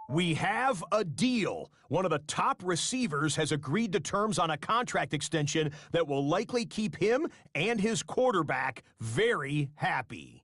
We have a deal. One of the top receivers has agreed to terms on a contract extension that will likely keep him and his quarterback very happy.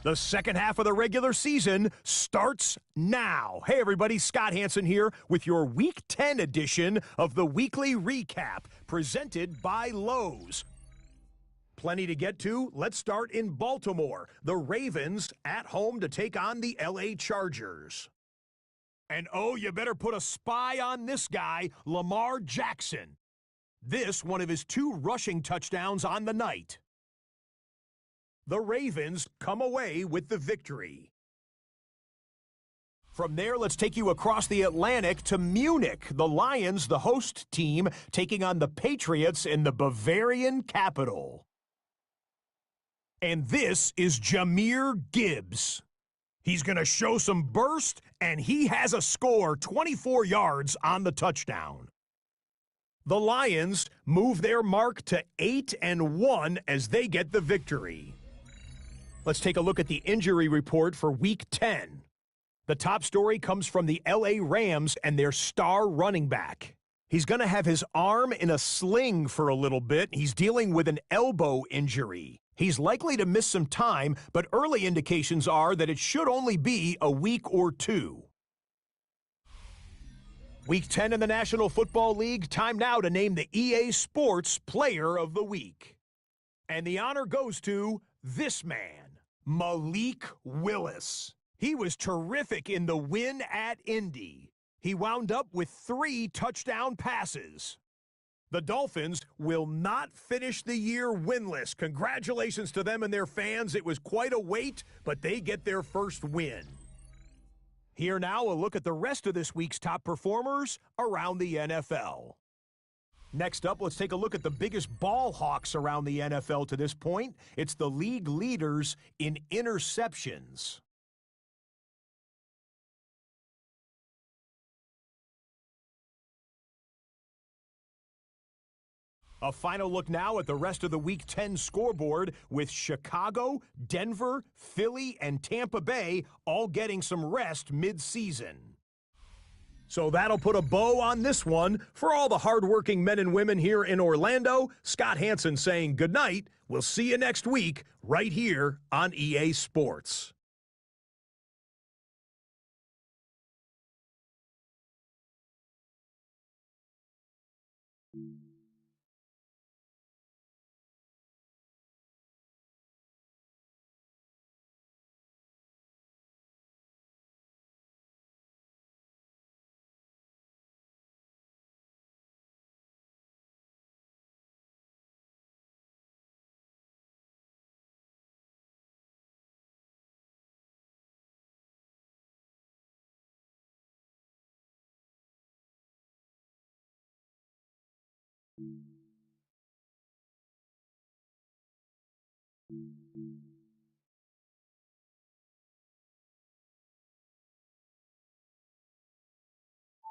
The second half of the regular season starts now. Hey everybody, Scott Hanson here with your Week 10 edition of the Weekly Recap, presented by Lowe's. Plenty to get to. Let's start in Baltimore. The Ravens at home to take on the LA Chargers. And oh, you better put a spy on this guy, Lamar Jackson. This one of his 2 rushing touchdowns on the night. The Ravens come away with the victory. From there, let's take you across the Atlantic to Munich. The Lions, the host team, taking on the Patriots in the Bavarian capital. And this is Jahmyr Gibbs. He's going to show some burst, and he has a score, 24 yards on the touchdown. The Lions move their mark to 8-1 as they get the victory. Let's take a look at the injury report for Week 10. The top story comes from the LA Rams and their star running back. He's going to have his arm in a sling for a little bit. He's dealing with an elbow injury. He's likely to miss some time, but early indications are that it should only be a week or 2. Week 10 in the National Football League, time now to name the EA Sports Player of the Week. And the honor goes to this man, Malik Willis. He was terrific in the win at Indy. He wound up with 3 touchdown passes. The Dolphins will not finish the year winless. Congratulations to them and their fans. It was quite a wait, but they get their first win. Here now, a look at the rest of this week's top performers around the NFL. Next up, let's take a look at the biggest ball hawks around the NFL to this point. It's the league leaders in interceptions. A final look now at the rest of the Week 10 scoreboard with Chicago, Denver, Philly, and Tampa Bay all getting some rest mid-season. So that'll put a bow on this one. For all the hardworking men and women here in Orlando, Scott Hanson saying goodnight. We'll see you next week right here on EA Sports.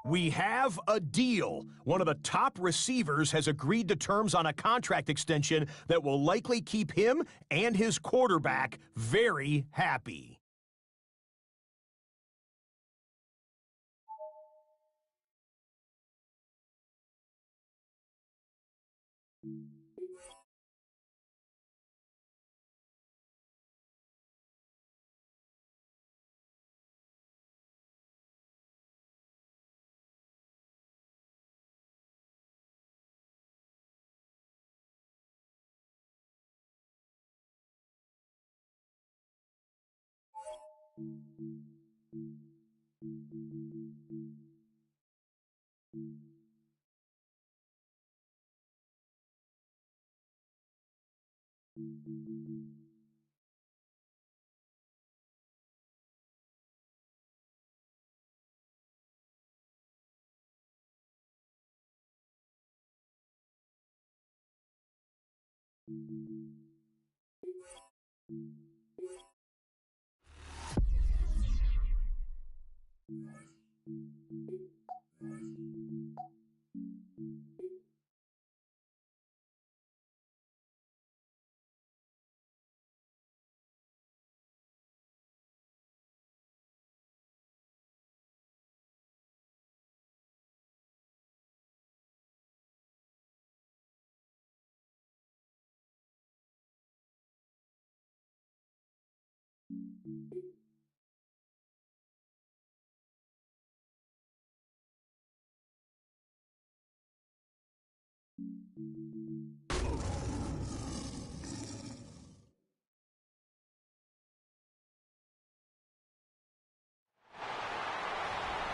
We have a deal. One of the top receivers has agreed to terms on a contract extension that will likely keep him and his quarterback very happy.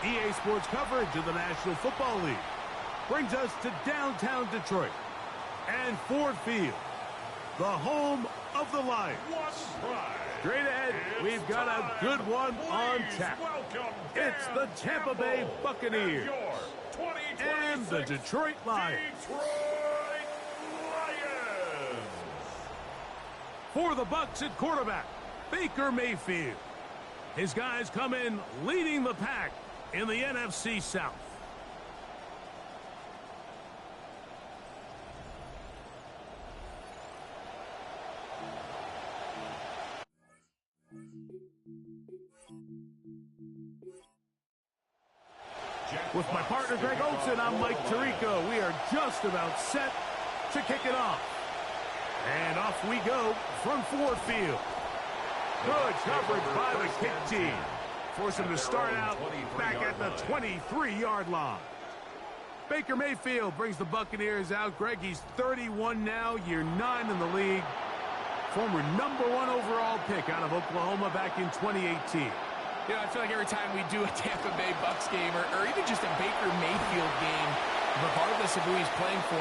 EA Sports coverage of the National Football League brings us to downtown Detroit and Ford Field, the home of the Lions. Straight ahead, we've got a good one on tap. It's the Tampa Bay Buccaneers and the Detroit Lions. For the Bucs at quarterback, Baker Mayfield. His guys come in leading the pack in the NFC South. With my partner Greg Olson, I'm Mike Tirico. We are just about set to kick it off. And off we go from Ford Field. Good coverage by the kick team. Force him to start out back at the 23-yard line. Baker Mayfield brings the Buccaneers out. Greg, he's 31 now, year 9 in the league. Former #1 overall pick out of Oklahoma back in 2018. You know, I feel like every time we do a Tampa Bay Bucs game or even just a Baker Mayfield game, regardless of who he's playing for,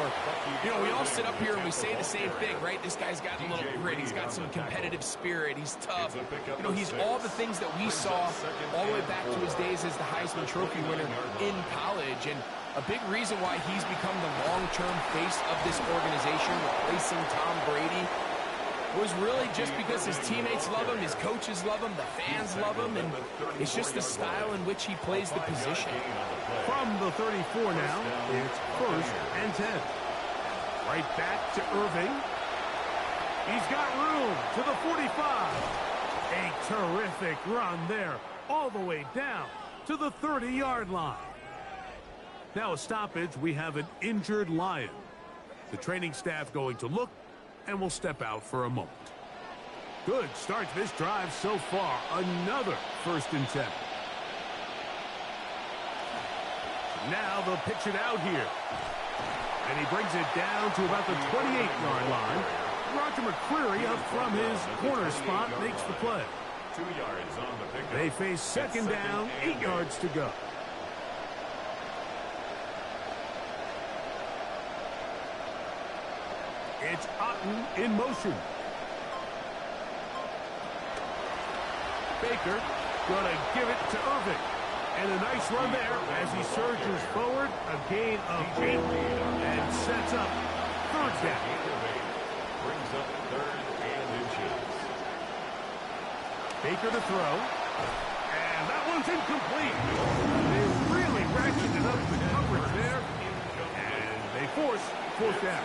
you know, we all sit up here and we say the same thing, right? This guy's got a little grit. He's got some competitive spirit. He's tough. You know, he's all the things that we saw all the way back to his days as the Heisman Trophy winner in college. And a big reason why he's become the long-term face of this organization, replacing Tom Brady, was really just because his teammates love him, his coaches love him, the fans love him, and it's just the style in which he plays the position. From the 34 now, it's 1st and 10. Right back to Irving. He's got room to the 45. A terrific run there, all the way down to the 30-yard line. Now a stoppage, we have an injured Lion. The training staff going to look and will step out for a moment. Good start to this drive so far. Another 1st and 10. Now they'll pitch it out here. And he brings it down to about the 28-yard line. Roger McCreary up from his corner spot makes the play. 2 yards on the pickup. They face 2nd down, 8 yards to go. It's Otten in motion. Baker going to give it to Irving. And a nice run there as he surges forward. A gain of 8 and sets up 3rd down. Brings up 3rd and inches. Baker to throw. And that one's incomplete. They really ratcheted up the coverage there. And they force 4th down.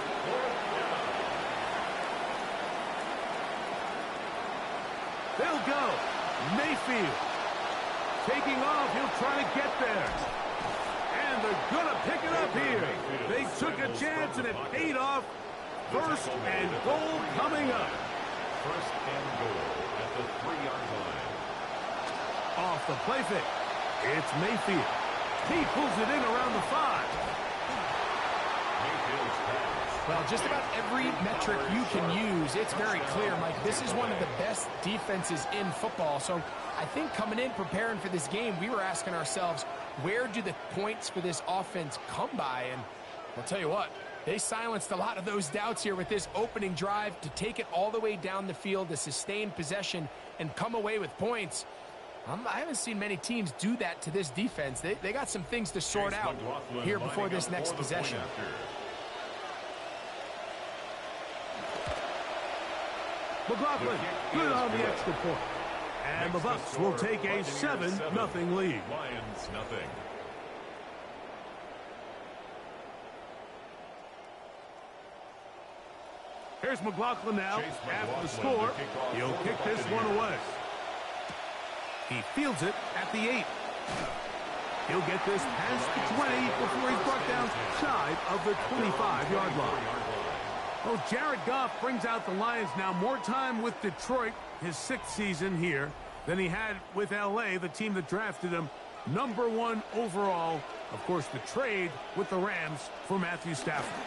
They'll go. Mayfield. Taking off. He'll try to get there. And they're going to pick it up here. They took a chance and it paid off. 1st and goal coming up. 1st and goal at the 3-yard line. Off the play fake. It's Mayfield. He pulls it in around the 5. Mayfield's pass. Well, just about every metric you can use, it's very clear, Mike. This is one of the best defenses in football. So I think coming in, preparing for this game, we were asking ourselves, where do the points for this offense come by? And I'll tell you what, They silenced a lot of those doubts here with this opening drive to take it all the way down the field to sustain possession and come away with points. I haven't seen many teams do that to this defense. They got some things to sort out here before this next possession. McLaughlin, good on the extra point. And the Bucs will take a 7-0 lead. Lions, nothing. Here's McLaughlin now. After the score, he'll kick this one away. He fields it at the 8. He'll get this past the 20 before he's brought down shy of the 25-yard line. Well, Jared Goff brings out the Lions now. More time with Detroit, his 6th season here, than he had with L.A., the team that drafted him #1 overall. Of course, the trade with the Rams for Matthew Stafford.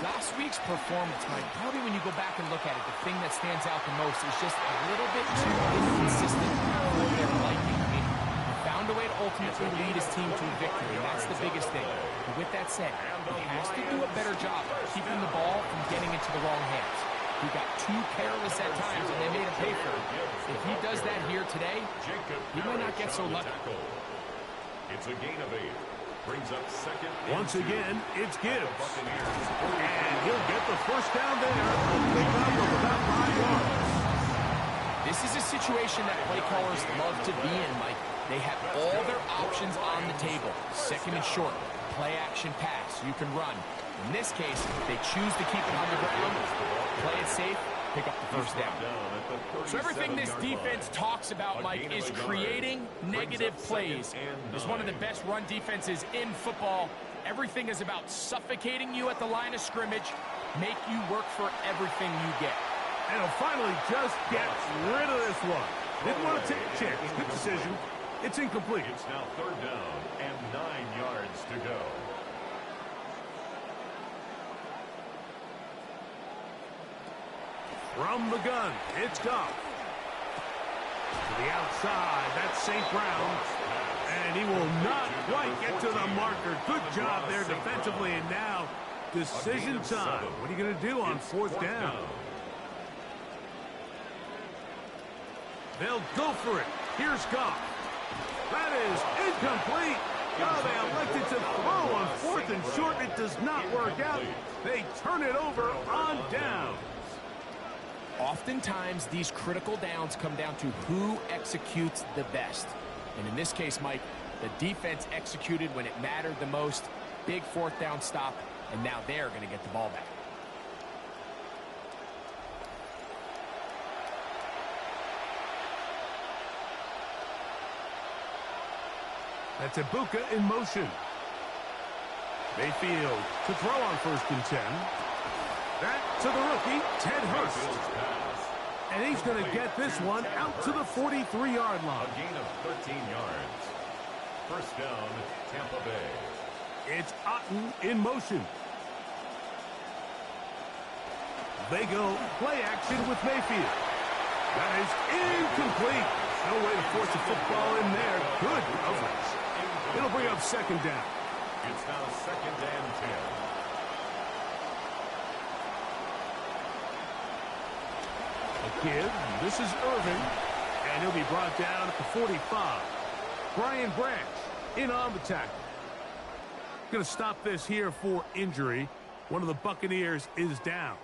Last week's performance, Mike, probably when you go back and look at it, the thing that stands out the most is just a little bit too inconsistent for their liking. I mean, he found a way to ultimately lead his team to a victory, and that's the biggest thing. But with that said, he has to do a better job of keeping the ball from getting into the wrong hands. He got too careless at times, and they made him pay for it. If he does that here today, he might not get so lucky. It's a gain of 8. Brings up second. Once again, it's Gibbs. And he'll get the first down there. A pickup of about 5 yards. This is a situation that play callers love to be in, Mike. They have all their options on the table. Second and short, play action pass. You can run. In this case, they choose to keep it on the ground, play it safe, pick up the first down. So everything this defense talks about, Mike, is creating negative plays. It's one of the best run defenses in football. Everything is about suffocating you at the line of scrimmage, make you work for everything you get. And he'll finally just get rid of this one. Didn't want to take a chance. Good decision. It's incomplete. It's now 3rd down and 9 yards to go. From the gun, it's Goff. To the outside, that's St. Brown. And he will not quite get to the marker. Good job there defensively. And now, decision time. What are you going to do on 4th down? They'll go for it. Here's Goff. That is incomplete. Oh, they elected to throw on 4th and short. It does not work out. They turn it over on down. Oftentimes, these critical downs come down to who executes the best. And in this case, Mike, the defense executed when it mattered the most. Big 4th down stop, and now they're going to get the ball back. That's Ibuka in motion. Mayfield to throw on 1st and 10. That to the rookie, Ted Hurst. And he's going to get this one out to the 43-yard line. A gain of 13 yards. First down, Tampa Bay. It's Otten in motion. They go play action with Mayfield. That is incomplete. No way to force a football in there. Good coverage. It'll bring up 2nd down. It's now 2nd and 10. A kid, this is Irving, and he'll be brought down at the 45. Brian Branch in on the tackle. Going to stop this here for injury. One of the Buccaneers is down.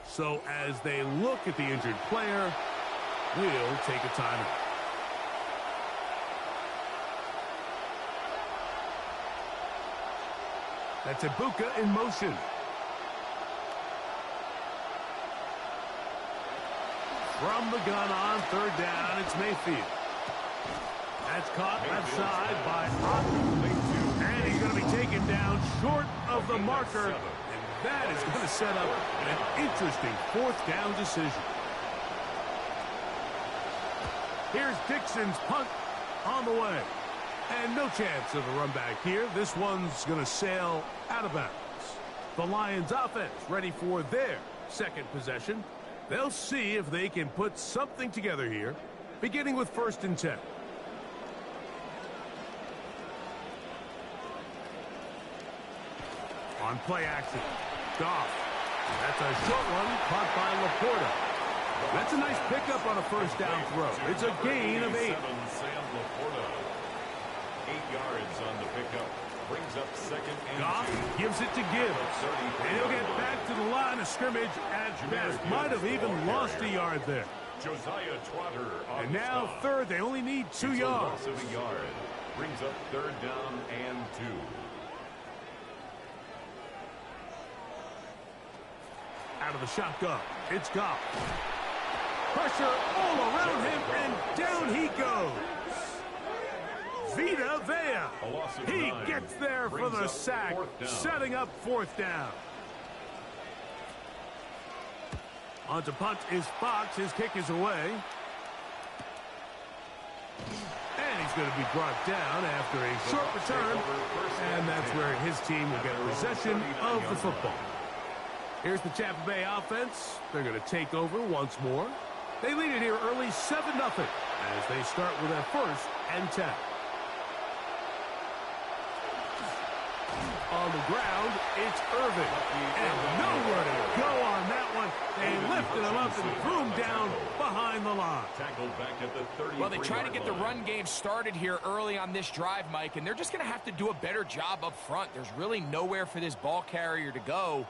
So as they look at the injured player, we'll take a timeout. That's Ibuka in motion. From the gun on 3rd down, it's Mayfield. That's caught left side by Otten. And he's going to be taken down short of the marker. And that is going to set up an interesting 4th down decision. Here's Dixon's punt on the way. And no chance of a run back here. This one's going to sail out of bounds. The Lions offense ready for their 2nd possession. They'll see if they can put something together here, beginning with 1st and 10. on play action. Goff. That's a short one caught by Laporta. That's a nice pickup on a first down throw. It's a gain of 8. Sam Laporta. 8 yards on the pickup. Brings up second and Goff 2. gives it to Gibbs. And he'll get back to the line of scrimmage at best. Might have even lost a yard there. Josiah Trotter on And now stop. third. They only need 2 It's a yards. loss of a yard. Brings up third down and 2. Out of the shotgun. It's Goff. Pressure all around him, and down he goes. Vita Vea. A loss of He 9. gets there for Brings the up sack, fourth down. setting up fourth down. On to punt is Fox. His kick is away. And he's going to be brought down after a short return. And that's where his team will get possession of the football. Here's the Tampa Bay offense. They're going to take over once more. They lead it here early 7-0 as they start with their first and 10. On the ground, it's Irving. And nowhere to go on that one. They lifted him up and threw him down behind the line. Tackled back at the 30. Well, they try to get the run game started here early on this drive, Mike, and they're just going to have to do a better job up front. There's really nowhere for this ball carrier to go.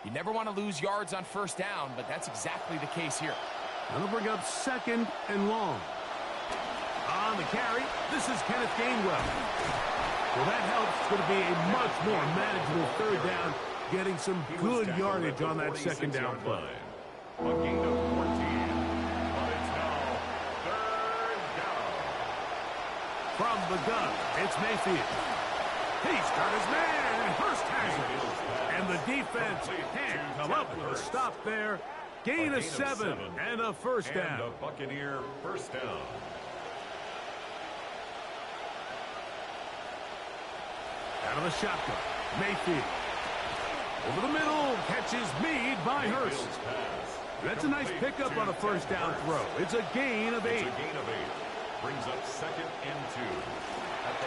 You never want to lose yards on first down, but that's exactly the case here. That'll bring up second and long. On the carry, this is Kenneth Gainwell. Well, that helps. It's going to be a much more manageable third down, getting some good yardage on that second down play. A gain of 14. But it's now third down. From the gun, it's Mayfield. He's got his man, and Hurst has it. And the defense can't come up with a stop there. Gain of 7 and a first down. And a Buccaneer first down. Out of the shotgun, Mayfield. Over the middle, catches made by Hurst. That's a nice pickup on a first down throw. It's a gain of 8. It's a gain of 8. Brings up second and 2.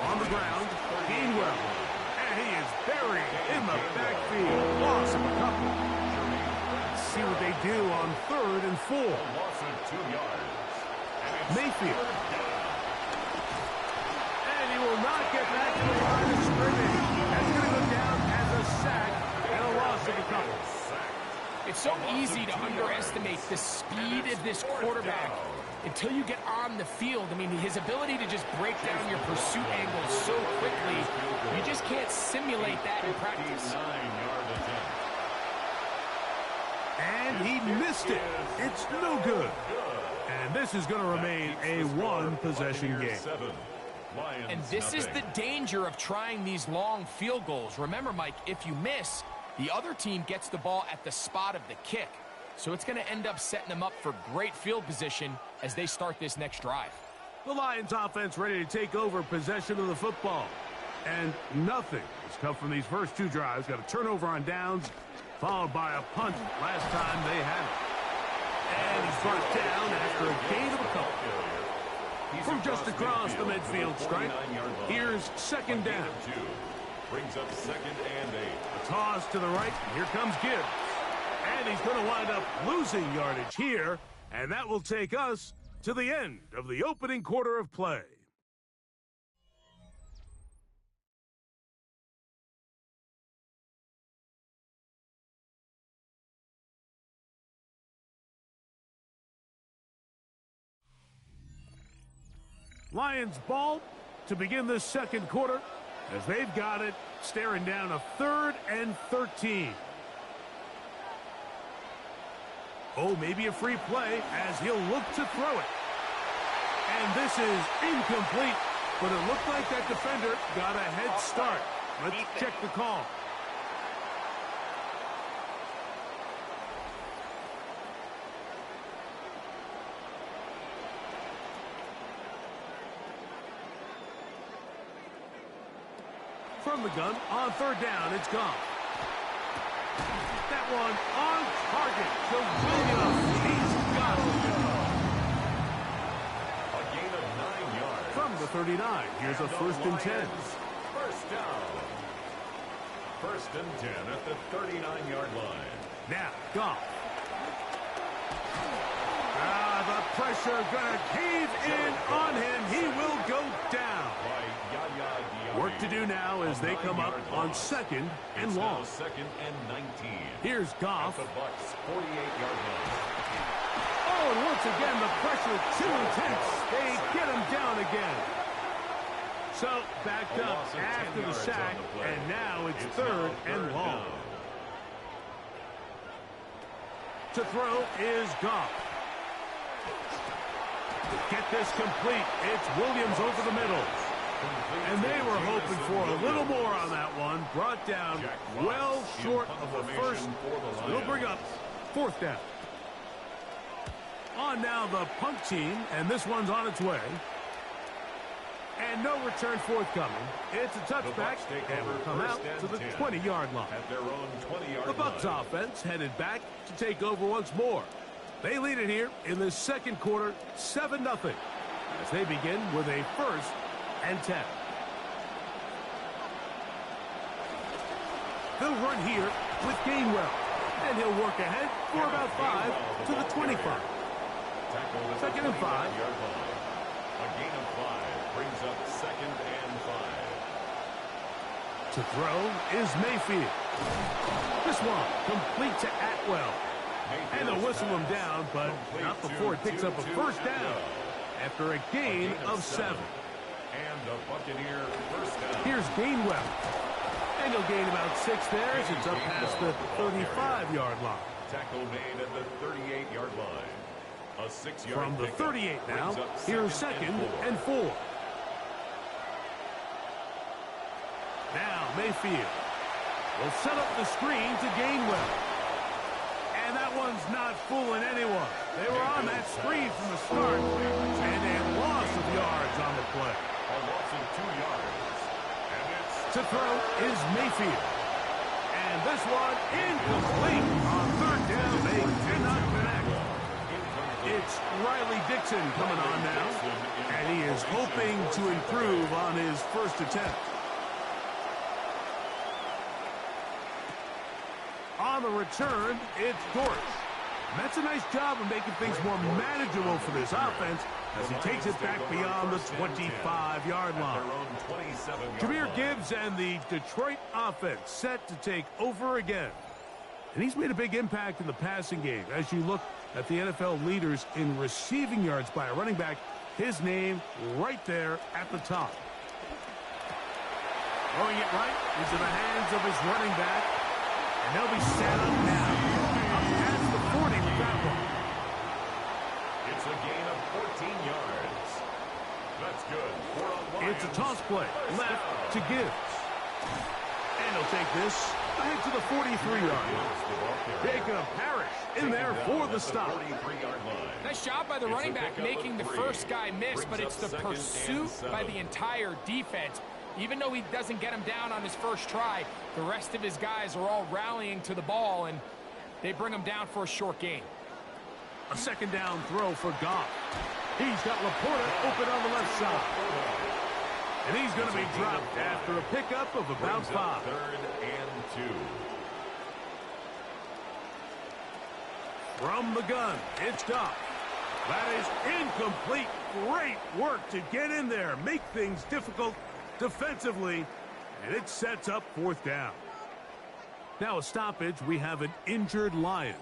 On the ground, Gainwell. And he is buried in the backfield. Loss of a couple. See what they do on third and 4. A loss of 2 yards. Mayfield. And he will not get back to the line of scrimmage. That's going to go down as a sack and a loss of a couple. It's so easy to underestimate the speed of this quarterback until you get on the field. I mean, his ability to just break down your pursuit angles so quickly, you just can't simulate that in practice. 9-yard attempt. And he missed it. It's no good. And this is going to remain a one-possession game. 7. Lions And this is the danger of trying these long field goals. Remember, Mike, if you miss, the other team gets the ball at the spot of the kick. So it's going to end up setting them up for great field position as they start this next drive. The Lions offense ready to take over possession of the football. And nothing has come from these first 2 drives. Got a turnover on downs, followed by a punt last time they had it. And he's brought down after a gain of a couple. From just across the midfield stripe, here's second down. 2. Brings up second and 8. A toss to the right. Here comes Gibbs. And he's going to wind up losing yardage here. And that will take us to the end of the opening quarter of play. Lions ball to begin this second quarter as they've got it, staring down a 3rd and 13. Oh, maybe a free play as he'll look to throw it. And this is incomplete, but it looked like that defender got a head start. Let's check the call. From the gun, on third down, it's gone. That one on target to Williams. He's got it. A gain of 9 yards. From the 39, here's a first and 10. First down. First and 10 at the 39-yard line. Now, Goff. The pressure gonna cave in on him. He will go down. Work to do now as they come up on second and long. Second and 19. Here's Goff. At the Bucs' 48-yard line. Oh, and once again, the pressure too intense. They get him down again. So, backed up after the sack, and now it's third and long. To throw is Goff. Get this complete. It's Williams over the middle. And they were hoping for a little more on that one. Brought down well short of the first. It'll bring up fourth down. On now the punt team, and this one's on its way. And no return forthcoming. It's a touchback, and will come out to the 20-yard line. At their own 20-yard The Bucs line. offense headed back to take over once more. They lead it here in the second quarter, 7-0, as they begin with a first and 10. They'll run here with Gainwell, and he'll work ahead for about 5 to the 25. Second and 5. A gain of 5 brings up second and 5. To throw is Mayfield. This one complete to Atwell. And they'll whistle him down, but not before it picks up a first down after a gain of 7. And a Buccaneer first down. Here's Gainwell. And he'll gain about 6 there as it's up past the 35-yard line. Tackle made at the 38-yard line. A 6-yard From the pickup 38 now, brings up here's second and 4. Now Mayfield will set up the screen to Gainwell. And that one's not fooling anyone. They were on that screen from the start, and a loss of yards on the play. A loss of 2 yards. And it's To throw is Mayfield. And this one incomplete. On third down, they cannot connect. It's Riley Dixon coming on now, and he is hoping to improve on his first attempt. On the return, it's Dortch. That's a nice job of making things more manageable for this offense as he takes it back beyond the 25-yard line. Jahmyr Gibbs and the Detroit offense set to take over again. And he's made a big impact in the passing game. As you look at the NFL leaders in receiving yards by a running back, his name right there at the top. Throwing it right into the hands of his running back. And they'll be set up now. Up past the 40 with that one. It's a gain of 14 yards. That's good. It's a toss play. Left to Gibbs. And he'll take this ahead to the 43-yard line. Jacob Parrish in there for the stop. Nice job by the running back making the first guy miss, but it's the pursuit by the entire defense. Even though he doesn't get him down on his first try, the rest of his guys are all rallying to the ball, and they bring him down for a short gain. A second down throw for Goff. He's got Laporta open on the left side. And he's going to be dropped after a pickup of about 5. Third and 2. From the gun, it's Goff. That is incomplete. Great work to get in there, make things difficult defensively, and it sets up fourth down. Now a stoppage, we have an injured Lion.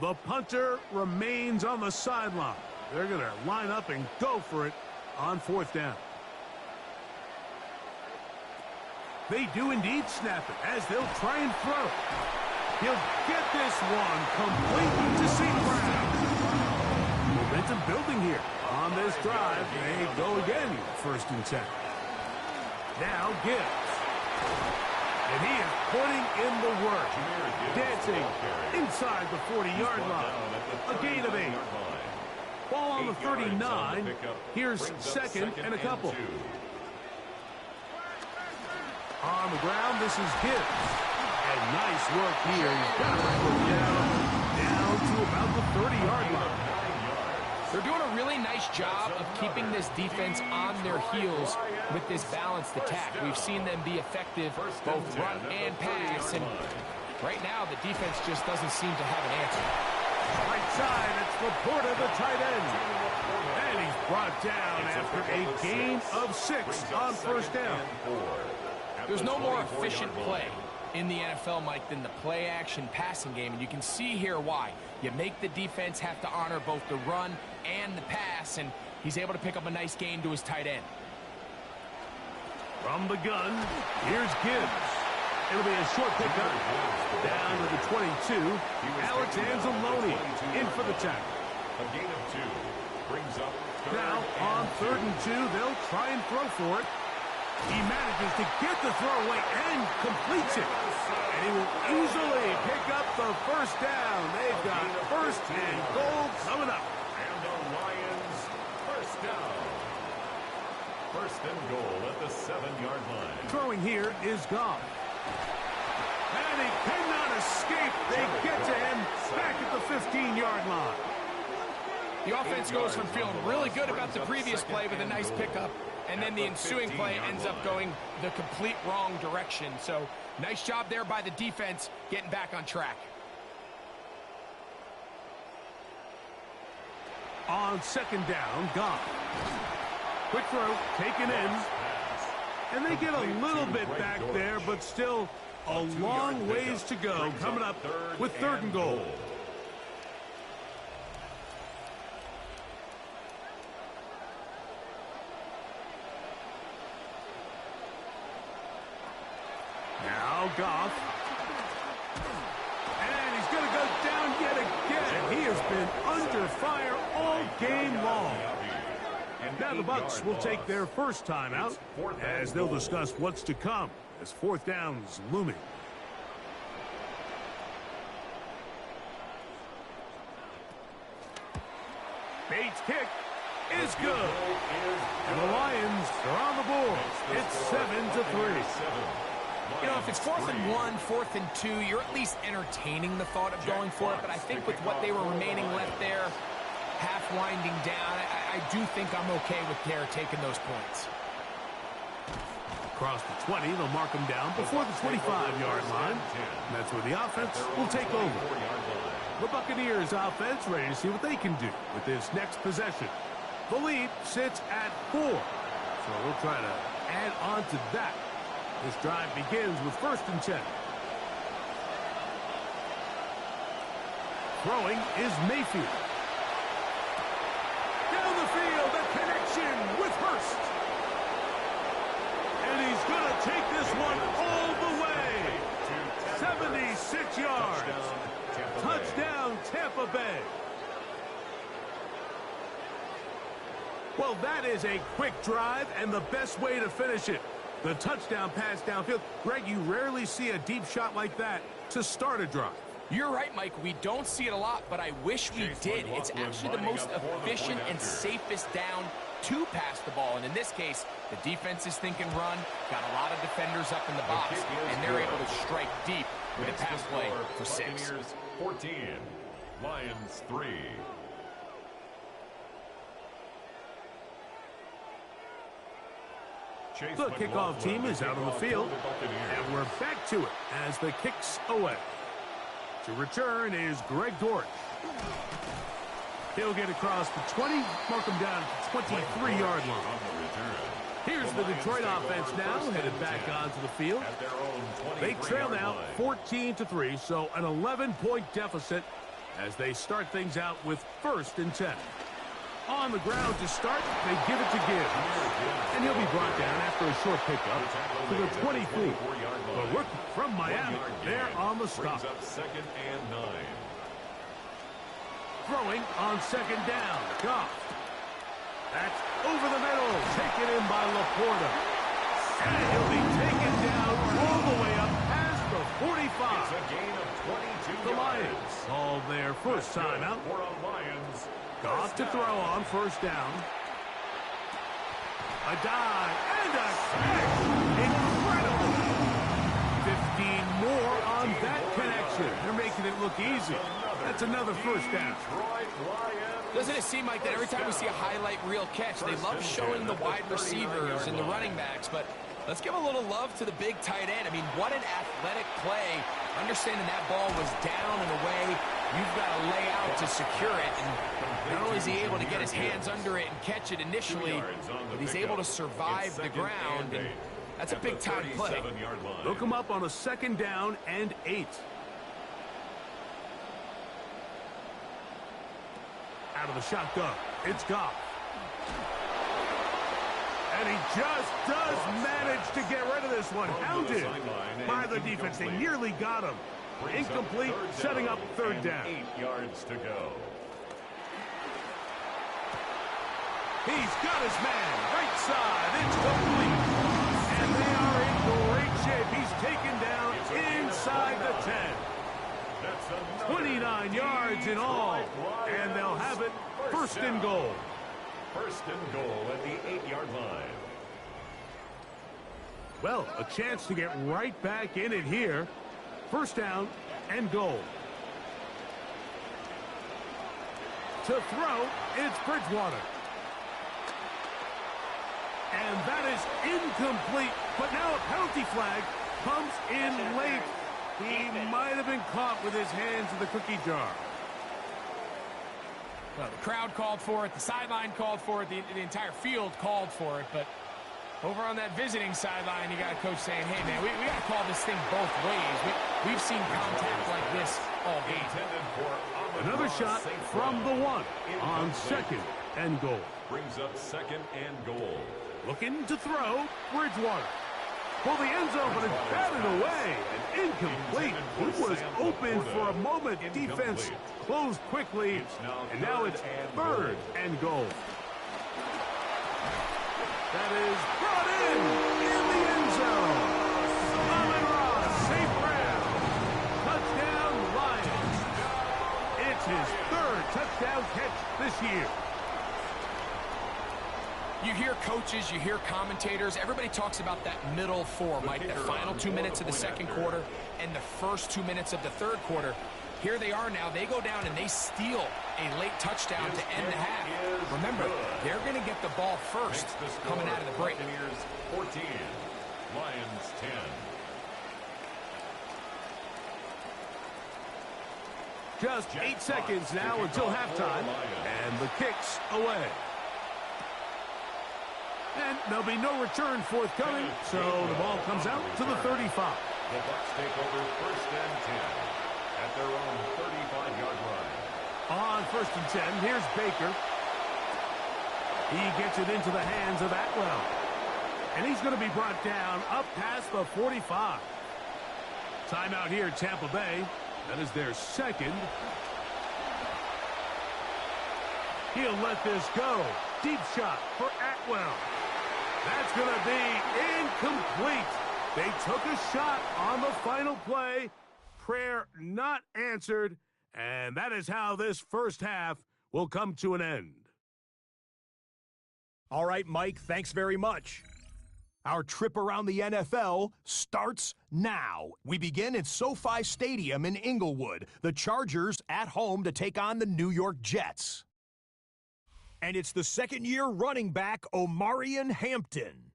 The punter remains on the sideline. They're going to line up and go for it on fourth down. They do indeed snap it as they'll try and throw. He'll get this one complete to St. Brown. Momentum building here on this drive. They go again, first and 10. Now Gibbs. And he is putting in the work. Dancing inside the 40-yard line. A gain of 8. Ball on the 39. Here's second and a couple. On the ground, this is Gibbs. And nice work here. He's got to put down to about the 30-yard line. They're doing a really nice job of keeping this defense on their heels with this balanced attack. We've seen them be effective both run and pass, and right now the defense just doesn't seem to have an answer. Right side, it's Laporta, the tight end. And he's brought down after a gain of 6 on first down. There's no more efficient play in the NFL, Mike, than the play-action passing game, and you can see here why. You make the defense have to honor both the run and the pass, and he's able to pick up a nice gain to his tight end. From the gun, here's Gibbs. It'll be a short pickup. Down to the 22. Alex Anzalone in for the tackle. A gain of 2 brings up Now, on 3rd and 2, they'll try and throw for it. He manages to get the throw away and completes it. And he will easily pick up the first down. They've got 1st and goal coming up. And the Lions first down. 1st and goal at the 7-yard line. Throwing here is Goff. And he cannot escape. They get to him back at the 15-yard line. The offense goes from feeling really good about the previous play with a nice pickup, and then the ensuing play ends up going the complete wrong direction. So nice job there by the defense getting back on track. On 2nd down, Goff. Quick throw, taken in. And they get a little bit back there, but still a long ways to go coming up with 3rd and goal. Now Goff. And he's going to go down yet again. He has been under fire all game long. Now the Bucs will take their first timeout as they'll discuss what's to come as 4th down's looming. Bates' kick is good. And the Lions are on the board. It's 7-3. You know, if it's 4th and 1, 4th and 2, you're at least entertaining the thought of going for it. But I think with what they were remaining left there, half winding down, I do think I'm okay with their taking those points. Across the 20, they'll mark them down before the 25-yard line. And that's where the offense will take over. The Buccaneers offense ready to see what they can do with this next possession. The lead sits at 4. So we'll try to add on to that. This drive begins with 1st and 10. Throwing is Mayfield. Down the field, a connection with Hurst. And he's going to take this one all the way. 76 yards. Touchdown, Tampa Bay. Well, that is a quick drive and the best way to finish it. The touchdown pass downfield. Greg, you rarely see a deep shot like that to start a drive. You're right, Mike. We don't see it a lot, but I wish we did. It's actually the most efficient and safest down to pass the ball. And in this case, the defense is thinking run, got a lot of defenders up in the box, and they're able to strike deep with a pass play for 6. 14, Lions 3. The kickoff team is out on the field, and we're back to it as the kicks away. To return is Greg Dortch. He'll get across the 20, mark him down at the 23-yard line. Here's the Detroit offense now, headed back onto the field. They trail now 14-3, so an 11-point deficit as they start things out with 1st and 10. On the ground to start, they give it to Gibbs. And he'll be brought down after a short pickup to the 24. The rookie from Miami, there on the stop. 2nd and 9. Throwing on 2nd down, Goff. That's over the middle, taken in by Laporta. And he'll be taken down all the way up past the 45. It's a gain of 22 The Lions call their first timeout. For a Lions. Goff to throw on 1st down. A dive and a catch. Incredible. 15 more on that connection. They're making it look easy. That's another first down. Doesn't it seem like that every time we see a highlight reel catch, they love showing the wide receivers and the running backs, but let's give a little love to the big tight end. I mean, what an athletic play. Understanding that ball was down and away, you've got to lay out to secure it. And not only is he able to get his hands under it and catch it initially, but he's able to survive the ground. And that's a big-time play. Look him up on a 2nd down and 8. Out of the shotgun, it's Goff. And he just does manage to get rid of this one. Hounded by the defense. They nearly got him. Incomplete, setting up 3rd down. 8 yards to go. He's got his man. Right side. It's complete. And they are in great shape. He's taken down inside the 10. 29 yards in all. And they'll have it 1st and goal. 1st and goal at the 8-yard line. Well, a chance to get right back in it here. 1st down and goal. To throw, it's Bridgewater. And that is incomplete. But now a penalty flag comes in late. He might have been caught with his hands in the cookie jar. Well, the crowd called for it, the sideline called for it, the entire field called for it, but over on that visiting sideline, you got a coach saying, hey, man, we got to call this thing both ways. We've seen contact like this all game. Another shot from the 1 on 2nd and goal. Brings up 2nd and goal. Looking to throw, Bridgewater. Well, the end zone, but it's batted away and incomplete. He was open for a moment. Defense closed quickly, and now it's 3rd and goal. That is brought in the end zone. Amon-Ra, safe ground. Touchdown, Lions. It's his 3rd touchdown catch this year. You hear coaches, you hear commentators, everybody talks about that middle 4, Mike, the final 2 minutes of the 2nd quarter and the first 2 minutes of the 3rd quarter. Here they are now. They go down and they steal a late touchdown to end the half. Remember, they're going to get the ball first coming out of the break. 14, Lions 10. Just 8 seconds now until halftime, and the kick's away. And there'll be no return forthcoming, so the ball comes out to the 35. The Bucs take over 1st and 10 at their own 35-yard line. On 1st and 10, here's Baker. He gets it into the hands of Atwell. And he's going to be brought down up past the 45. Timeout here, Tampa Bay. That is their 2nd. He'll let this go. Deep shot for Atwell. That's going to be incomplete. They took a shot on the final play. Prayer not answered. And that is how this first half will come to an end. All right, Mike, thanks very much. Our trip around the NFL starts now. We begin at SoFi Stadium in Inglewood. The Chargers at home to take on the New York Jets. And it's the 2nd-year running back, Omarion Hampton.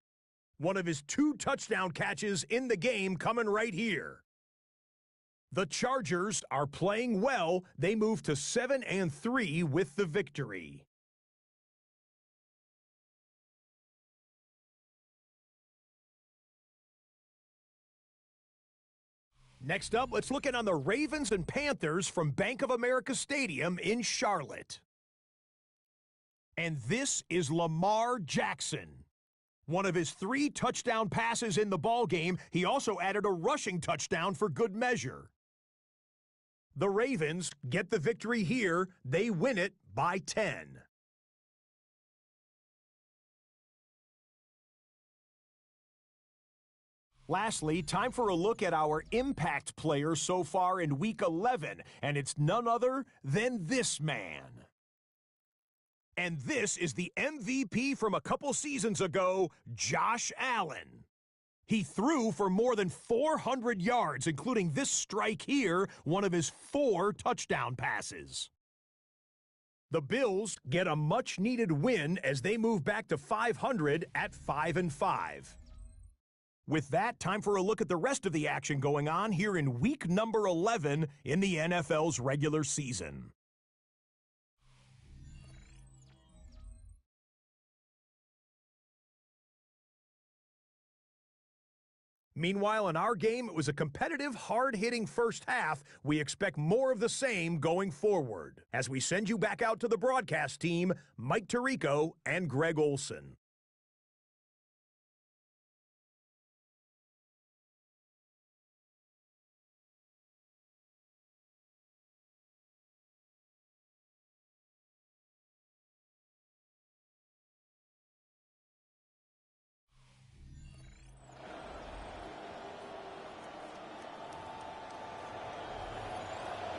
One of his 2 touchdown catches in the game coming right here. The Chargers are playing well. They move to 7-3 with the victory. Next up, let's look in on the Ravens and Panthers from Bank of America Stadium in Charlotte. And this is Lamar Jackson. One of his 3 touchdown passes in the ballgame, he also added a rushing touchdown for good measure. The Ravens get the victory here. They win it by 10. Lastly, time for a look at our impact player so far in Week 11, and it's none other than this man. And this is the MVP from a couple seasons ago, Josh Allen. He threw for more than 400 yards, including this strike here, one of his 4 touchdown passes. The Bills get a much-needed win as they move back to 500 at 5-5. With that, time for a look at the rest of the action going on here in week number 11 in the NFL's regular season. Meanwhile, in our game, it was a competitive, hard-hitting first half. We expect more of the same going forward. As we send you back out to the broadcast team, Mike Tirico and Greg Olson.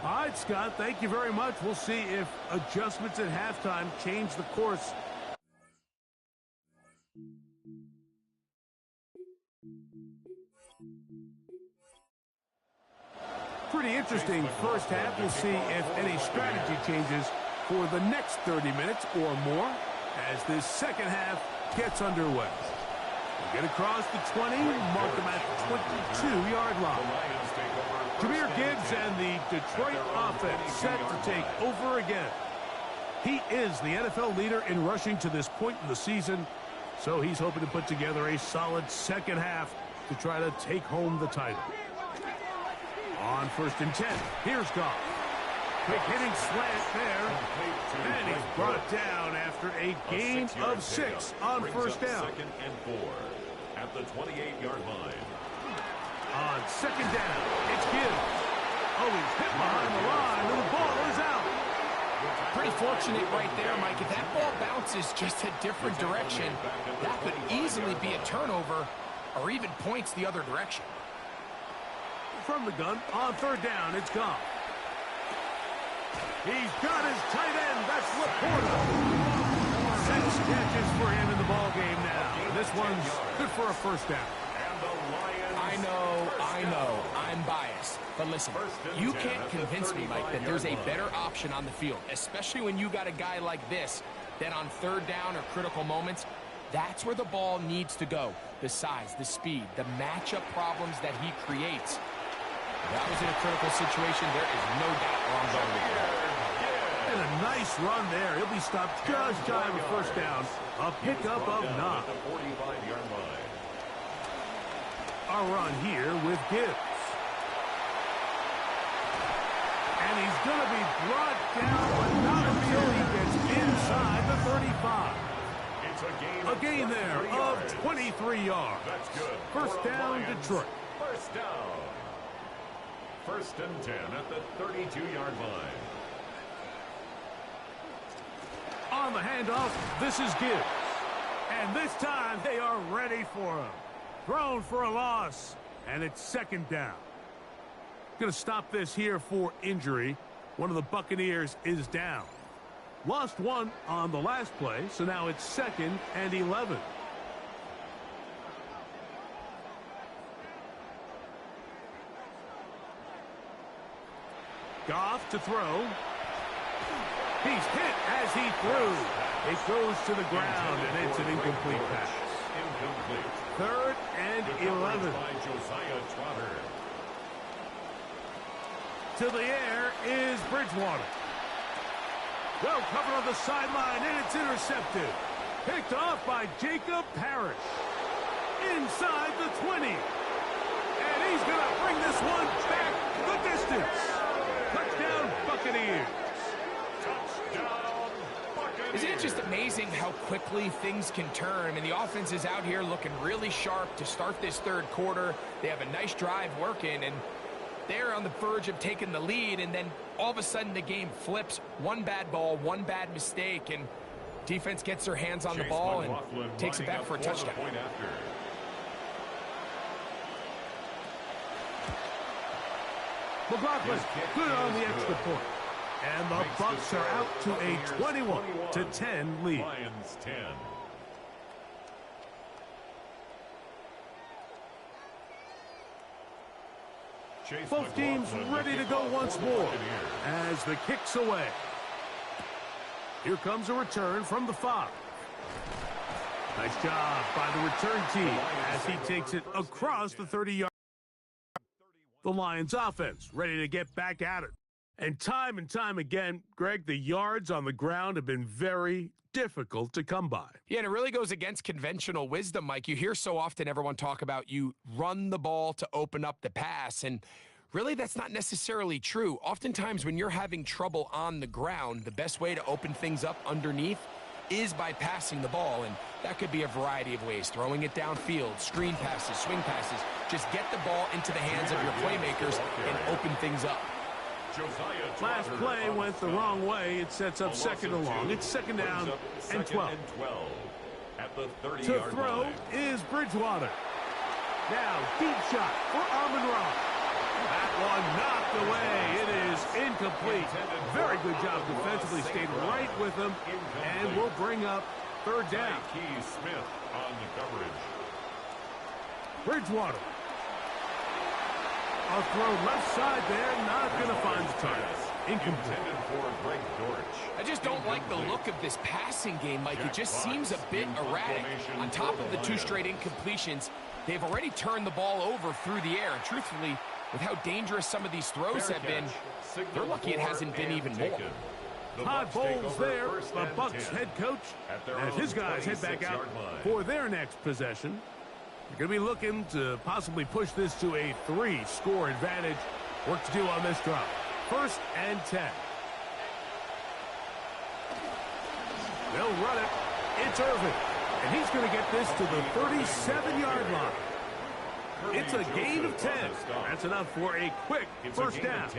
All right, Scott, thank you very much. We'll see if adjustments at halftime change the course. Pretty interesting first half. We'll see if any strategy changes for the next 30 minutes or more as this second half gets underway. We'll get across the 20, mark them at the 22-yard line. Jahmyr Gibbs and the Detroit offense set to take over again. He is the NFL leader in rushing to this point in the season, so he's hoping to put together a solid second half to try to take home the title. On 1st and 10, here's Goff. Quick hitting slant there, and he's brought down after a gain of 6 on 1st down. 2nd and 4 at the 28-yard line. On 2nd down, it's Gibbs. Oh, he's hit behind the line, and the ball is out. Pretty fortunate right there, Mike. If that ball bounces just a different direction, that could easily be a turnover or even points the other direction. From the gun, on 3rd down, it's Goff. He's got his tight end. That's Laporta. 6 catches for him in the ball game now. This one's good for a 1st down. I know, I'm biased. But listen, you can't convince me, Mike, that there's a better option on the field, especially when you got a guy like this, that on 3rd down or critical moments, that's where the ball needs to go. The size, the speed, the matchup problems that he creates. If that was in a critical situation, there is no doubt where I'm going with that. And a nice run there. He'll be stopped just shy of a 1st down. A pickup of 9. A run here with Gibbs. And he's going to be brought down, but not until he gets inside the 35. A gain there of 23 yards. That's good. 1st down, Detroit. 1st down. 1st and 10 at the 32-yard line. On the handoff, this is Gibbs. And this time they are ready for him. Thrown for a loss, and it's 2nd down. Going to stop this here for injury. One of the Buccaneers is down. Lost 1 on the last play, so now it's 2nd and 11. Goff to throw. He's hit as he threw. It goes to the ground, and it's an incomplete pass. Incomplete. 3rd and 11. By Josiah Trotter. To the air is Bridgewater. Well covered on the sideline, and it's intercepted. Picked off by Jacob Parrish. Inside the 20. And he's going to bring this one back the distance. Touchdown, Buccaneers. Touchdown, Buccaneers. Isn't it just amazing how quickly things can turn? I mean, the offense is out here looking really sharp to start this 3rd quarter. They have a nice drive working, and they're on the verge of taking the lead, and then all of a sudden the game flips. One bad ball, one bad mistake, and defense gets their hands on the ball and takes it back for a touchdown. McLaughlin, good on the extra point. And the Bucs are out to a 21-10 lead. Lions 10. Both teams ready to go once more as the kick's away. Here comes a return from the 5. Nice job by the return team as he takes it across the 30-yard. The Lions offense ready to get back at it. And time again, Greg, the yards on the ground have been very difficult to come by. Yeah, and it really goes against conventional wisdom, Mike. You hear so often everyone talk about you run the ball to open up the pass, and really that's not necessarily true. Oftentimes when you're having trouble on the ground, the best way to open things up underneath is by passing the ball, and that could be a variety of ways. Throwing it downfield, screen passes, swing passes. Just get the ball into the hands of your playmakers and open things up. Last play went the wrong way. It sets up second and long. It's second down and 12. To throw is Bridgewater. Now, deep shot for Amon-Ra. That one knocked away. It is incomplete. Very good job defensively. Stayed right with him. And we'll bring up third down. Smith on the coverage. Bridgewater. A throw left side there. Not going to find the target. Incomplete. I just don't like the look of this passing game, Mike. It just seems a bit erratic. On top of the 2 straight incompletions, they've already turned the ball over through the air. And truthfully, with how dangerous some of these throws have been, they're lucky it hasn't been even more. Todd Bowles there, the Bucs head coach, as his guys head back out for their next possession. They're going to be looking to possibly push this to a 3-score advantage. Work to do on this drive. 1st and 10. They'll run it. It's Irving. And he's going to get this to the 37-yard line. It's a gain of 10. That's enough for a quick first down.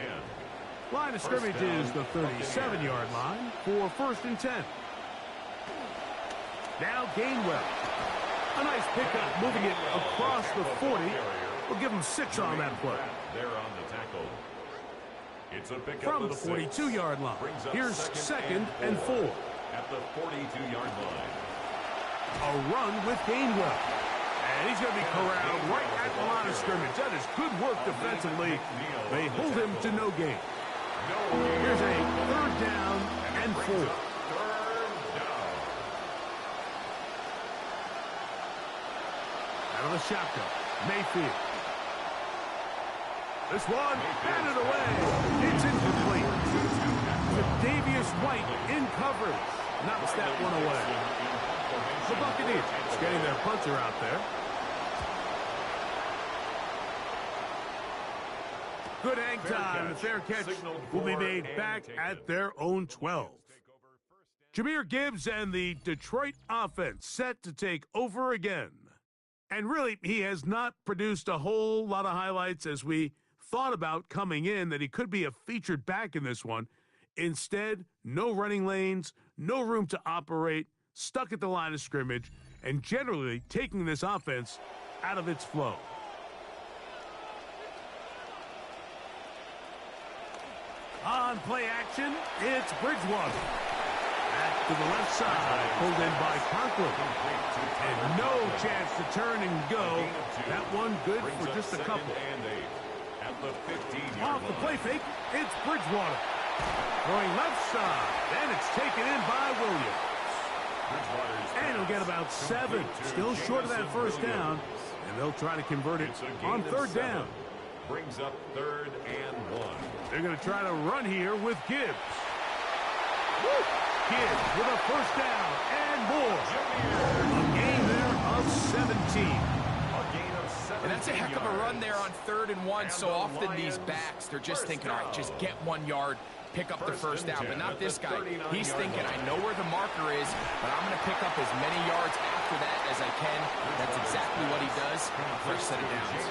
Line of scrimmage is the 37-yard line for 1st and 10. Now Gainwell. A nice pickup, moving it across the 40. We'll give him 6 on that play. There on the tackle. It's a pickup from the 42-yard line. Here's 2nd and 4. At the 42-yard line. A run with Gainwell. And he's going to be corralled right at the line of scrimmage. That is good work defensively. They hold him to no gain. Here's a 3rd down and 4. Out of the shotgun, Mayfield. This one, batted away. It's incomplete. Davius White in coverage. Knocks that one away. The Buccaneers getting their punter out there. Good hang time. The fair catch will be made back at their own 12. Jahmyr Gibbs and the Detroit offense set to take over again. And really, he has not produced a whole lot of highlights as we thought about coming in, that he could be a featured back in this one. Instead, no running lanes, no room to operate, stuck at the line of scrimmage, and generally taking this offense out of its flow. On play action, it's Bridgewater. Back to the left side, pulled in by Conklin. And no chance to turn and go. That one good for just a couple. Off the play fake, it's Bridgewater. Going left side, and it's taken in by Williams. And he'll get about 7. Still short of that first down. And they'll try to convert it on 3rd down. Brings up 3rd and 1. They're going to try to run here with Gibbs. Gibbs with a first down and more. A gain there of 17. And that's a heck of a run there on 3rd and 1. So often these backs, they're just thinking, all right, just get 1 yard, pick up the first down. But not this guy. He's thinking, I know where the marker is, but I'm going to pick up as many yards after that as I can. That's exactly what he does. First set of downs.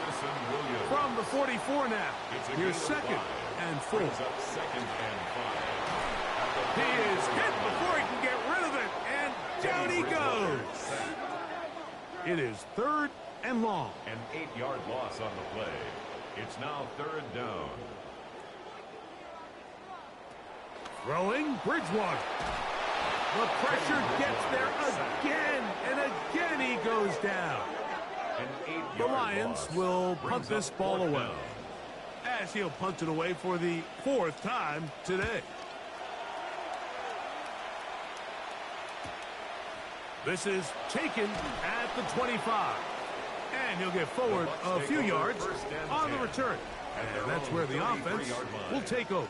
From the 44 now. Here's 2nd and 4. He is hit before he can get rid of it. And down he goes. It is 3rd and long. An 8-yard loss on the play. It's now 3rd down. Throwing Bridgewater. The pressure gets there again, and again he goes down. The Lions will punt this ball away. as he'll punt it away for the 4th time today. This is taken at the 25. And he'll get forward a few yards on the return. And that's where the offense will take over.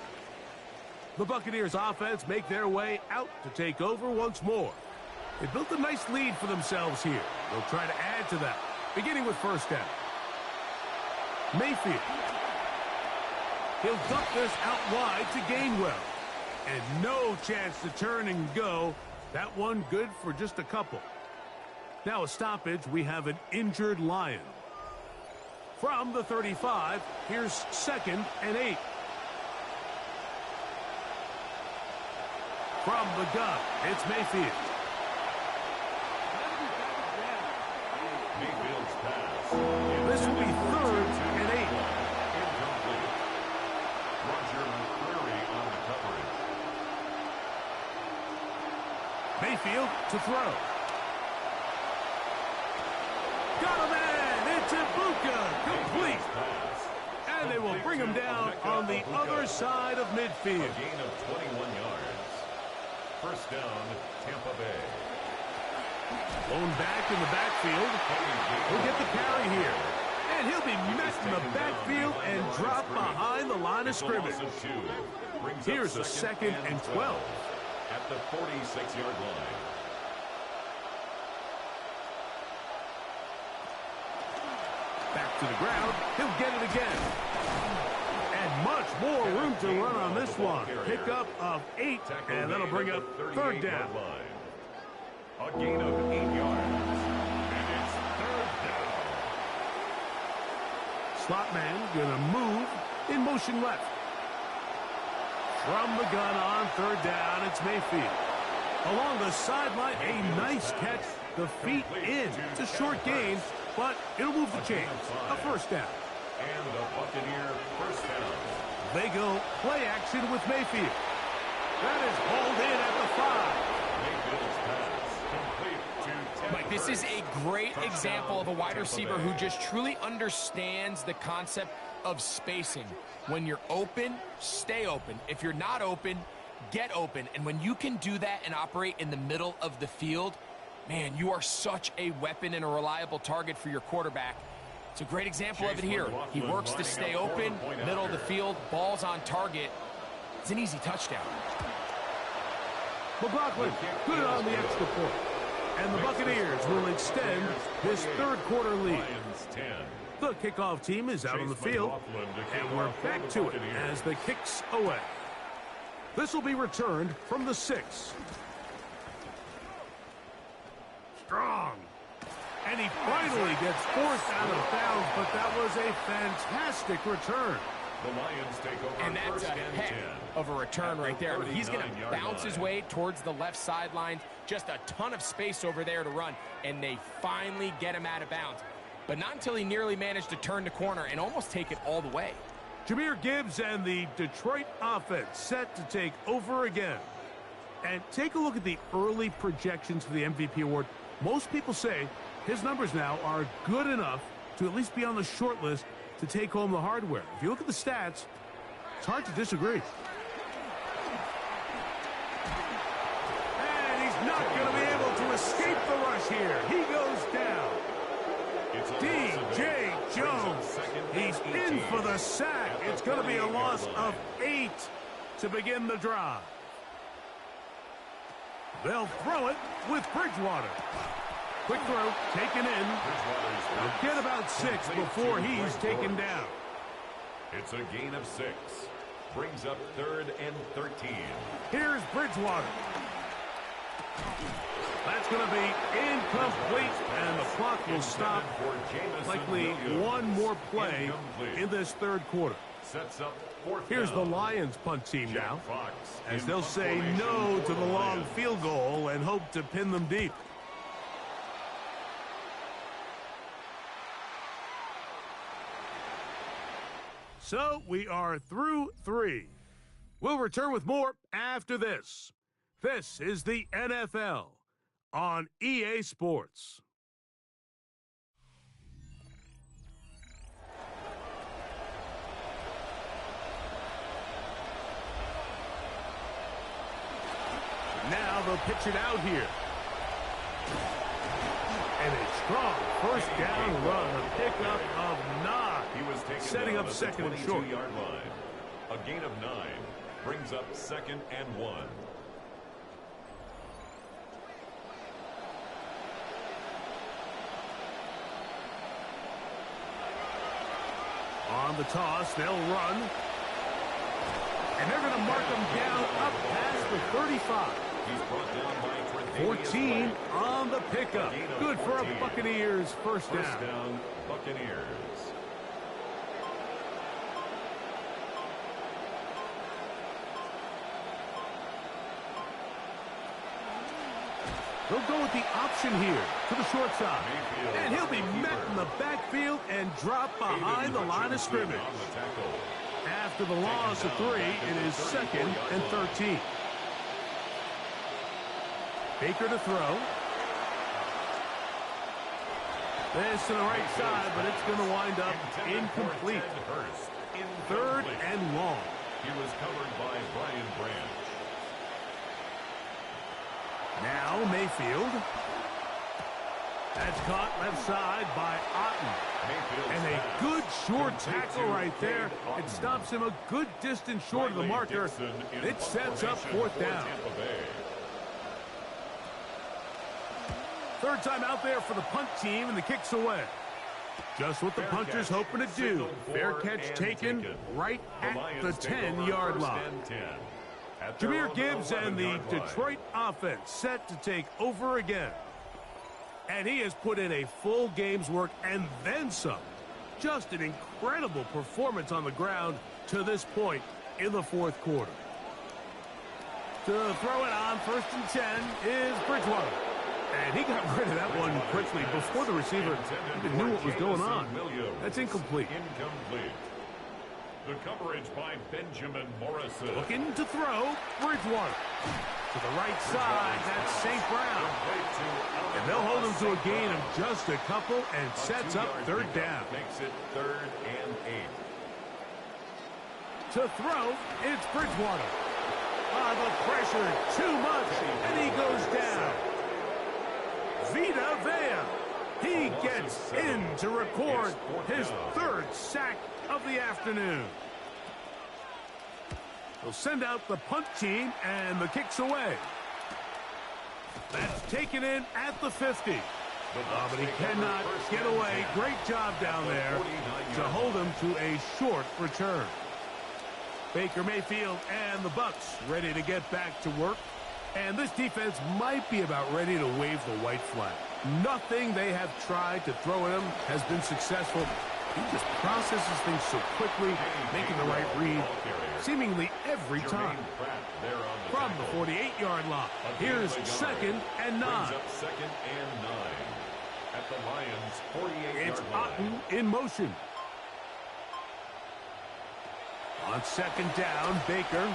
The Buccaneers offense make their way out to take over once more. They built a nice lead for themselves here. They'll try to add to that, beginning with first down. Mayfield. He'll dump this out wide to Gainwell. And no chance to turn and go. That one good for just a couple. Now a stoppage, we have an injured Lion. From the 35, here's 2nd and 8. From the gun, it's Mayfield. Mayfield's pass. This will be 3rd and 8. Incomplete. Roger McCreary on the coverage. Mayfield to throw. Got him in. It's Ibuka. Complete. And they will bring him down on the other side of midfield. A gain of 21 yards. First down, Tampa Bay. Blown back in the backfield. He'll get the carry here. And he'll be met in the backfield and dropped behind the line of scrimmage. Here's a 2nd and 12. At the 46-yard line. Back to the ground. He'll get it again. And much more room to run on this one. Pickup of 8, and that'll bring up 3rd down. A gain of 8 yards. And it's 3rd down. Slot man gonna move in motion left. From the gun on 3rd down, it's Mayfield. Along the sideline, a nice catch. The feet in. It's a short gain, but it'll move the chains. A first down. And the Buccaneer first down. They go play action with Mayfield. That is hauled in at the 5. Mayfield's pass complete to Ted Mike, this is a great example of a wide receiver who just truly understands the concept of spacing. When you're open, stay open. If you're not open, get open. And when you can do that and operate in the middle of the field, man, you are such a weapon and a reliable target for your quarterback. It's a great example of it here. He works to stay open, middle of the field, ball's on target. It's an easy touchdown. McLaughlin, good on the extra point. And the Buccaneers will extend this 3rd quarter lead. Lions 10. The kickoff team is out on the field, and we're back to it as the kicks away. This will be returned from the 6. Strong. And he finally gets forced out of bounds, but that was a fantastic return. The Lions take over And that's first a and heck 10. of a return right there. I mean, he's going to 39-yard bounce his line. way towards the left sideline. Just a ton of space over there to run, and they finally get him out of bounds. But not until he nearly managed to turn the corner and almost take it all the way. Jahmyr Gibbs and the Detroit offense set to take over again. And take a look at the early projections for the MVP award. Most people say his numbers now are good enough to at least be on the short list to take home the hardware. If you look at the stats, it's hard to disagree. And he's not going to be able to escape the rush here. He goes down. D.J. Jones, he's in for the sack. It's going to be a loss of 8 to begin the drive. They'll throw it with Bridgewater. Quick throw, taken in. They'll get about 6 before he's taken down. It's a gain of 6. Brings up 3rd and 13. Here's Bridgewater. That's going to be incomplete, and the clock will stop. Likely one more play in this 3rd quarter. Sets up 4th Here's the down. Lions punt team now, Fox as in they'll punt say formation no for to the the long Lions. field goal and hope to pin them deep. So we are through 3. We'll return with more after this. This is the NFL on EA Sports. Now they'll pitch it out here. And a strong first down run, a pickup of 9. He was taken setting down up at second the and short. 22-yard line. A gain of 9 brings up 2nd and 1. On the toss, they'll run. And they're going to mark him down up past the 35. He's brought down by 14 on the pickup. Good for a Buccaneers first down. First down, Buccaneers. They'll go with the option here to the short side. Mayfield, And he'll be met in the backfield and dropped behind the line of scrimmage. On the tackle. After the loss of 3, it is 2nd and 13. Baker to throw. This to the right side, but it's going to wind up incomplete. 3rd and long. He was covered by Brian Branch. Now Mayfield. That's caught left side by Otten. And a good short tackle right there. It stops him a good distance short of the marker. It sets up 4th down. 3rd time out there for the punt team, and the kick's away. Just what the punter's hoping to do. Fair catch taken right at the 10-yard line. Jahmyr Gibbs and the Detroit offense set to take over again. And he has put in a full game's work and then some. Just an incredible performance on the ground to this point in the 4th quarter. To throw it on 1st and 10 is Bridgewater. And he got rid of that one quickly before the receiver even knew what was going on. That's incomplete. The coverage by Benjamin Morrison. Looking to throw, Bridgewater. To the right side, that's St. Brown. And they'll hold him to a gain of just a couple and sets up 3rd down. Makes it 3rd and 8. To throw, it's Bridgewater. The pressure, too much, and he goes down. Vita Vea. He gets in to record his 3rd sack of the afternoon. They'll send out the punt team, and the kick's away. That's taken in at the 50. But he cannot get away. Great job down there to hold him to a short return. Baker Mayfield and the Bucs ready to get back to work. And this defense might be about ready to wave the white flag. Nothing they have tried to throw at him has been successful. He just processes things so quickly, making the right read seemingly every time. From the 48-yard line, here's 2nd and 9. 2nd and 9 at the Lions' 48-yard line. It's Otten in motion. On 2nd down, Baker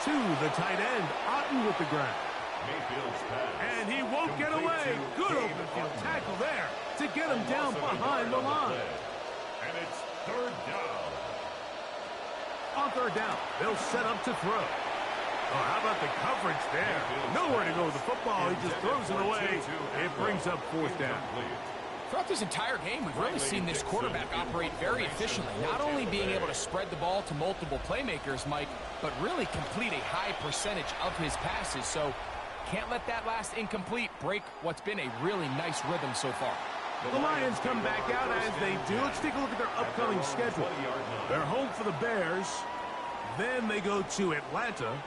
to the tight end. Otten with the grab. Mayfield's pass. And he won't get away. Good open field tackle there to get him down behind the line. And it's 3rd down. On 3rd down, they'll set up to throw. Oh, how about the coverage there? Nowhere to go with the football. He just throws it away. It brings up 4th down. Throughout this entire game, we've really seen this quarterback operate very efficiently. Not only being able to spread the ball to multiple playmakers, Mike, but really complete a high percentage of his passes. So can't let that last incomplete break what's been a really nice rhythm so far. The Lions come back out as they do. Let's take a look at their upcoming schedule. They're home for the Bears. Then they go to Atlanta.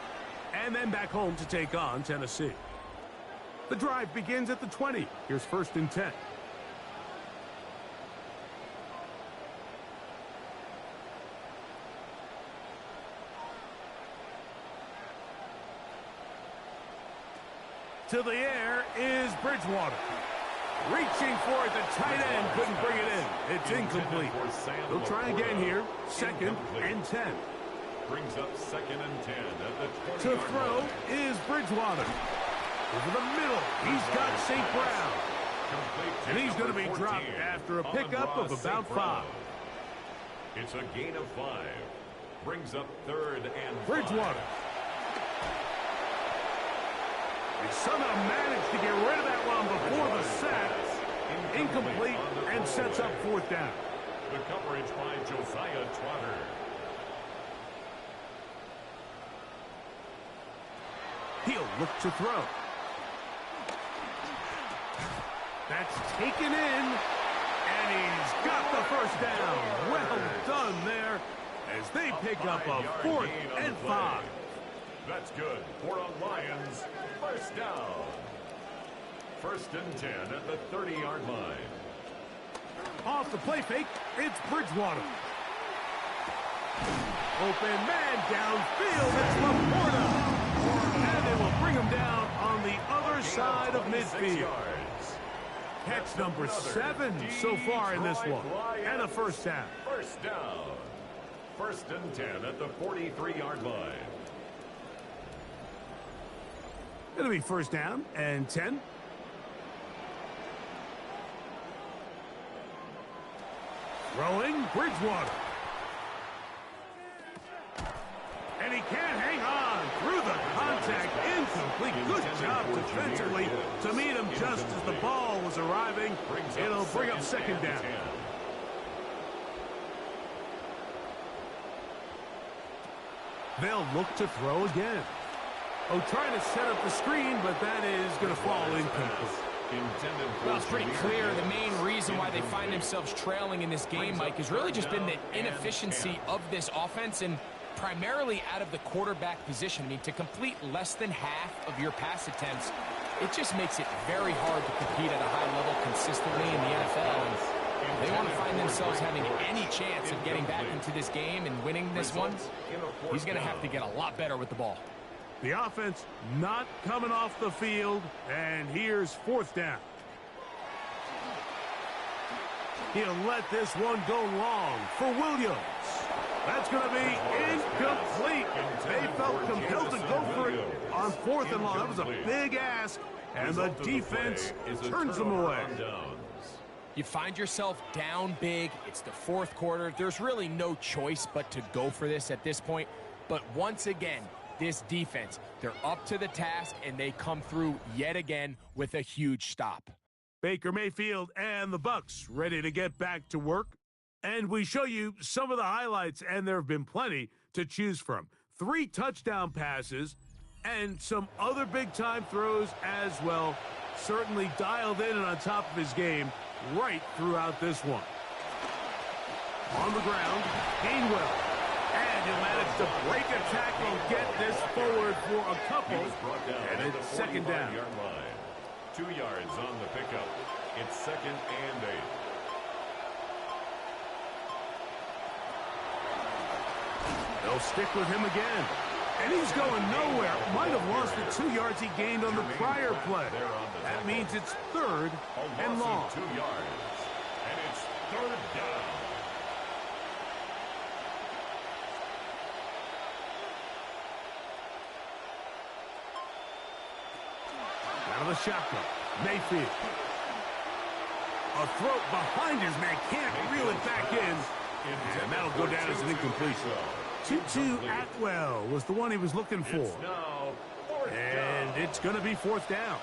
And then back home to take on Tennessee. The drive begins at the 20. Here's 1st and 10. To the air is Bridgewater. Reaching for it, the tight end couldn't bring it in. It's incomplete. They'll try again here. 2nd and 10. Brings up 2nd and 10 at the 20. To throw is Bridgewater. Over the middle, he's got St. Brown. And he's going to be dropped after a pickup of about 5. It's a gain of 5. Brings up 3rd and 5. Bridgewater. They somehow managed to get rid of that one before the sack. Incomplete, and sets up fourth down. The coverage by Josiah Trotter. He'll look to throw. That's taken in, and he's got the first down. Well done there as they pick up a 4th and 5. That's good for a Lions first down. 1st and 10 at the 30-yard line. Off the play fake, it's Bridgewater. Open man downfield, it's Laporta. And they will bring him down on the other side of midfield. Catch number 7 so far in this one. And a first down. First down. 1st and 10 at the 43-yard line. It'll be first down and 10. Throwing Bridgewater. And he can't hang on through the contact. Incomplete. Good job defensively to meet him just as the ball was arriving. It'll bring up second down. They'll look to throw again. Oh, trying to set up the screen, but that is going to fall incomplete. Well, it's pretty clear the main reason why they find themselves trailing in this game, Mike, has really just been the inefficiency of this offense and primarily out of the quarterback position. I mean, to complete less than half of your pass attempts, it just makes it very hard to compete at a high level consistently in the NFL. And they want to find themselves having any chance of getting back into this game and winning this one. He's going to have to get a lot better with the ball. The offense not coming off the field, and here's fourth down. He'll let this one go long for Williams. That's going to be incomplete. They felt compelled to go for it on 4th and long. That was a big ask, and the defense turns them away. You find yourself down big. It's the 4th quarter. There's really no choice but to go for this at this point. But once again, this defense, they're up to the task, and they come through yet again with a huge stop. Baker Mayfield and the Bucs ready to get back to work. And we show you some of the highlights, and there have been plenty to choose from. 3 touchdown passes and some other big-time throws as well. Certainly dialed in and on top of his game right throughout this one. On the ground, Gainwell. And he'll manage to break a tackle, get this forward for a couple, and it's second down. 2 yards on the pickup. It's 2nd and 8. They'll stick with him again. And he's going nowhere. Might have lost the 2 yards he gained on the prior play. That means it's 3rd and long. 2 yards. And it's 3rd down. Out of the shotgun, Mayfield. A throw behind his man, can't reel it back in. And that'll go down as an incompletion. Tutu Atwell was the one he was looking for. And it's going to be 4th down.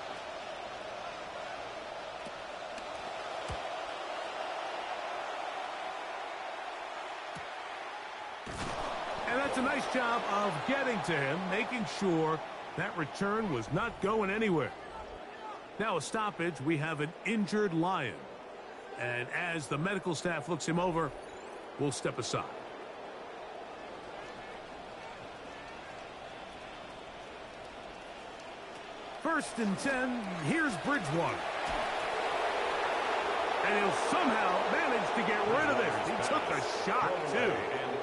And that's a nice job of getting to him, making sure that return was not going anywhere. Now a stoppage, we have an injured Lion. And as the medical staff looks him over, we'll step aside. First and 10, here's Bridgewater. And he'll somehow manage to get rid of it. He took a shot, too.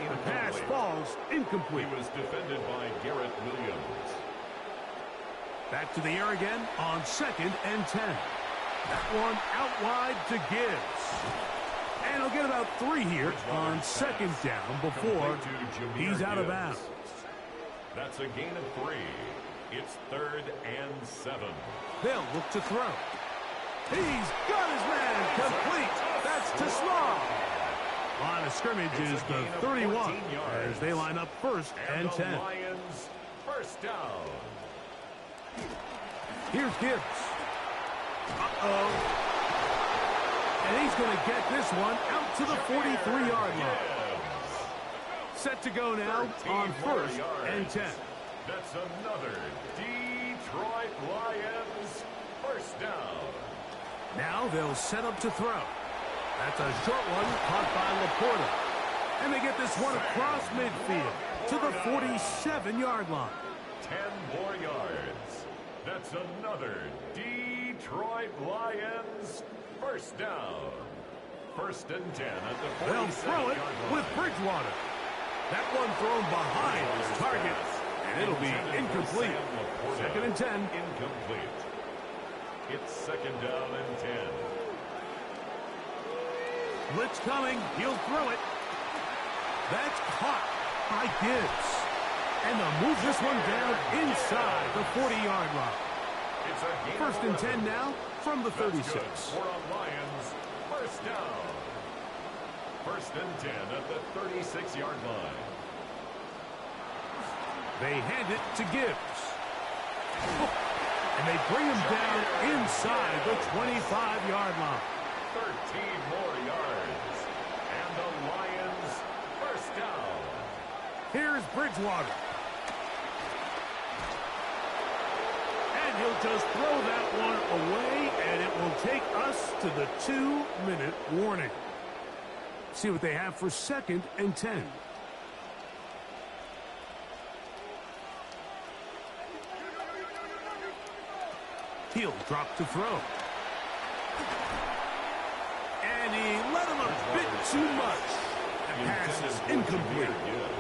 The pass falls incomplete. He was defended by Garrett Williams. Back to the air again on 2nd and 10. That one out wide to Gibbs. And he'll get about 3 here on 2nd down before he's out of bounds. That's a gain of 3. It's 3rd and 7. They'll look to throw. He's got his man complete. That's to Small. Line of scrimmage is the 31 as they line up 1st and 10. Lions first down. Here's Gibbs. Uh-oh. And he's going to get this one out to the 43-yard line. Set to go now on 1st and 10. That's another Detroit Lions first down. Now they'll set up to throw. That's a short one caught by Laporta. And they get this one across midfield to the 47-yard line. 10 more yards. That's another Detroit Lions first down. 1st and 10 at the 47-yard line. They'll throw it with Bridgewater. That one thrown behind his target, and it'll be incomplete. 2nd and 10. Incomplete. It's 2nd down and 10. Blitz coming. He'll throw it. That's caught by Gibbs. And they'll move this one down inside the 40-yard line. It's a 1st and 10 now from the 36. Four on Lions. First down. 1st and 10 at the 36-yard line. They hand it to Gibbs. And they bring him down inside the 25-yard line. 13 more yards. And the Lions first down. Here's Bridgewater. And he'll just throw that one away, and it will take us to the 2-minute warning. See what they have for 2nd and 10. He'll drop to throw. And he let him a bit too much. The pass is incomplete.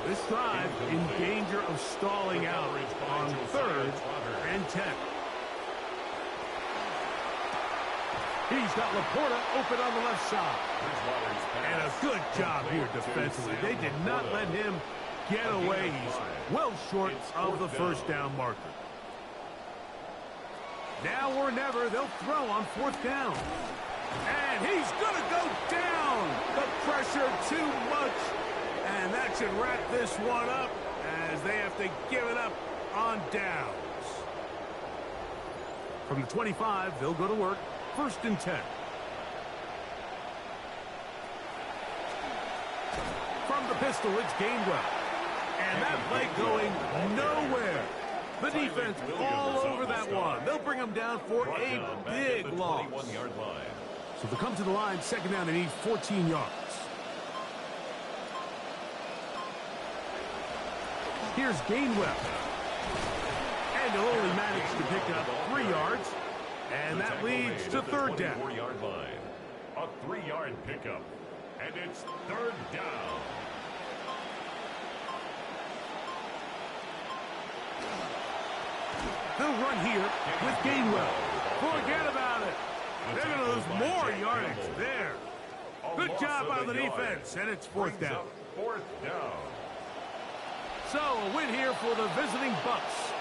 This drive in danger of stalling out on 3rd and 10. He's got Laporta open on the left side. And a good job here defensively. They did not let him get away. He's well short of the first down marker. Now or never, they'll throw on 4th down. And he's going to go down. The pressure too much. And that should wrap this one up as they have to give it up on downs. From the 25, they'll go to work. 1st and 10. From the pistol, it's Gainwell. And that play going nowhere. The defense all over that one. They'll bring them down for a big loss. So they come to the line, 2nd down, they need 14 yards. Here's Gainwell. And he'll only manage to pick up 3 yards. And that leads to 3rd down. A 3-yard pickup. And it's 3rd down. They'll run here with Gainwell. Forget about it. They're going to lose more yardage there. Good job on the defense, and it's 4th down. 4th down. So a win here for the visiting Bucs.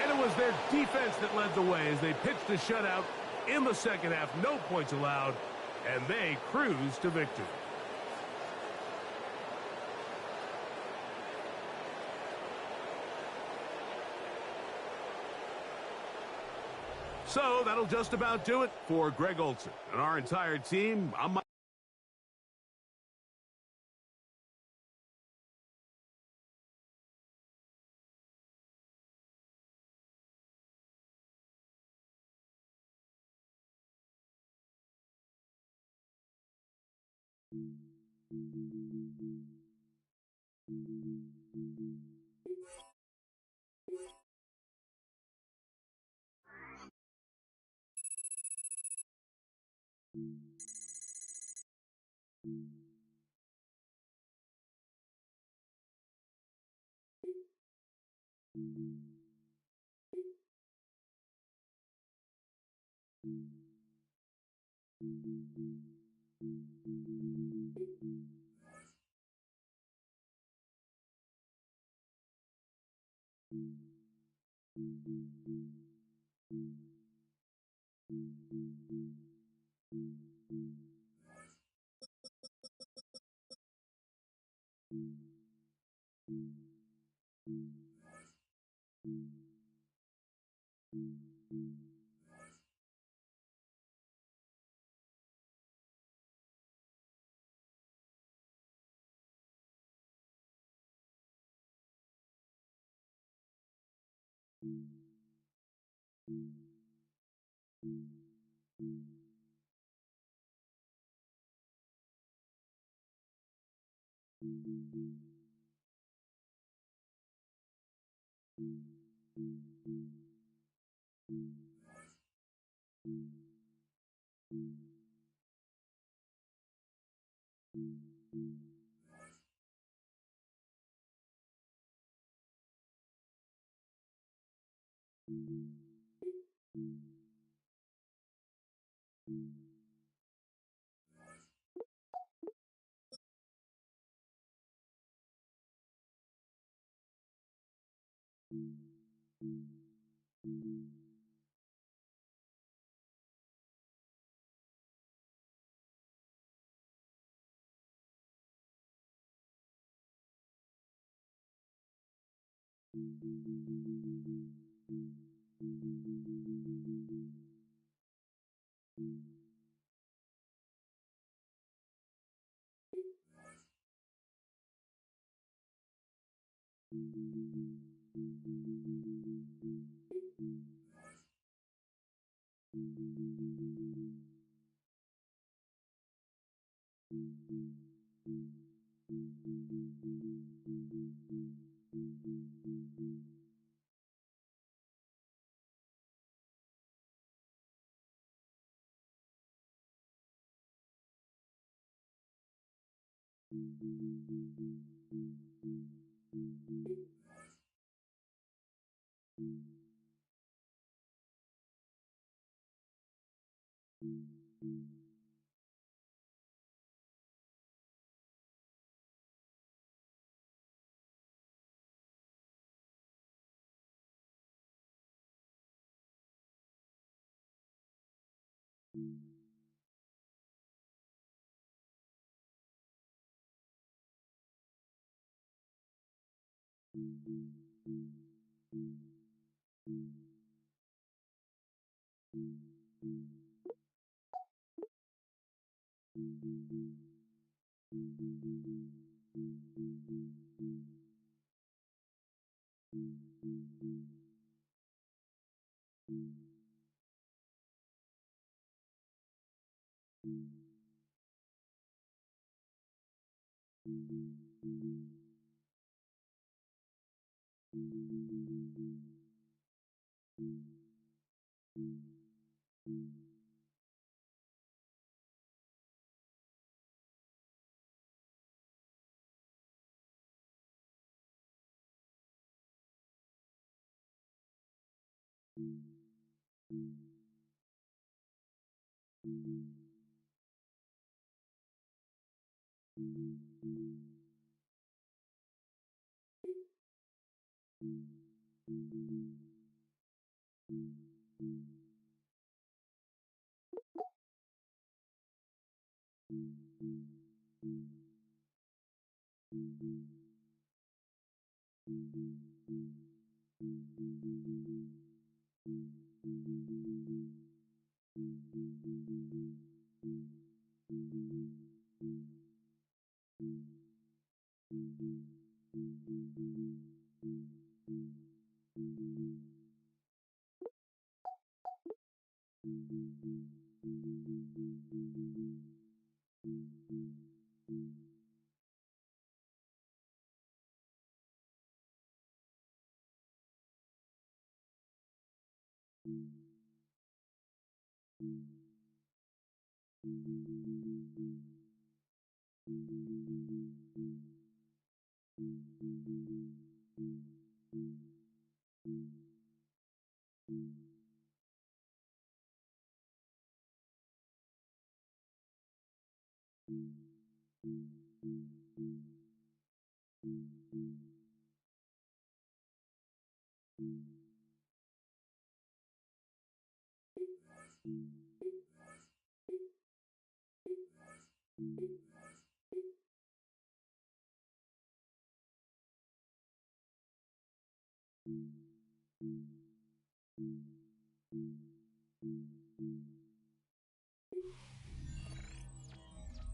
And it was their defense that led the way as they pitched a shutout in the 2nd half. No points allowed, and they cruised to victory. So that'll just about do it for Greg Olsen and our entire team. I'm Mike.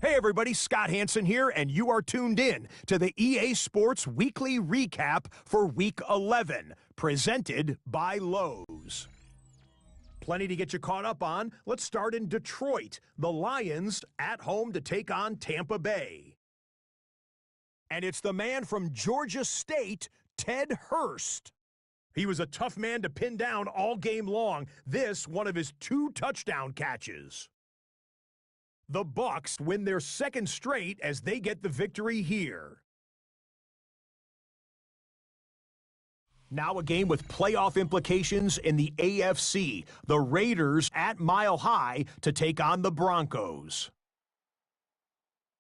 Hey everybody, Scott Hansen here, and you are tuned in to the EA Sports Weekly Recap for Week 11, presented by Lowe's. Plenty to get you caught up on. Let's start in Detroit. The Lions at home to take on Tampa Bay. And it's the man from Georgia State, Ted Hurst. He was a tough man to pin down all game long. This, one of his 2 touchdown catches. The Bucs win their 2nd straight as they get the victory here. Now a game with playoff implications in the AFC. The Raiders at Mile High to take on the Broncos.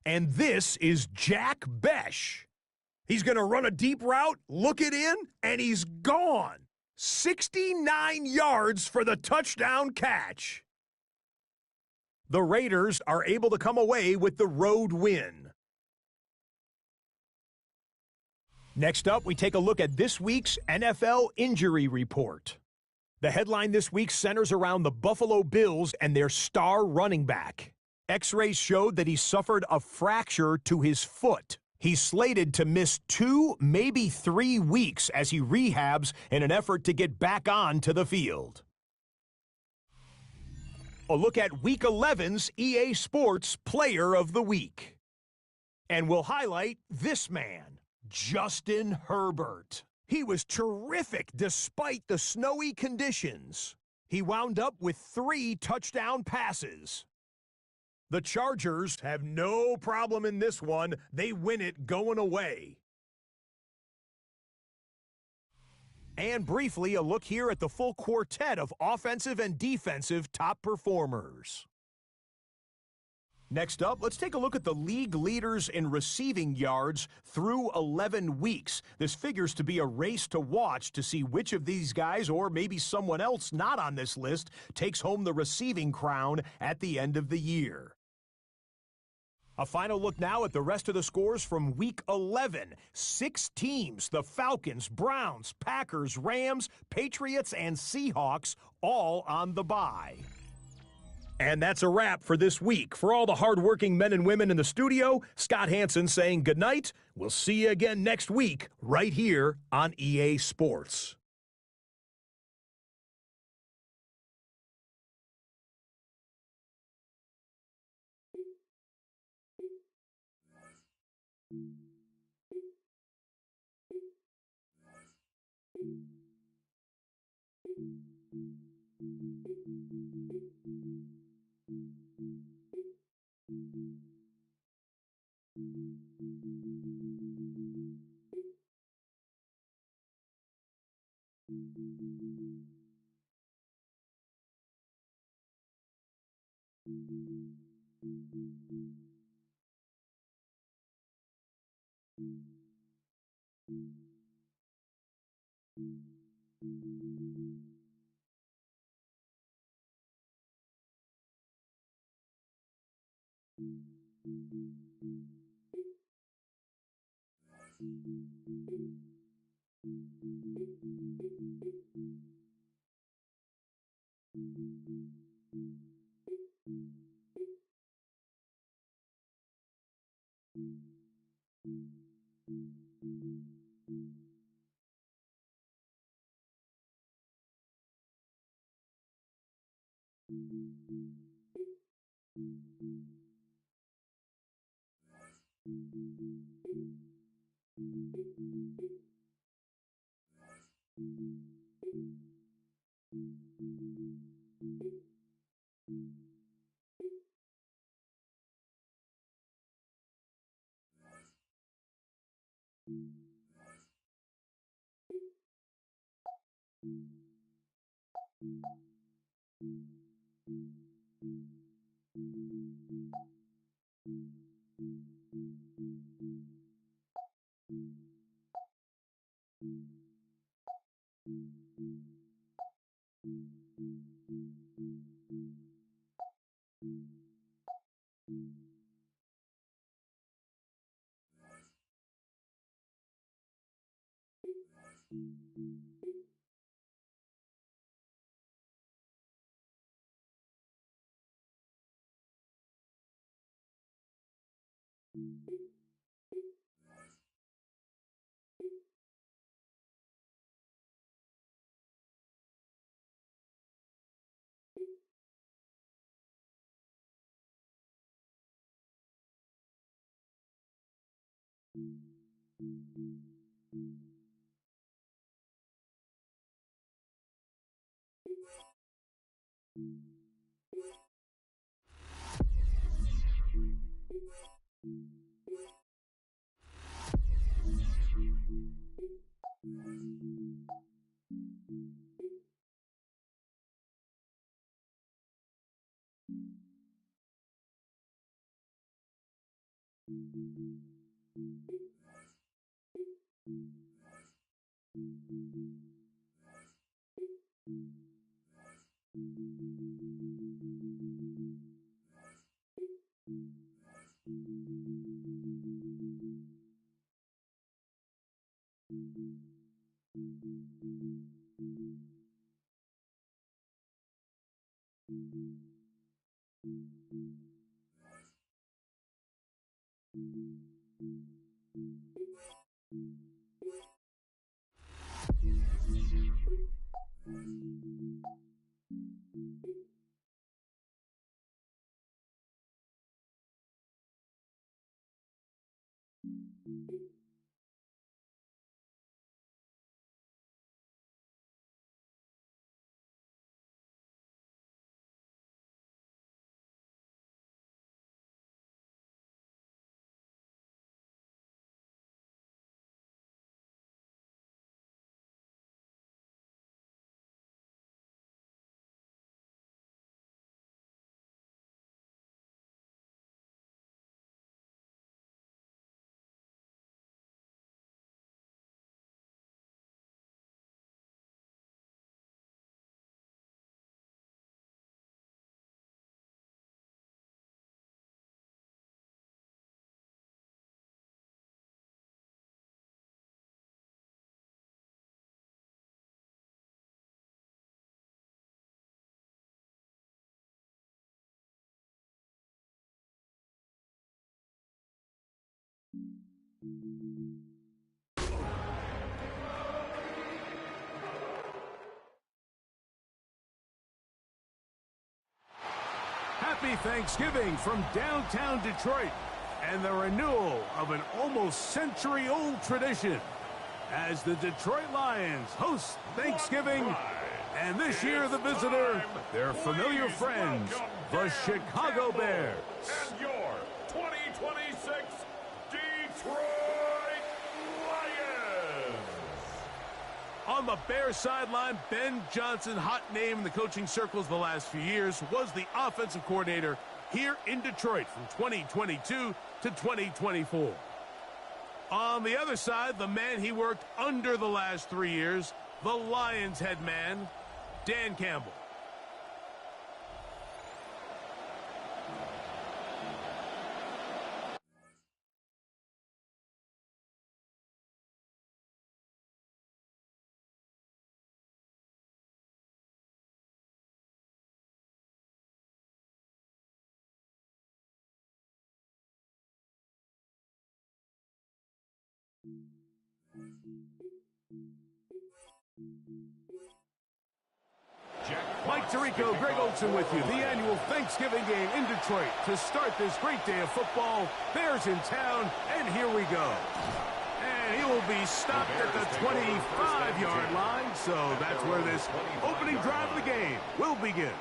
And this is Jack Bech. He's going to run a deep route, look it in, and he's gone. 69 yards for the touchdown catch. The Raiders are able to come away with the road win. Next up, we take a look at this week's NFL injury report. The headline this week centers around the Buffalo Bills and their star running back. X-rays showed that he suffered a fracture to his foot. He's slated to miss 2, maybe 3 weeks as he rehabs in an effort to get back onto the field. A look at Week 11's EA Sports Player of the Week. And we'll highlight this man, Justin Herbert. He was terrific despite the snowy conditions. He wound up with 3 touchdown passes. The Chargers have no problem in this one. They win it going away. And briefly, a look here at the full quartet of offensive and defensive top performers. Next up, let's take a look at the league leaders in receiving yards through 11 weeks. This figures to be a race to watch to see which of these guys, or maybe someone else not on this list, takes home the receiving crown at the end of the year. A final look now at the rest of the scores from Week 11. 6 teams, the Falcons, Browns, Packers, Rams, Patriots, and Seahawks, all on the bye. And that's a wrap for this week. For all the hardworking men and women in the studio, Scott Hanson saying goodnight. We'll see you again next week right here on EA Sports. Happy Thanksgiving from downtown Detroit and the renewal of an almost century-old tradition as the Detroit Lions host Thanksgiving, and this year the visitor, their familiar friends, the Chicago Bears. And your 2026 Detroit Lions. On the Bears sideline, Ben Johnson, hot name in the coaching circles the last few years, was the offensive coordinator here in Detroit from 2022 to 2024. On the other side, the man he worked under the last 3 years, the Lions head man, Dan Campbell. Mike Tirico, Greg Olsen with you. The annual Thanksgiving game in Detroit to start this great day of football. Bears in town, and here we go. And he will be stopped at the 25-yard line, so that's where this opening drive of the game will begin.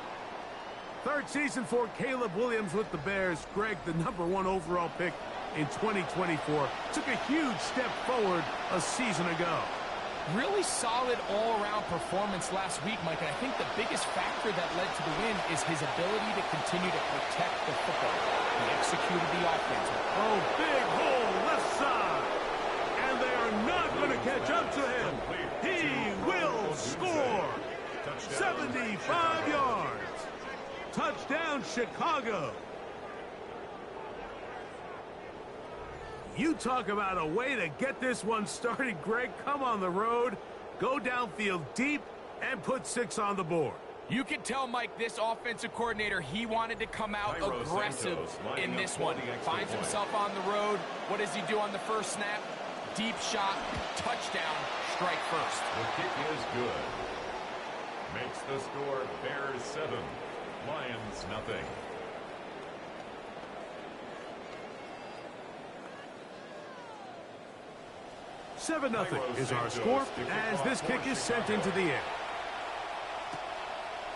Third season for Caleb Williams with the Bears. Greg, the #1 overall pick in 2024, took a huge step forward a season ago. Really solid all-around performance last week, Mike, and I think the biggest factor that led to the win is his ability to continue to protect the football. He executed the offense. Oh, big hole left side. And they are not going to catch up to him. He will score. 75 yards. Touchdown, Chicago. You talk about a way to get this one started, Greg. Come on the road, go downfield deep, and put 6 on the board. You can tell, Mike, this offensive coordinator, he wanted to come out aggressive in this one. Finds himself on the road. What does he do on the first snap? Deep shot, touchdown, strike first. The kick is good. Makes the score Bears 7, Lions nothing. 7-0 is our score as this kick is sent into the air.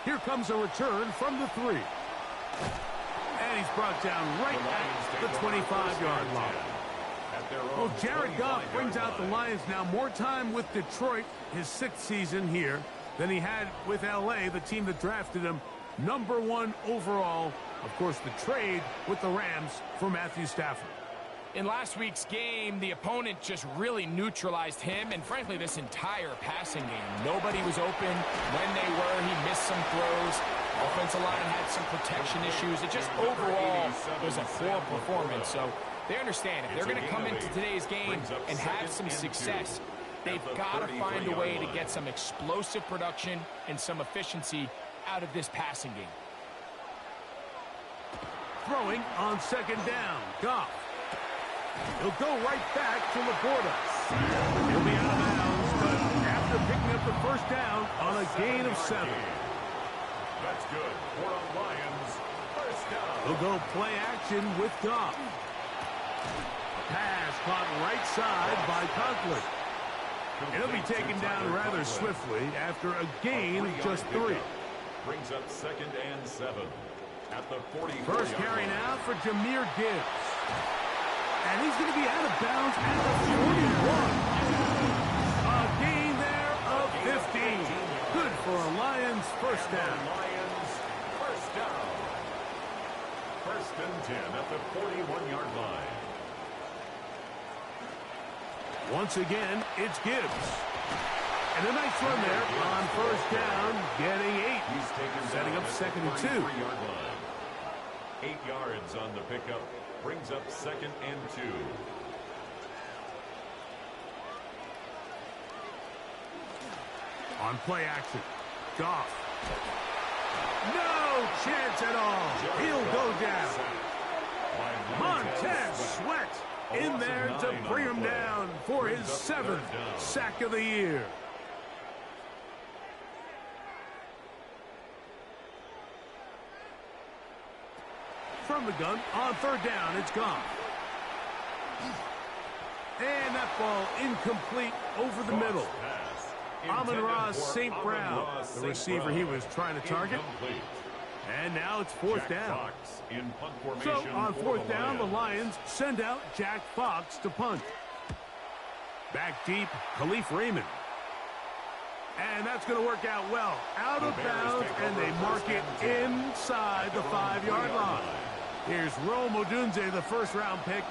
Here comes a return from the 3. And he's brought down right at the 25-yard line. Well, Jared Goff brings out the Lions now more time with Detroit, his 6th season here, than he had with L.A., the team that drafted him #1 overall. Of course, the trade with the Rams for Matthew Stafford. In last week's game, the opponent just really neutralized him and, frankly, this entire passing game. Nobody was open. When they were, he missed some throws. Offensive line had some protection issues. It just overall was a poor performance. So they understand if they're going to come into today's game and have some success, they've got to find a way to get some explosive production and some efficiency out of this passing game. Throwing on 2nd down. Goff. He'll go right back to Laporta. He'll be out of bounds, but after picking up the 1st down on a gain of 7. That's good for the Lions. 1st down. He'll go play action with Goff. Pass caught right side by Conklin. He'll be taken down rather swiftly after a gain of just 3. Brings up 2nd and 7 at the 44. First carry now for Jahmyr Gibbs. And he's going to be out of bounds at the 41. A gain there of 15. Good for a Lions 1st down. Lions 1st down. 1st and 10 at the 41-yard line. Once again, it's Gibbs. And a nice run there on 1st down, getting 8. He's taken setting up 2nd and 2. 43-yard line. 8 yards on the pickup. Brings up 2nd and 2. On play action, Goff. No chance at all. He'll go down. Montez Sweat in there to bring him down for his 7th sack of the year. From the gun on 3rd down, it's Goff. And that ball incomplete over the middle. Amon-Ra St. Brown, the receiver he was trying to target. And now it's 4th down. So on 4th down, the Lions send out Jack Fox to punt. Back deep, Khalif Raymond. And that's going to work out well. Out of bounds, and they mark it inside the 5-yard line. Here's Rome Odunze, the 1st-round pick,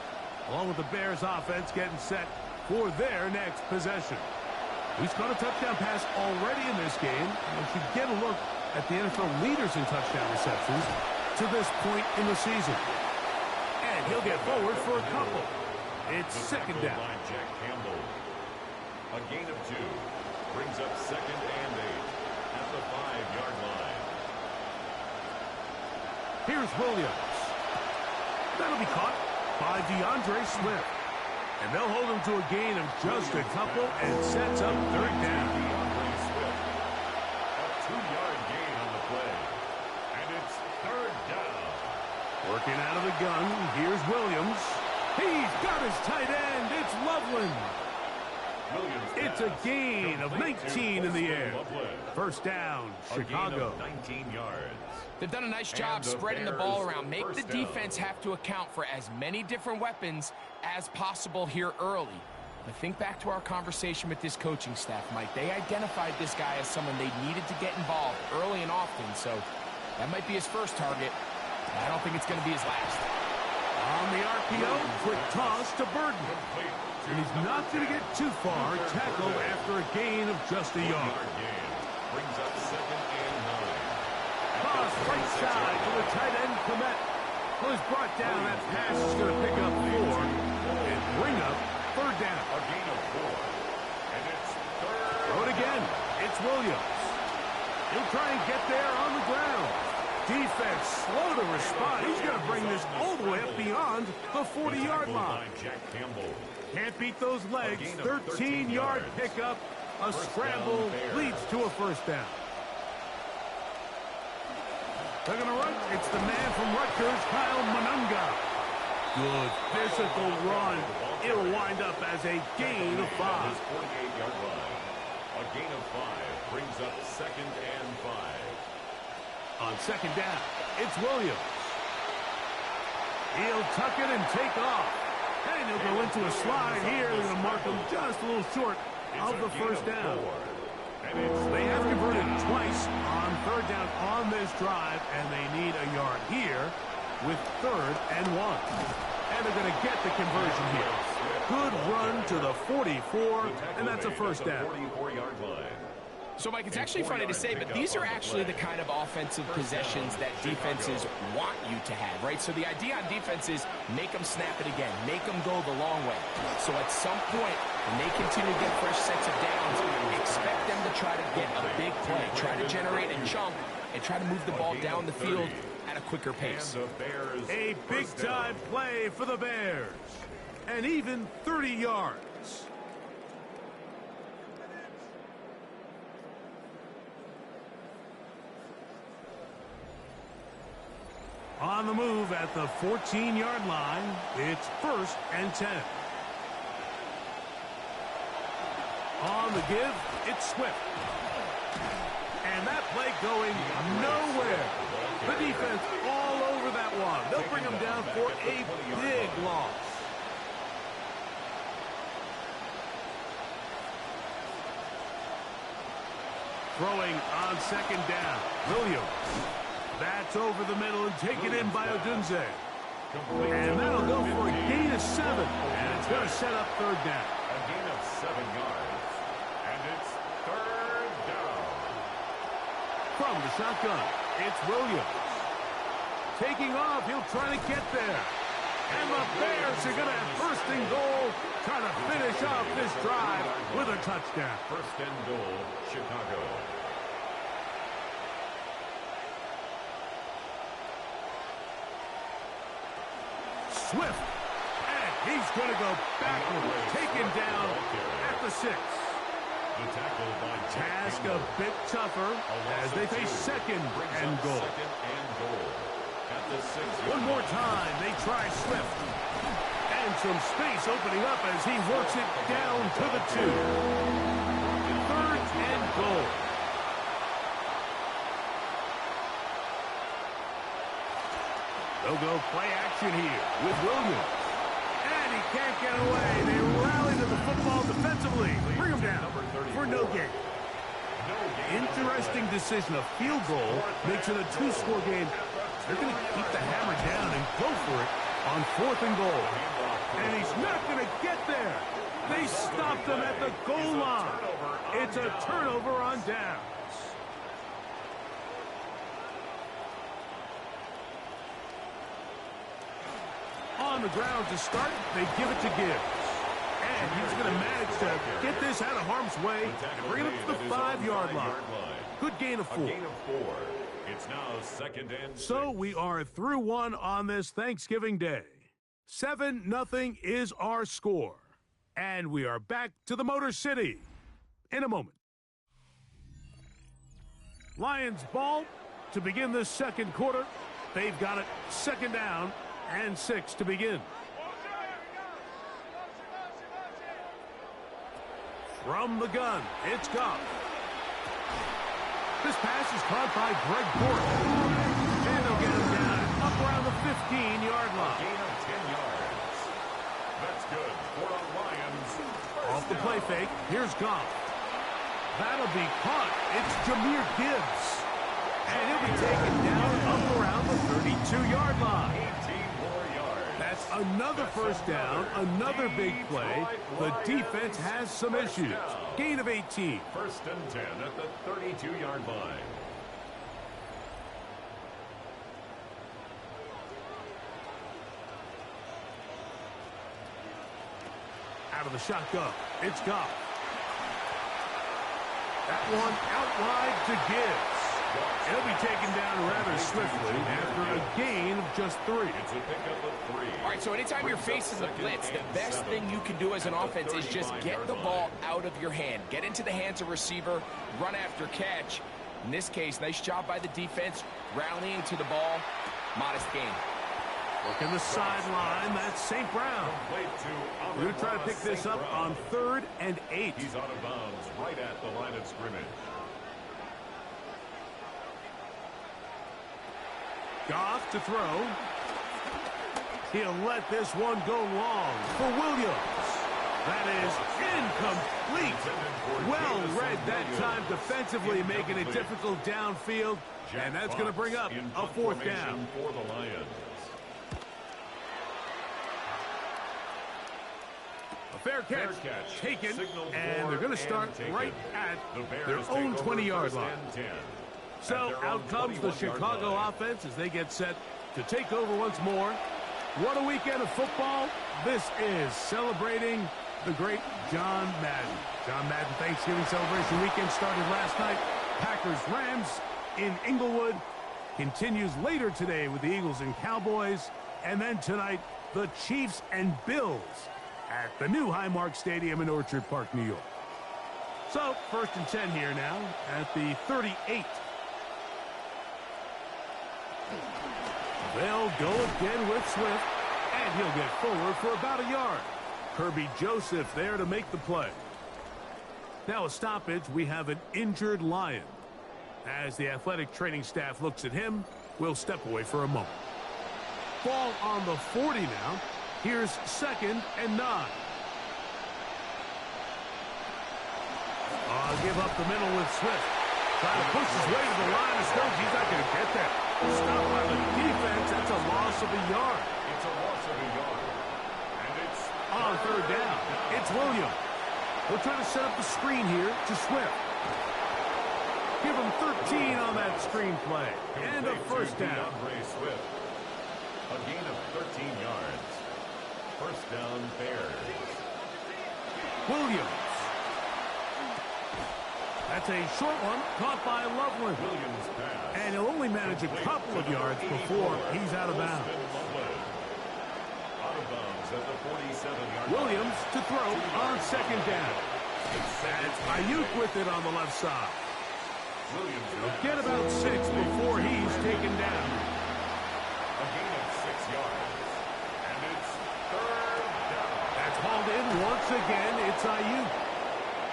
along with the Bears offense getting set for their next possession. He's caught a touchdown pass already in this game. We should get a look at the NFL leaders in touchdown receptions to this point in the season. And he'll get forward for a couple. It's 2nd down. Jack Campbell. A gain of 2. Brings up 2nd and 8 at the 5-yard line. Here's Williams. That'll be caught by DeAndre Swift. And they'll hold him to a gain of just a couple and sets up 3rd down. DeAndre Swift. A 2-yard gain on the play. And it's 3rd down. Working out of the gun, here's Williams. He's got his tight end. It's Loveland. It's a gain of 19 in the air. 1st down, Chicago. 19 yards. They've done a nice job spreading the ball around. Make the defense have to account for as many different weapons as possible here early. But think back to our conversation with this coaching staff, Mike. They identified this guy as someone they needed to get involved early and often. So that might be his first target. I don't think it's going to be his last. On the RPO, quick toss to Burden. And he's not going to get too far. Tackled after a gain of just a yard. Brings up 2nd and 9. Toss right side to the tight end, Komet. Well, he's brought down. That pass is going to pick up 4 and bring up 3rd down. A gain of 4. And it's 3rd. Throw it again. It's Williams. He'll try and get there on the ground. Defense slow to respond. He's going to bring this all the way up beyond the 40-yard line. Jack Campbell. Can't beat those legs. 13-yard pickup. A scramble leads to a 1st down. They're going to run. It's the man from Rutgers, Kyle Monunga. Good physical run. It'll wind up as a gain of 5. 48-yard line. A gain of 5 brings up 2nd and 5. On 2nd down, it's Williams. He'll tuck it and take off. And he'll go into a slide here. They're going to mark him just a little short of the first down. They have converted twice on 3rd down on this drive, and they need a yard here with 3rd and 1. And they're going to get the conversion here. Good run to the 44, and that's a first down. 44-yard line. So, Mike, it's actually funny to say, but these are actually the kind of offensive possessions that defenses want you to have, right? So the idea on defense is make them snap it again, make them go the long way. So at some point, when they continue to get fresh sets of downs, expect them to try to get a big play, try to generate a chunk, and try to move the ball down the field at a quicker pace. A big-time play for the Bears. And even 30 yards. On the move at the 14-yard line, it's 1st and 10. On the give, it's Swift. And that play going nowhere. The defense all over that one. They'll bring him down for a big loss. Throwing on 2nd down, Williams. That's over the middle and taken in by Odunze. And that'll go for a gain of 7. And it's going to set up 3rd down. A gain of 7 yards. And it's 3rd down. From the shotgun, it's Williams. Taking off, he'll try to get there. And the Bears are going to have 1st and goal, trying to finish off this drive with a touchdown. 1st and goal, Chicago. Swift, and he's going to go backwards, taken down at the 6. The tackle by Task a bit tougher as they face 2nd and goal. 2nd and goal. At the 6. One more time, they try Swift. And some space opening up as he works it down to the 2. 3rd and goal. They'll go play action here with Williams. And he can't get away. They rally to the football defensively. Bring him down for no gain. Interesting decision. A field goal makes it a 2-score game. They're going to keep the hammer down and go for it on 4th and goal. And he's not going to get there. They stopped him at the goal line. It's a turnover on downs. On the ground to start, they give it to Gibbs. And he's going to manage to get this out of harm's way and bring it up to the 5-yard line. Good gain of 4. A gain of 4. It's now 2nd and 6. So we are through 1 on this Thanksgiving Day. 7-0 is our score. And we are back to the Motor City in a moment. Lions ball to begin this 2nd quarter. They've got it 2nd down and 6 to begin. From the gun, it's Goff. This pass is caught by Greg Gordon. And they'll get him down up around the 15-yard line. Gain of 10 yards. That's good for the Lions. Off the play fake, here's Goff. That'll be caught. It's Jahmyr Gibbs. And he'll be taken down up around the 32-yard line. 18 more yards. That's another first down, another big play. The defense has some issues. Gain of 18. 1st and 10 at the 32-yard line. Out of the shotgun, it's Goff. That one out wide to Gibbs. He'll be taken down rather swiftly after a gain of just 3. It's a pickup of 3. All right, so anytime you're facing the blitz, the best thing you can do as an offense is just get the ball out of your hand. Get into the hands of receiver, run after catch. In this case, nice job by the defense, rallying to the ball. Modest gain. Working the sideline, that's St. Brown. We're going to try to pick this up on 3rd and 8. He's out of bounds right at the line of scrimmage. Goff to throw. He'll let this one go long for Williams. That is incomplete. Well read that time defensively, making it difficult downfield. And that's going to bring up a 4th down. For the Lions. A fair catch taken, and they're going to start right at their own 20-yard line. So out comes the Chicago offense as they get set to take over once more. What a weekend of football this is, celebrating the great John Madden. John Madden Thanksgiving celebration weekend started last night. Packers-Rams in Inglewood continues later today with the Eagles and Cowboys. And then tonight, the Chiefs and Bills at the new Highmark Stadium in Orchard Park, New York. So, 1st and 10 here now at the 38. They'll go again with Swift, and he'll get forward for about a yard. Kirby Joseph there to make the play. Now a stoppage, we have an injured Lion. As the athletic training staff looks at him, we'll step away for a moment. Ball on the 40 now. Here's 2nd and 9. Give up the middle with Swift. Trying to push his way to the line of scrimmage. He's not going to get there. Stopped by the defense. That's a loss of a yard. It's a loss of a yard. And it's on 3rd down. It's Williams. They'll try to set up the screen here to Swift. Give him 13 on that screen play. And a 1st down. Swift. A gain of 13 yards. 1st down, Bears. Williams. That's a short one, caught by Loveland. Williams pass. And he'll only manage a couple of yards before he's out of bounds. Out of bounds at the 47-yard line. Williams to throw on 2nd down. That's Ayuk with it on the left side. Williams He'll get about 6 before he's taken down. A gain of 6 yards. And it's 3rd down. That's hauled in once again. It's Ayuk.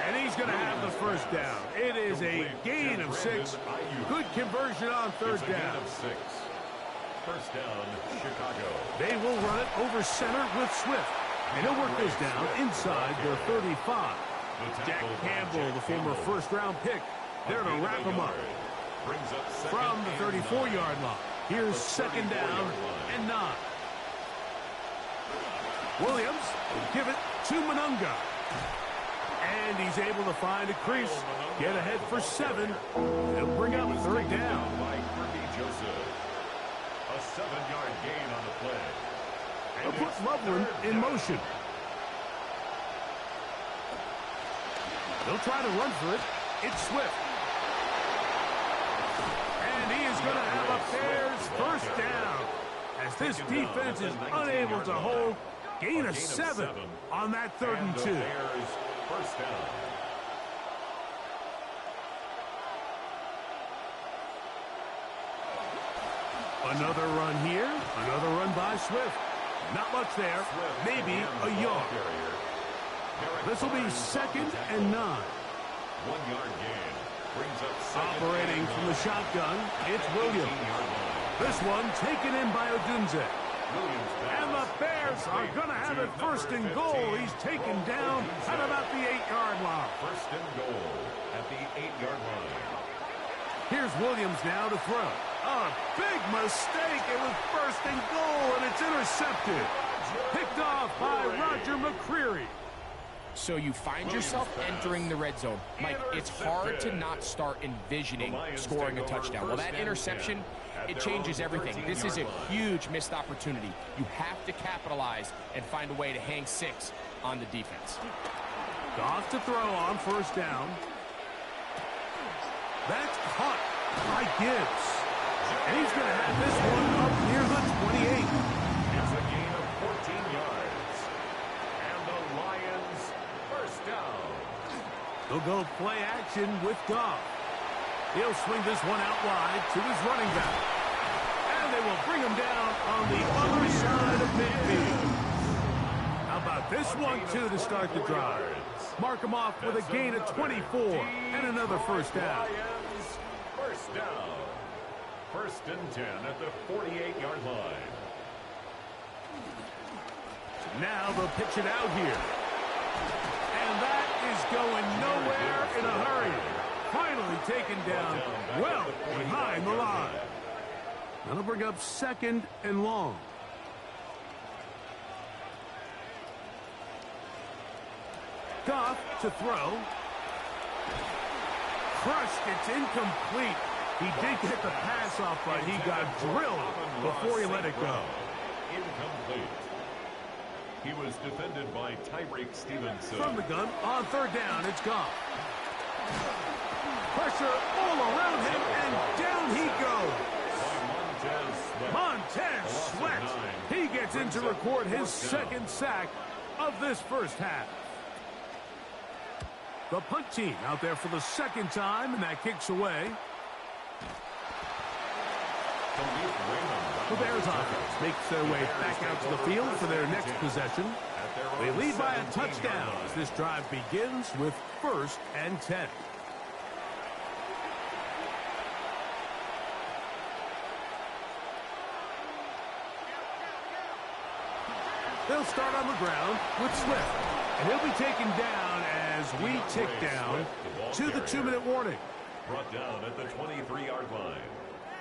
And he's going to have the 1st down. It is a gain of 6. Good conversion on 3rd down. Gain of 6. 1st down, Chicago. They will run it over center with Swift. And he'll work this down inside their 35. Jack Campbell, the former 1st-round pick, there to wrap him up. From the 34-yard line, here's 2nd down and 9. Williams will give it to Monunga. And he's able to find a crease, get ahead for 7. He'll bring up 3rd down. By Kirby Joseph. A 7-yard gain on the play. They'll put Loveland in motion. They'll try to run for it. It's Swift. And he is going to have a Bears 1st down. As this defense is unable to hold, gain of 7 on that 3rd and 2. 1st down. Another run here. Another run by Swift. Not much there. Maybe a yard. This will be 2nd and 9. 1-yard gain. Brings up Operating from the shotgun, it's Williams. This one taken in by Odunze. And the Bears are going to have it 1st and goal. He's taken down at about the 8-yard line. 1st and goal at the 8-yard line. Here's Williams now to throw. A big mistake. It was 1st and goal, and it's intercepted. Picked off by Roger McCreary. So you find yourself entering the red zone. Mike, it's hard to not start envisioning scoring a touchdown. Well, that interception, it changes everything. This is a huge missed opportunity. You have to capitalize and find a way to hang 6 on the defense. Goff to throw on 1st down. That's caught by Gibbs. And he's going to have this one up near the 28. It's a gain of 14 yards. And the Lions 1st down. They'll go play action with Goff. He'll swing this one out wide to his running back. And they will bring him down on the other side of midfield. How about this one, too, to start the drive? Mark him off with a gain of 24 and another first down. First down. First and 10 at the 48-yard line. Now they'll pitch it out here. And that is going nowhere in a hurry. Finally taken down well behind the line. That'll bring up second and long. Goff to throw. Crushed, it's incomplete. He did get the pass off, but he got drilled before he let it go. Incomplete. He was defended by Tyreek Stevenson. From the gun, on third down, it's Goff. Pressure all around him, and down he goes. Montez Sweat. He gets in to record his second sack of this first half. The punt team out there for the second time, and that kicks away. The Bears offense makes their way back out to the field for their next possession. They lead by a touchdown as this drive begins with 1st and 10. They'll start on the ground with Swift, and he'll be taken down as we tick down to the 2-minute warning. Brought down at the 23-yard line.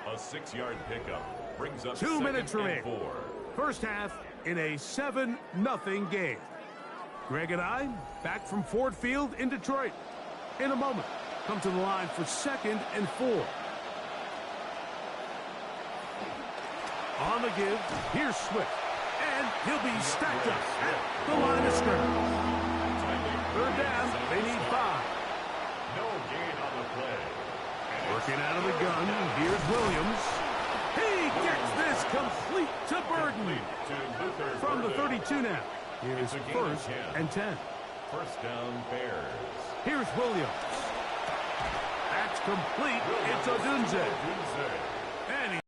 A 6-yard pickup brings up 2 minutes remaining. 4. First half in a 7-0 game. Greg and I back from Ford Field in Detroit. In a moment, come to the line for 2nd and 4. On the give, here's Swift. And he'll be stacked up at the line of scrimmage. Third down, they need 5. No gain on the play. Working out of the gun, here's Williams. He gets this complete to Burden. From the 32 now. Here's 1st and 10. First down, Bears. Here's Williams. That's complete. It's Odunze. And he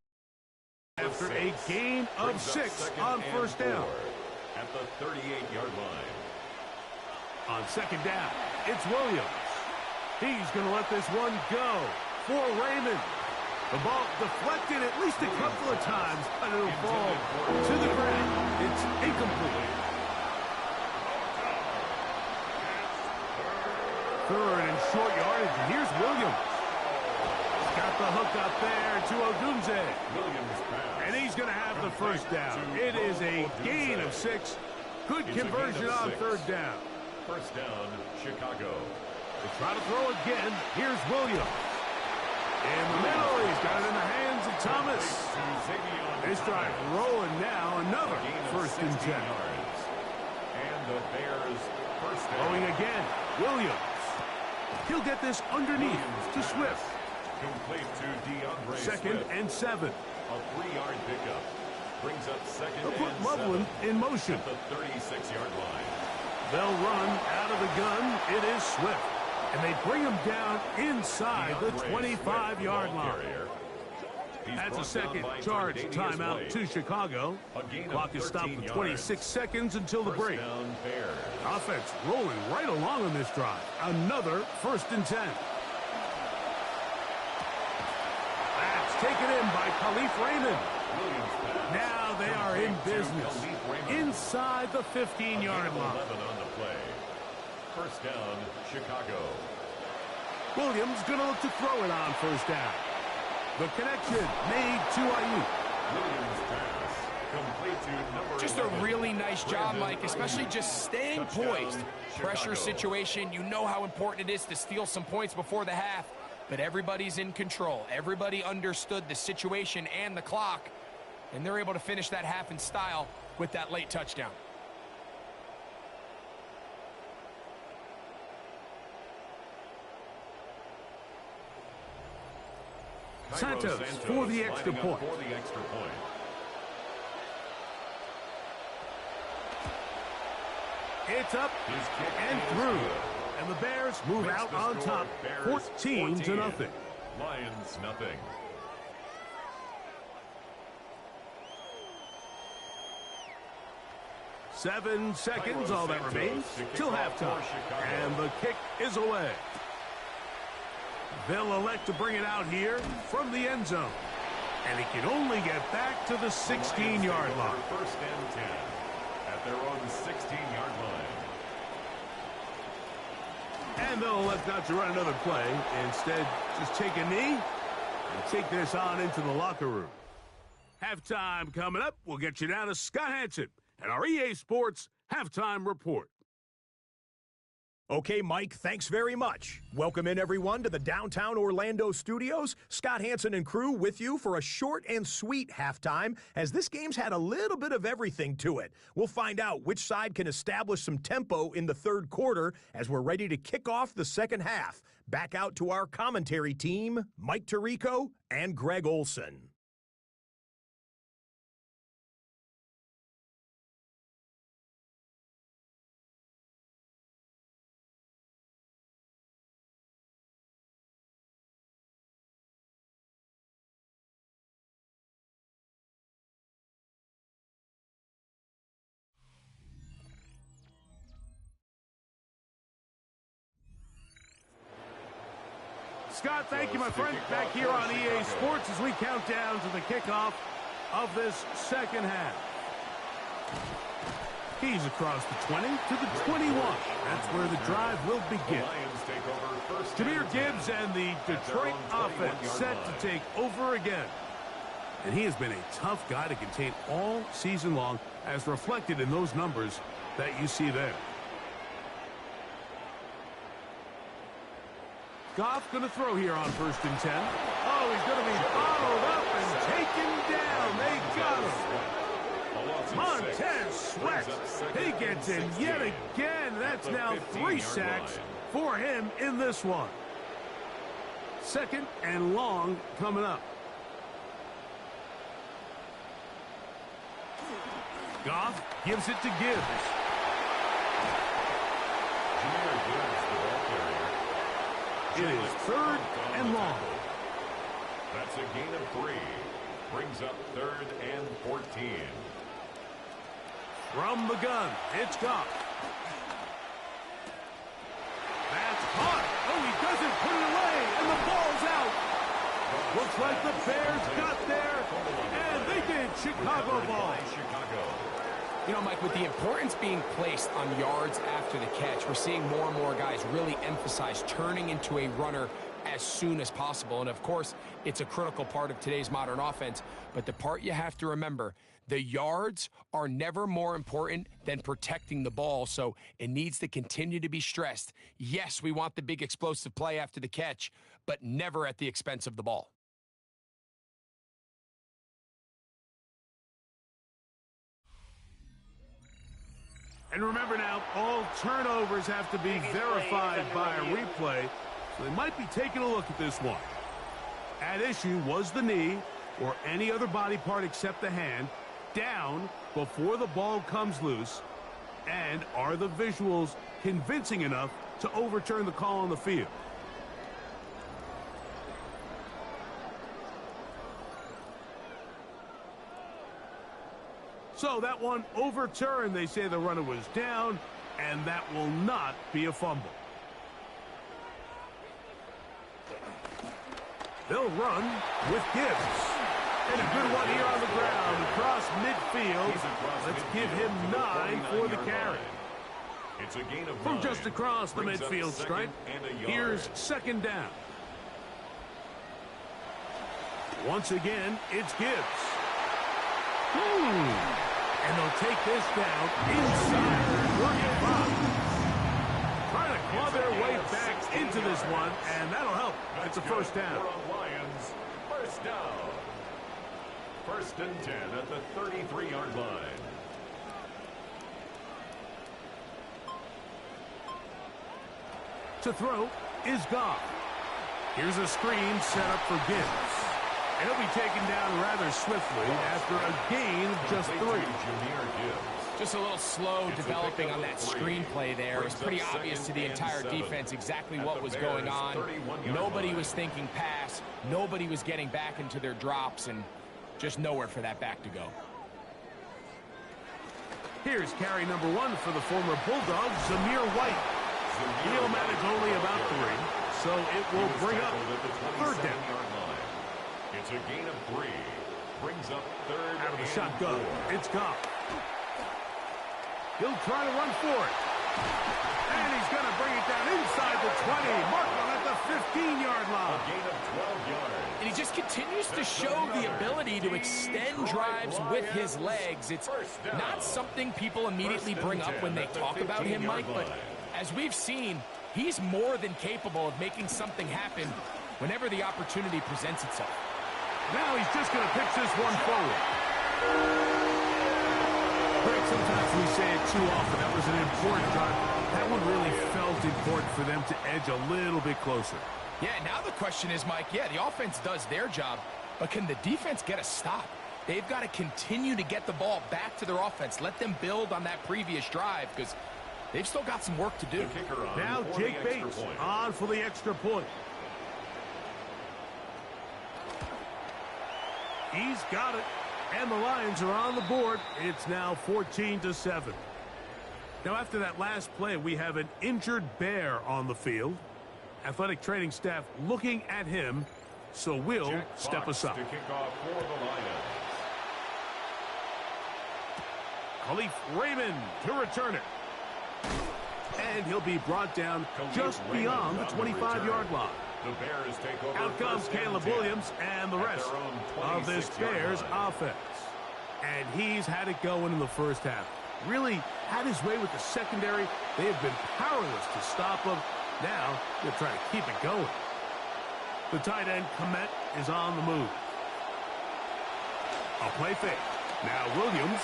after a gain of 6 on first down. At the 38-yard line. On second down, it's Williams. He's going to let this one go for Raymond. The ball deflected at least a couple of times, and it'll fall to the ground. It's incomplete. 3rd and short yardage, and here's Williams. Got the hook up there to Odunze. And he's going to have the first down. It is a gain of 6. Good conversion on 3rd down. First down, Chicago. They try to throw again. Here's Williams. In the middle, he's got it in the hands of Thomas. This drive rolling now. Another 1st and 10. And the Bears first down. Throwing again. Williams. He'll get this underneath to Swift. Complete to DeAndre 2nd Swift. and 7. A 3-yard pickup. Brings up 2nd They'll put and Loveland 7 in motion. at the 36-yard line. They'll run out of the gun. It is Swift. And they bring him down inside the 25-yard line. That's a second charge timeout to Chicago. Clock is stopped for 26 seconds until the break. Offense rolling right along on this drive. Another 1st and 10. That's taken in by Khalif Raymond. Now they are in business inside the 15-yard line. First down, Chicago. Williams going to look to throw it on 1st down. The connection made to Ayuk. Williams pass. Complete to number Just a really nice job, Mike, especially just staying poised. Pressure situation, you know how important it is to steal some points before the half, but everybody's in control. Everybody understood the situation and the clock, and they're able to finish that half in style with that late touchdown. Santos for the extra point. It's up and through. And the Bears move out on top, 14-0. Lions nothing. 7 seconds, all that remains, till halftime. And the kick is away. They'll elect to bring it out here from the end zone. And he can only get back to the 16-yard line. First and 10 at their own 16-yard line. And they'll elect not to run another play. Instead, just take a knee and take this on into the locker room. Halftime coming up. We'll get you down to Scott Hanson and our EA Sports Halftime Report. Okay, Mike, thanks very much. Welcome in, everyone, to the downtown Orlando studios. Scott Hanson and crew with you for a short and sweet halftime, as this game's had a little bit of everything to it. We'll find out which side can establish some tempo in the third quarter as we're ready to kick off the second half. Back out to our commentary team, Mike Tirico and Greg Olson. Scott, thank you, my friend. Back here on EA Sports as we count down to the kickoff of this second half. He's across the 20 to the 21. That's where the drive will begin. Jahmyr Gibbs and the Detroit offense set to take over again. And he has been a tough guy to contain all season long, as reflected in those numbers that you see there. Goff going to throw here on 1st and 10. Oh, he's going to be followed up and taken down. They got him. Montez Sweat. He gets in yet again. That's now 3 sacks for him in this one. 2nd and long coming up. Goff gives it to Gibbs. It is 3rd and long. That's a gain of 3. Brings up 3rd and 14. From the gun, it's Goff. That's caught. Oh, he doesn't put it away, and the ball's out. Looks like the Bears got there, and they did. Chicago ball. You know, Mike, with the importance being placed on yards after the catch, we're seeing more and more guys really emphasize turning into a runner as soon as possible. And, of course, it's a critical part of today's modern offense. But the part you have to remember, the yards are never more important than protecting the ball, so it needs to continue to be stressed. Yes, we want the big explosive play after the catch, but never at the expense of the ball. And remember now, all turnovers have to be verified by a replay, so they might be taking a look at this one. At issue was the knee, or any other body part except the hand, down before the ball comes loose, and are the visuals convincing enough to overturn the call on the field? So that one overturned. They say the runner was down, and that will not be a fumble. They'll run with Gibbs. And a good one here on the ground across midfield. Let's give him 9 for the carry. It's a gain of 9. From just across the midfield stripe, here's 2nd down. Once again, it's Gibbs. And they'll take this down inside the 35. Trying to claw their way back into this one, and that'll help. It's a 1st down. Lions, 1st down. 1st and 10 at the 33-yard line. To throw is Goff. Here's a screen set up for Gibbs. And he'll be taken down rather swiftly after a gain of just 3. Just a little slow developing on that screenplay there. It was pretty obvious to the entire defense exactly what was going on. Nobody was thinking pass. Nobody was getting back into their drops, and just nowhere for that back to go. Here's carry number 1 for the former Bulldog, Zamir White. He'll manage only about 3, so it will bring up third down. It's a gain of 3. Brings up third. Out of the shotgun, it's Goff. He'll try to run for it. And he's going to bring it down inside the 20. Mark him at the 15-yard line. A gain of 12 yards. And he just continues to show the ability to extend drives with his legs. It's not something people immediately bring up when they talk about him, Mike, but as we've seen, he's more than capable of making something happen whenever the opportunity presents itself. Now he's just going to pitch this one forward. Greg, sometimes we say it too often. That was an important drive. That one really felt important for them to edge a little bit closer. Yeah, now the question is, Mike, yeah, the offense does their job, but can the defense get a stop? They've got to continue to get the ball back to their offense. Let them build on that previous drive because they've still got some work to do. Now Jake Bates on for the extra point. He's got it, and the Lions are on the board. It's now 14-7. Now, after that last play, we have an injured Bear on the field. Athletic training staff looking at him, so we'll step aside. To kick off for the Lions. Khalif Raymond to return it. And he'll be brought down just beyond the 25-yard line. The Bears take over. Out comes Caleb Williams and the rest of this Bears offense. And he's had it going in the first half. Really had his way with the secondary. They have been powerless to stop him. Now they'll try to keep it going. The tight end, Komet, is on the move. A play fake. Now Williams.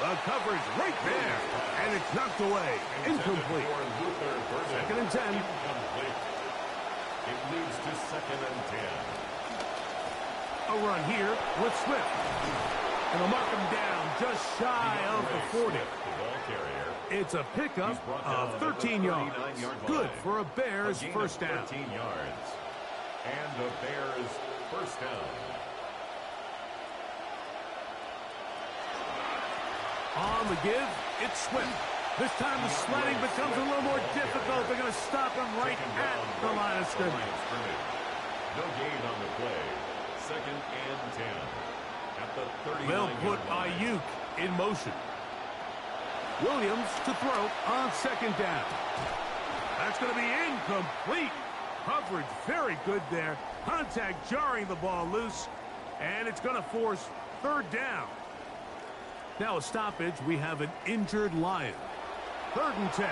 The coverage right there. And it's knocked away. Incomplete. Second and 10. It leads to second and 10. A run here with Swift. And they'll mark him down just shy of the 40. It's a pickup of 13 yards. Good for a Bears first down. 13 yards. And the Bears first down. On the give, it's Swift. This time the sledding becomes a little more difficult. They're going to stop him right at the line of scrimmage. No gain on the play. Second and 10. At the 39. They'll put Ayuk in motion. Williams to throw on second down. That's going to be incomplete. Coverage very good there. Contact jarring the ball loose. And it's going to force third down. Now a stoppage. We have an injured Lion. Third and 10.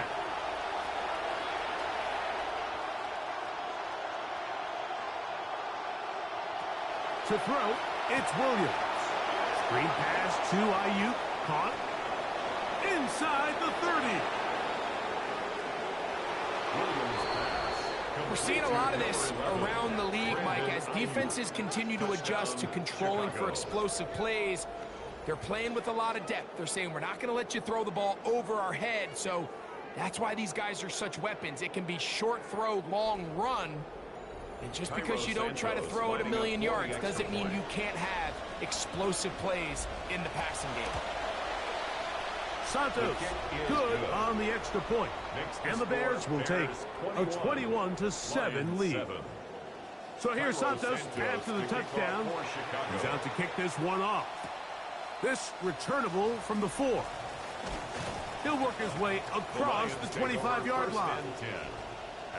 To throw, it's Williams. Screen pass to Ayuk. Caught. Inside the 30. We're seeing a lot of this around the league, Mike, as defenses continue to adjust to controlling for explosive plays. They're playing with a lot of depth. They're saying, we're not going to let you throw the ball over our head. So that's why these guys are such weapons. It can be short throw, long run. And just because you don't try to throw it a million yards doesn't mean you can't have explosive plays in the passing game. Santos, good on the extra point. And the Bears will take a 21-7 lead. So here's Santos after the touchdown. He's out to kick this one off. This returnable from the 4. He'll work his way across the 25-yard line.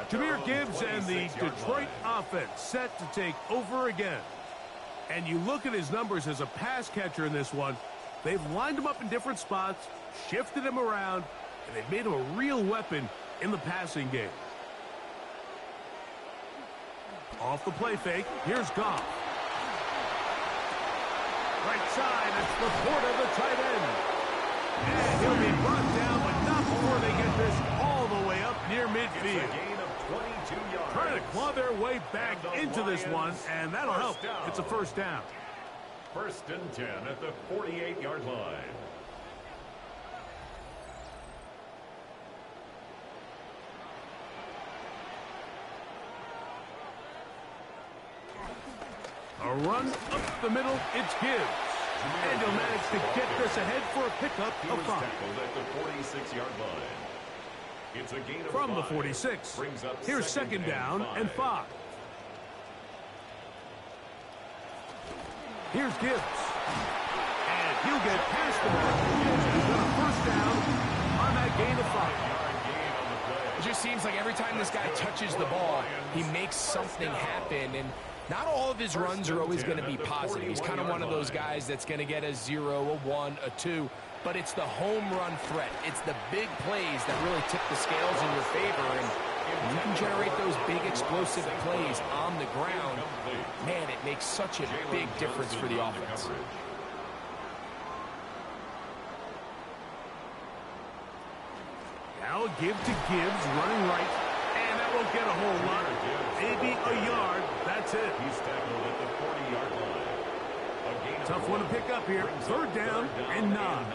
Jahmyr Gibbs and the Detroit offense set to take over again. And you look at his numbers as a pass catcher in this one. They've lined him up in different spots, shifted him around, and they've made him a real weapon in the passing game. Off the play fake, here's Goff. Right side, it's Laporta, the tight end. And he'll be brought down, but not before they get this all the way up near midfield. Trying to claw their way back into this one, and that'll help. It's a first down. First and 10 at the 48-yard line. A run up the middle, it's Gibbs. And he'll manage to get this ahead for a pickup of 5. Tackled at the 46-yard line. It's a gain of From the 5. 46, Brings up here's second down and 5. Here's Gibbs. And he'll get past the mark. He's got a first down on that gain of 5. It just seems like every time this guy touches the ball, he makes something happen. And not all of his runs are always going to be positive. He's kind of one of those guys that's going to get a 0, a 1, a 2. But it's the home run threat. It's the big plays that really tip the scales in your favor. And you can generate those big explosive plays on the ground. Man, it makes such a big difference for the offense. Now a give to Gibbs, running right. And that won't get a whole lot. Maybe a yard. That's it. He's tackled at the 40-yard line. Tough one to pick up here. Third down and 9.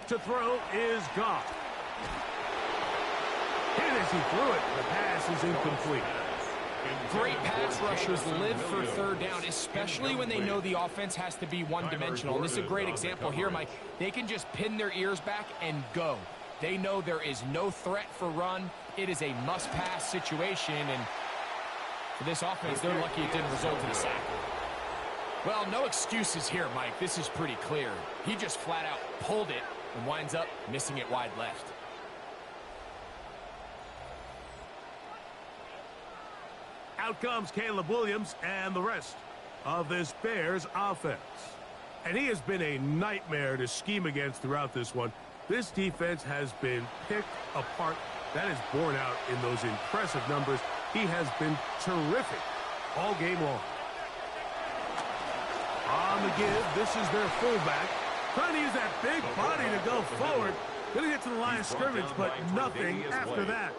To throw is Goff. Hit as he threw it. The pass is incomplete. Great pass rushers live for third down, especially when they know the offense has to be one-dimensional. And this is a great example here, Mike. They can just pin their ears back and go. They know there is no threat for run. It is a must-pass situation, and for this offense, they're lucky it didn't result in a sack. Well, no excuses here, Mike. This is pretty clear. He just flat-out pulled it and winds up missing it wide left. Out comes Caleb Williams and the rest of this Bears offense. And he has been a nightmare to scheme against throughout this one. This defense has been picked apart. That is borne out in those impressive numbers. He has been terrific all game long. On the give, this is their fullback. Trying to use that big body to go forward. Going to get to the line of scrimmage, but nothing after that.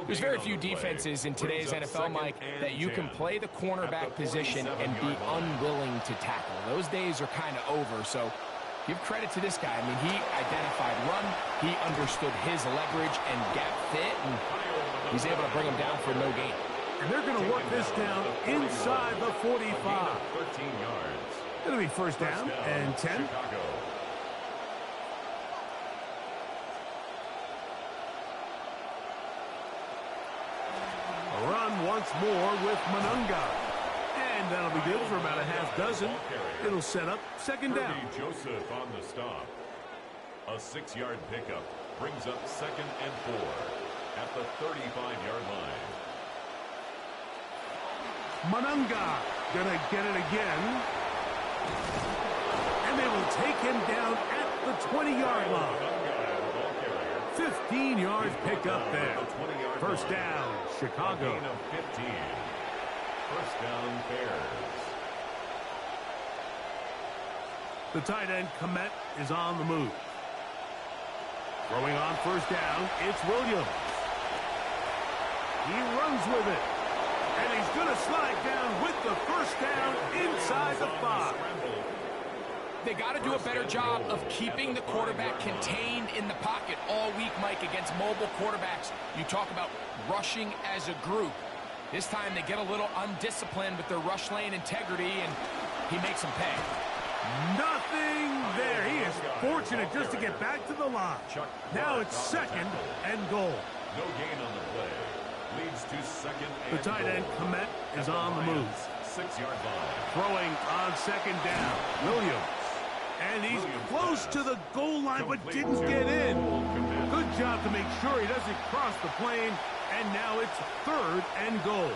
There's very few defenses in today's NFL, Mike, that you can play the cornerback position and be unwilling to tackle. Those days are kind of over, so give credit to this guy. I mean, he identified run, he understood his leverage and gap fit, and he's able to bring him down for no gain. And they're going to work this down inside the 45. 13 yards. Going to be first down and 10. A run once more with Monunga. And that'll be good for about a half dozen. It'll set up second down. Joseph on the stop. A 6-yard pickup brings up second and 4 at the 35-yard line. Monunga gonna get it again. And they will take him down at the 20-yard line. 15 yards pick up there. First down, Chicago. Gain of 15. First down, Bears. The tight end, Komet, is on the move. Throwing on first down, it's Williams. He runs with it. And he's going to slide down with the first down inside the 5. They got to do a better job of keeping the quarterback contained in the pocket all week, Mike, against mobile quarterbacks. You talk about rushing as a group. This time they get a little undisciplined with their rush lane integrity, and he makes them pay. Nothing there. He is fortunate just to get back to the line. Now it's second and goal. No gain on the play. Leads to second and The tight end, Komet, is on the move. 6-yard line. Throwing on second down, Williams. And he's close to the goal line, but didn't get in. Good job to make sure he doesn't cross the plane. And now it's third and goal.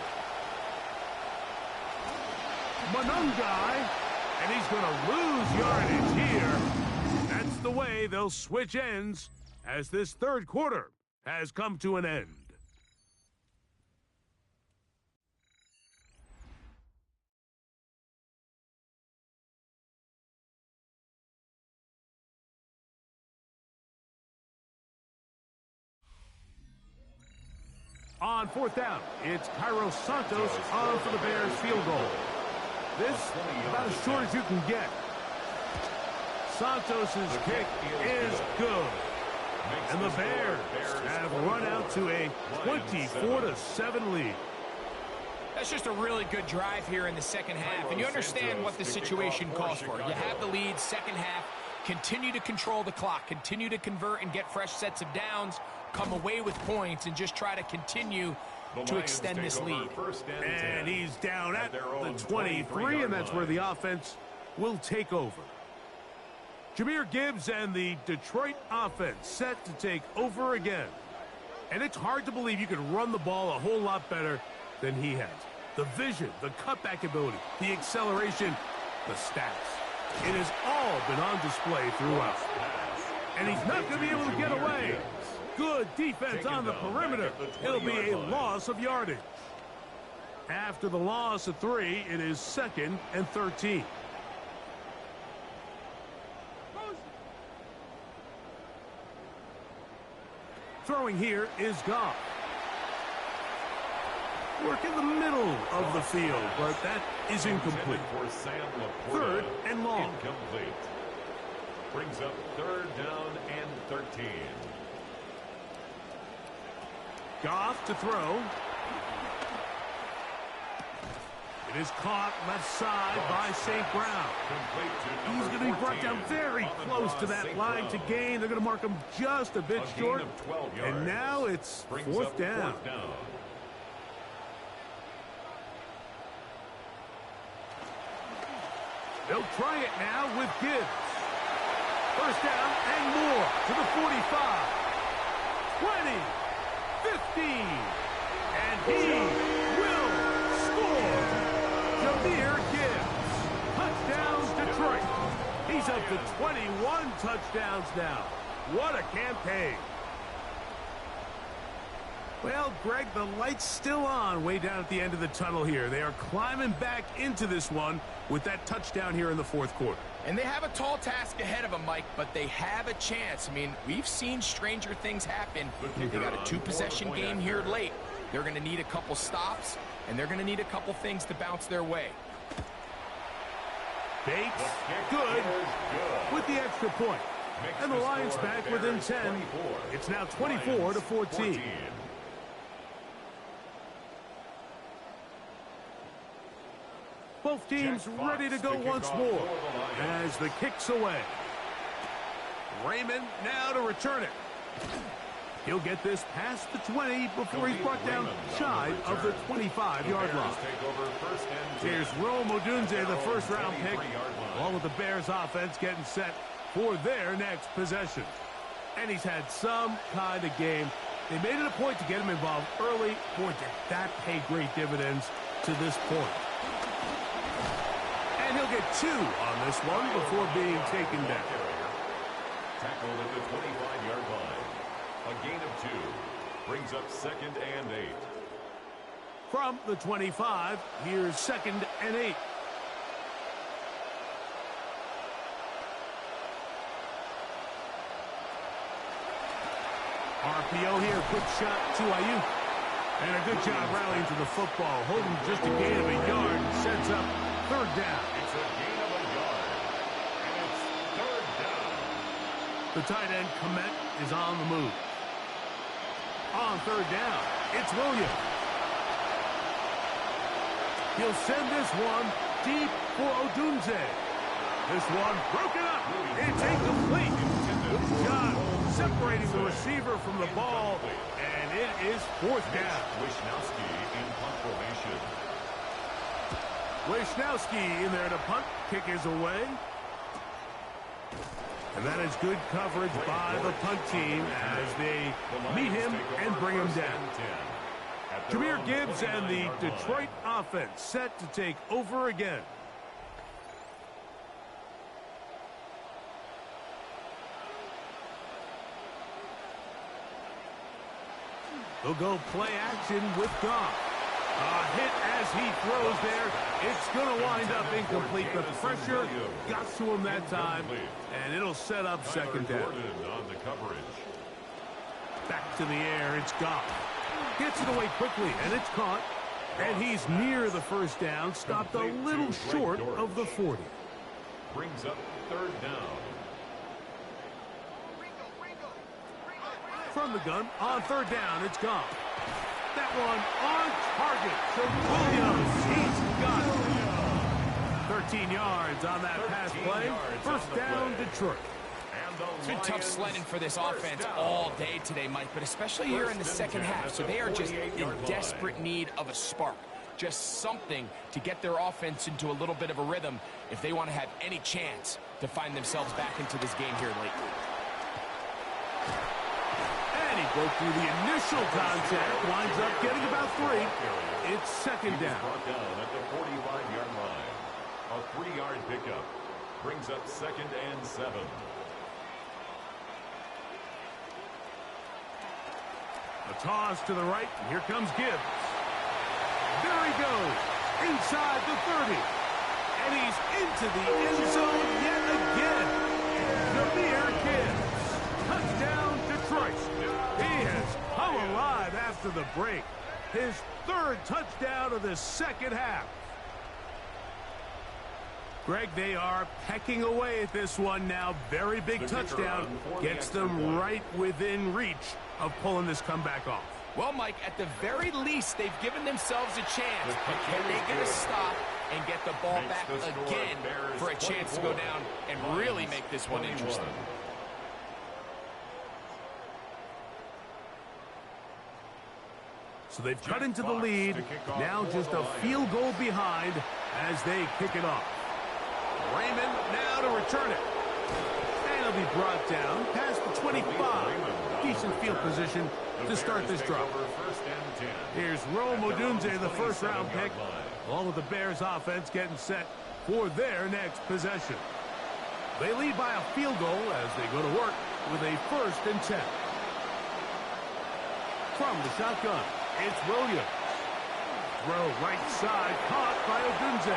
Monungai, and he's going to lose yardage here. That's the way they'll switch ends as this third quarter has come to an end. On fourth down, it's Cairo Santos on for the Bears field goal. This about as short as you can get. Santos's kick is good. And the Bears have run out to a 24-7 lead. That's just a really good drive here in the second half. And you understand what the situation calls for. You have the lead, second half. Continue to control the clock. Continue to convert and get fresh sets of downs. Come away with points and just try to continue to extend this lead. And he's down at the 23, and that's where the offense will take over. Jahmyr Gibbs and the Detroit offense set to take over again. And it's hard to believe you can run the ball a whole lot better than he has. The vision, the cutback ability, the acceleration, the stats. It has all been on display throughout. And he's not going to be able to get away. Good defense on the perimeter. It'll be a loss of yardage. After the loss of 3, it is 2nd and 13. Throwing here is Goff. Work in the middle of the field, but that is incomplete. 3rd and long. Incomplete. Brings up 3rd down and 13. Goff to throw. It is caught left side by St. Brown. He's going to be brought down very close to that line to gain. They're going to mark him just a bit short. And now it's 4th down. They'll try it now with Gibbs. 1st down and more to the 45. 20. 15. And he will score. Jahmyr Gibbs. Touchdown, Detroit. He's up to 21 touchdowns now. What a campaign. Well, Greg, the light's still on way down at the end of the tunnel here. They are climbing back into this one with that touchdown here in the 4th quarter. And they have a tall task ahead of them, Mike, but they have a chance. I mean, we've seen stranger things happen. They got a 2-possession game here late. They're going to need a couple stops, and they're going to need a couple things to bounce their way. Bates, good, with the extra point. And the Lions back within 10. It's now 24-14. Both teams ready to go once more as the kick's away. Raymond now to return it. He'll get this past the 20 before he's brought down shy of the 25-yard line. Here's Rome Odunze, the first-round pick, along with the Bears offense getting set for their next possession. And he's had some kind of game. They made it a point to get him involved early. Boy, did that pay great dividends to this point. And he'll get 2 on this one before being taken down. Tackled at the 25-yard line. A gain of 2. Brings up 2nd and 8. From the 25, here's 2nd and 8. RPO here, quick shot to Ayuk. And a good job rallying to the football, holding just a gain of a yard and sets up 3rd down. It's a gain of a yard, and it's 3rd down. The tight end, Komet, is on the move. On 3rd down, it's Williams. He'll send this one deep for Odunze. This one broken up. It's incomplete. Good job separating the receiver from the ball, and it is 4th down. Wishnowsky in punt formation. Wishnowsky in there to punt. Kick is away. And that is good coverage by the punt team as they meet him and bring him down. Jahmyr Gibbs and the Detroit offense set to take over again. They'll go play action with Goff. A hit as he throws there. It's going to wind up incomplete. The pressure got to him that time, and it'll set up 2nd down. Back to the air, it's Goff. Gets it away quickly, and it's caught. And he's near the 1st down, stopped a little short of the 40. Brings up 3rd down. from the gun on third down. It's gone. That one on target to Williams. He's got it. 13 yards on that pass play. First down, Detroit. It's been tough sledding for this offense all day today, Mike, but especially here in the second half. So they are just in desperate need of a spark. Just something to get their offense into a little bit of a rhythm if they want to have any chance to find themselves back into this game here late. And he broke through the initial contact, winds up getting about 3. It's second down. Brought down at the 45-yard line. A 3-yard pickup brings up 2nd and 7. A toss to the right. Here comes Gibbs. There he goes. Inside the 30. And he's into the end zone yet again. Jahmyr Gibbs. Touchdown, Detroit. He has come alive after the break. His 3rd touchdown of the second half. Greg, they are pecking away at this one now. Very big touchdown. Gets them right within reach of pulling this comeback off. Well, Mike, at the very least, they've given themselves a chance. But can they get a stop and get the ball back again for a chance to go down and really make this one interesting? So they've cut into the lead. Now just a field goal behind as they kick it off. Raymond now to return it. And he'll be brought down past the 25. Decent field position to start this drive. Here's Rome Odunze, the first-round pick, along with the Bears offense getting set for their next possession. They lead by a field goal as they go to work with a 1st and 10. From the shotgun, it's Williams. Throw right side, caught by Odunze.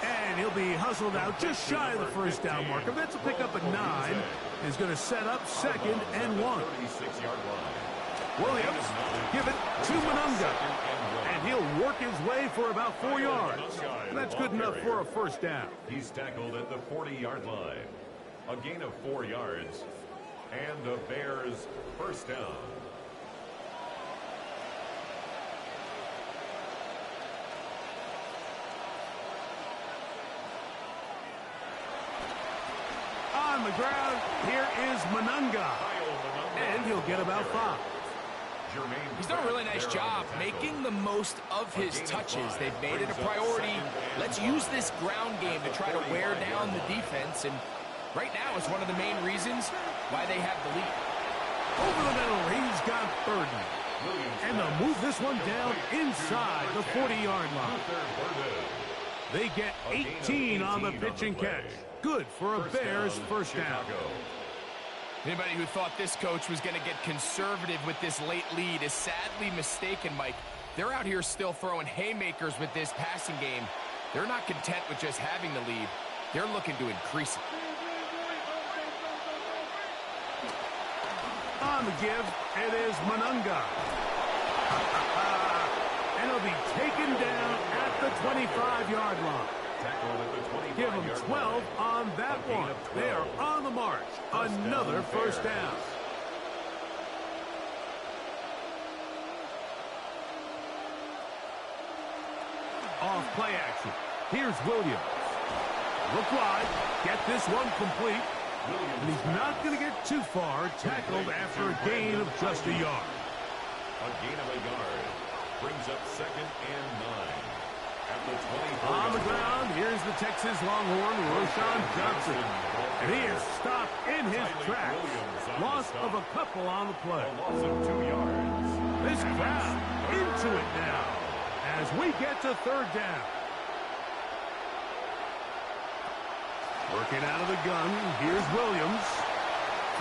And he'll be hustled out just shy of the first down marker. That's a pickup at 9. Is going to set up 2nd and 1. Williams give it to Monunga. And he'll work his way for about 4 yards. That's good enough for a first down. He's tackled at the 40-yard line. A gain of 4 yards. And the Bears first down. On the ground, here is Monunga. And he'll get about 5. He's done a really nice job making the most of his touches. They've made it a priority. Let's use this ground game to try to wear down the defense. And right now it's one of the main reasons why they have the lead. Over the middle, he's got Burden. And they'll move this one down inside the 40-yard line. They get 18 on the pitch and catch. Good for a Bears first down. Anybody who thought this coach was going to get conservative with this late lead is sadly mistaken, Mike. They're out here still throwing haymakers with this passing game. They're not content with just having the lead. They're looking to increase it. On the give, it is Monunga. And he'll be taken down at the 25-yard line. Give them 12 on that one. They are on the march. Another first down. Off play action. Here's Williams. Look wide. Get this one complete. And he's not going to get too far. Tackled after a gain of just a yard. A gain of a yard brings up 2nd and 9. At the 24. On the ground, here's the Texas Longhorn, Roschon Johnson. And he is stopped in his tracks. Loss of a couple on the play. A loss of 2 yards. This crowd into it now as we get to third down. Working out of the gun, here's Williams.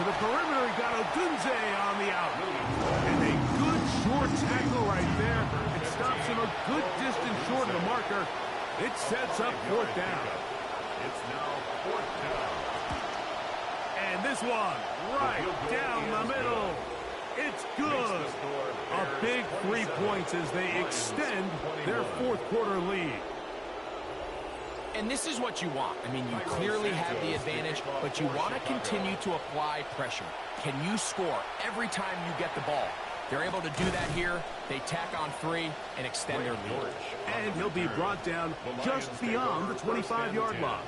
To the perimeter, he got Odunze on the out. And a good short tackle right there. It stops him a good distance short of the marker. It sets up fourth down. It's now 4th down. And this one, right down the middle. It's good. A big 3 points as they extend their fourth quarter lead. And this is what you want. I mean, you clearly have the advantage, but you want to continue to apply pressure. can you score every time you get the ball? They're able to do that here. They tack on 3 and extend their lead. And he'll be brought down just beyond the 25-yard line.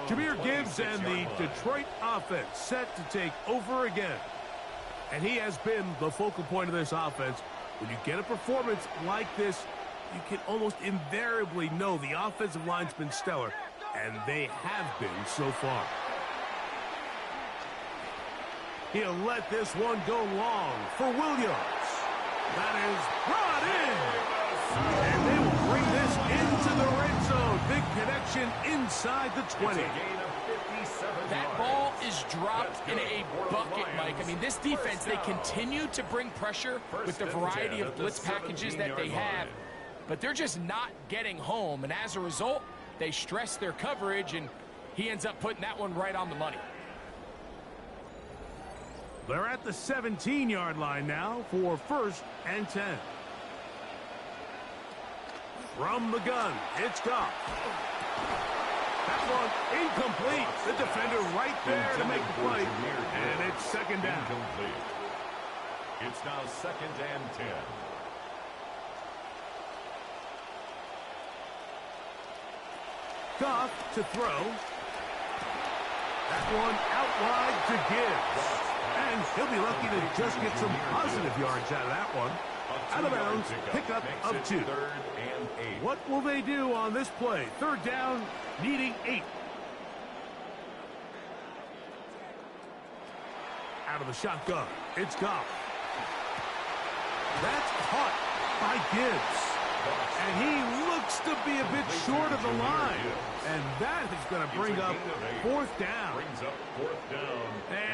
Jahmyr Gibbs and the Detroit offense set to take over again. And he has been the focal point of this offense. When you get a performance like this, you can almost invariably know the offensive line's been stellar, and they have been so far. He'll let this one go long for Williams. That is brought in. And they will bring this into the red zone. Big connection inside the 20. That ball is dropped in a bucket, Mike. I mean, this defense, they continue to bring pressure with the variety of blitz packages that they have, but they're just not getting home. And as a result, they stress their coverage, and he ends up putting that one right on the money. They're at the 17-yard line now for 1st and 10. From the gun, it's Goff. That one incomplete. The defender right there to make the play. And it's 2nd down. Incomplete. It's now 2nd and 10. Goff to throw. That one out wide to Gibbs. And he'll be lucky to just get some positive yards out of that one. Out of bounds, pickup of 2. What will they do on this play? 3rd down, needing 8. Out of the shotgun, it's Goff. That's caught by Gibbs. And he looks to be a bit short of the line. And that is going to bring up 4th down.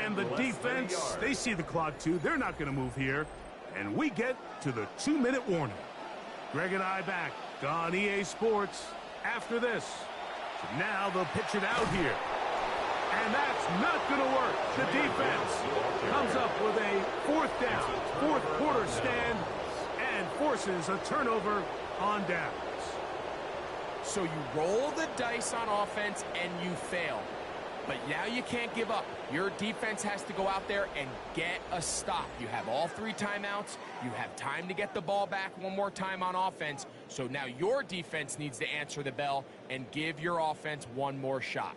And the defense, they see the clock too. They're not going to move here. And we get to the 2-minute warning. Greg and I back on EA Sports after this. So now they'll pitch it out here. And that's not going to work. The defense comes up with a 4th down, 4th quarter stand, and forces a turnover on downs. So you roll the dice on offense and you fail. But now you can't give up. Your defense has to go out there and get a stop. You have all 3 timeouts. You have time to get the ball back one more time on offense. So now your defense needs to answer the bell and give your offense one more shot.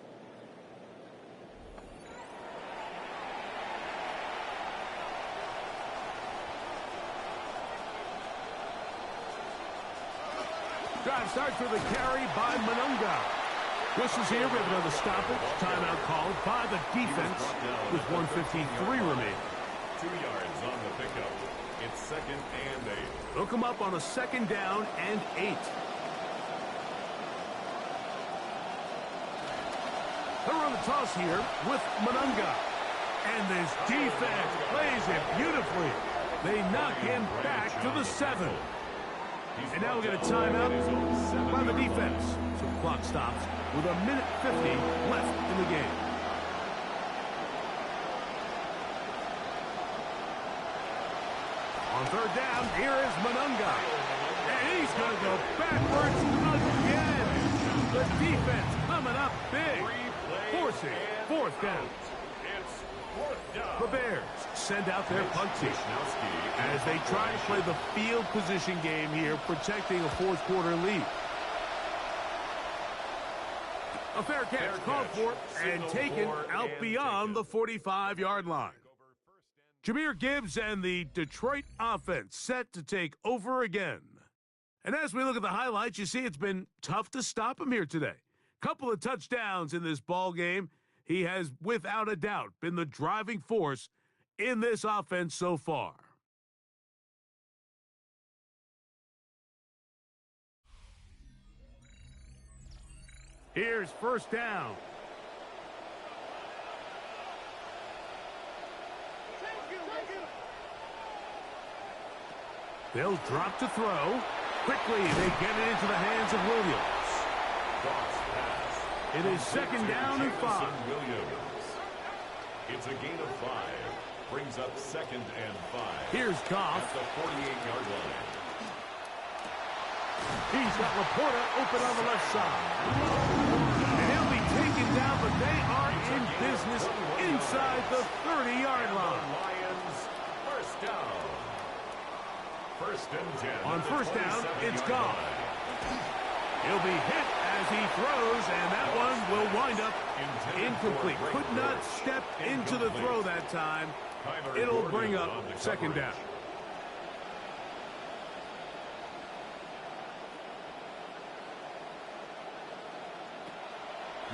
Drive starts with a carry by Mononga. Whistles here, we have another stoppage. Timeout called by the defense with 1:53 remaining. 2 yards on the pickup. It's 2nd and 8. Look them up on a 2nd down and 8. They're on the toss here with Mononga. And this defense plays it beautifully. They knock him back to the 7. And now we get a timeout by the defense. So the clock stops with 1:50 left in the game. On 3rd down, here is Mononga. And he's going to go backwards again. The defense coming up big, forcing 4th down. The Bears send out their punt team as they try to play the field position game here, protecting a 4th quarter lead. A fair catch called for and taken out beyond the 45-yard line. Jahmyr Gibbs and the Detroit offense set to take over again. And as we look at the highlights, you see it's been tough to stop him here today. Couple of touchdowns in this ball game. He has, without a doubt, been the driving force in this offense so far. Here's 1st down. They'll drop to throw. Quickly, they get it into the hands of Williams. It is 2nd down and 5. It's a gain of 5. Brings up 2nd and 5. Here's Goff. At the 48-yard line. He's got Laporta open on the left side. And he'll be taken taken down, but they are in business inside the 30-yard line. Lions, first down. First and 10. On first down, it's Goff. He'll be hit as he throws, and that one will wind up incomplete. Could not step into the throw that time. It'll bring up second down.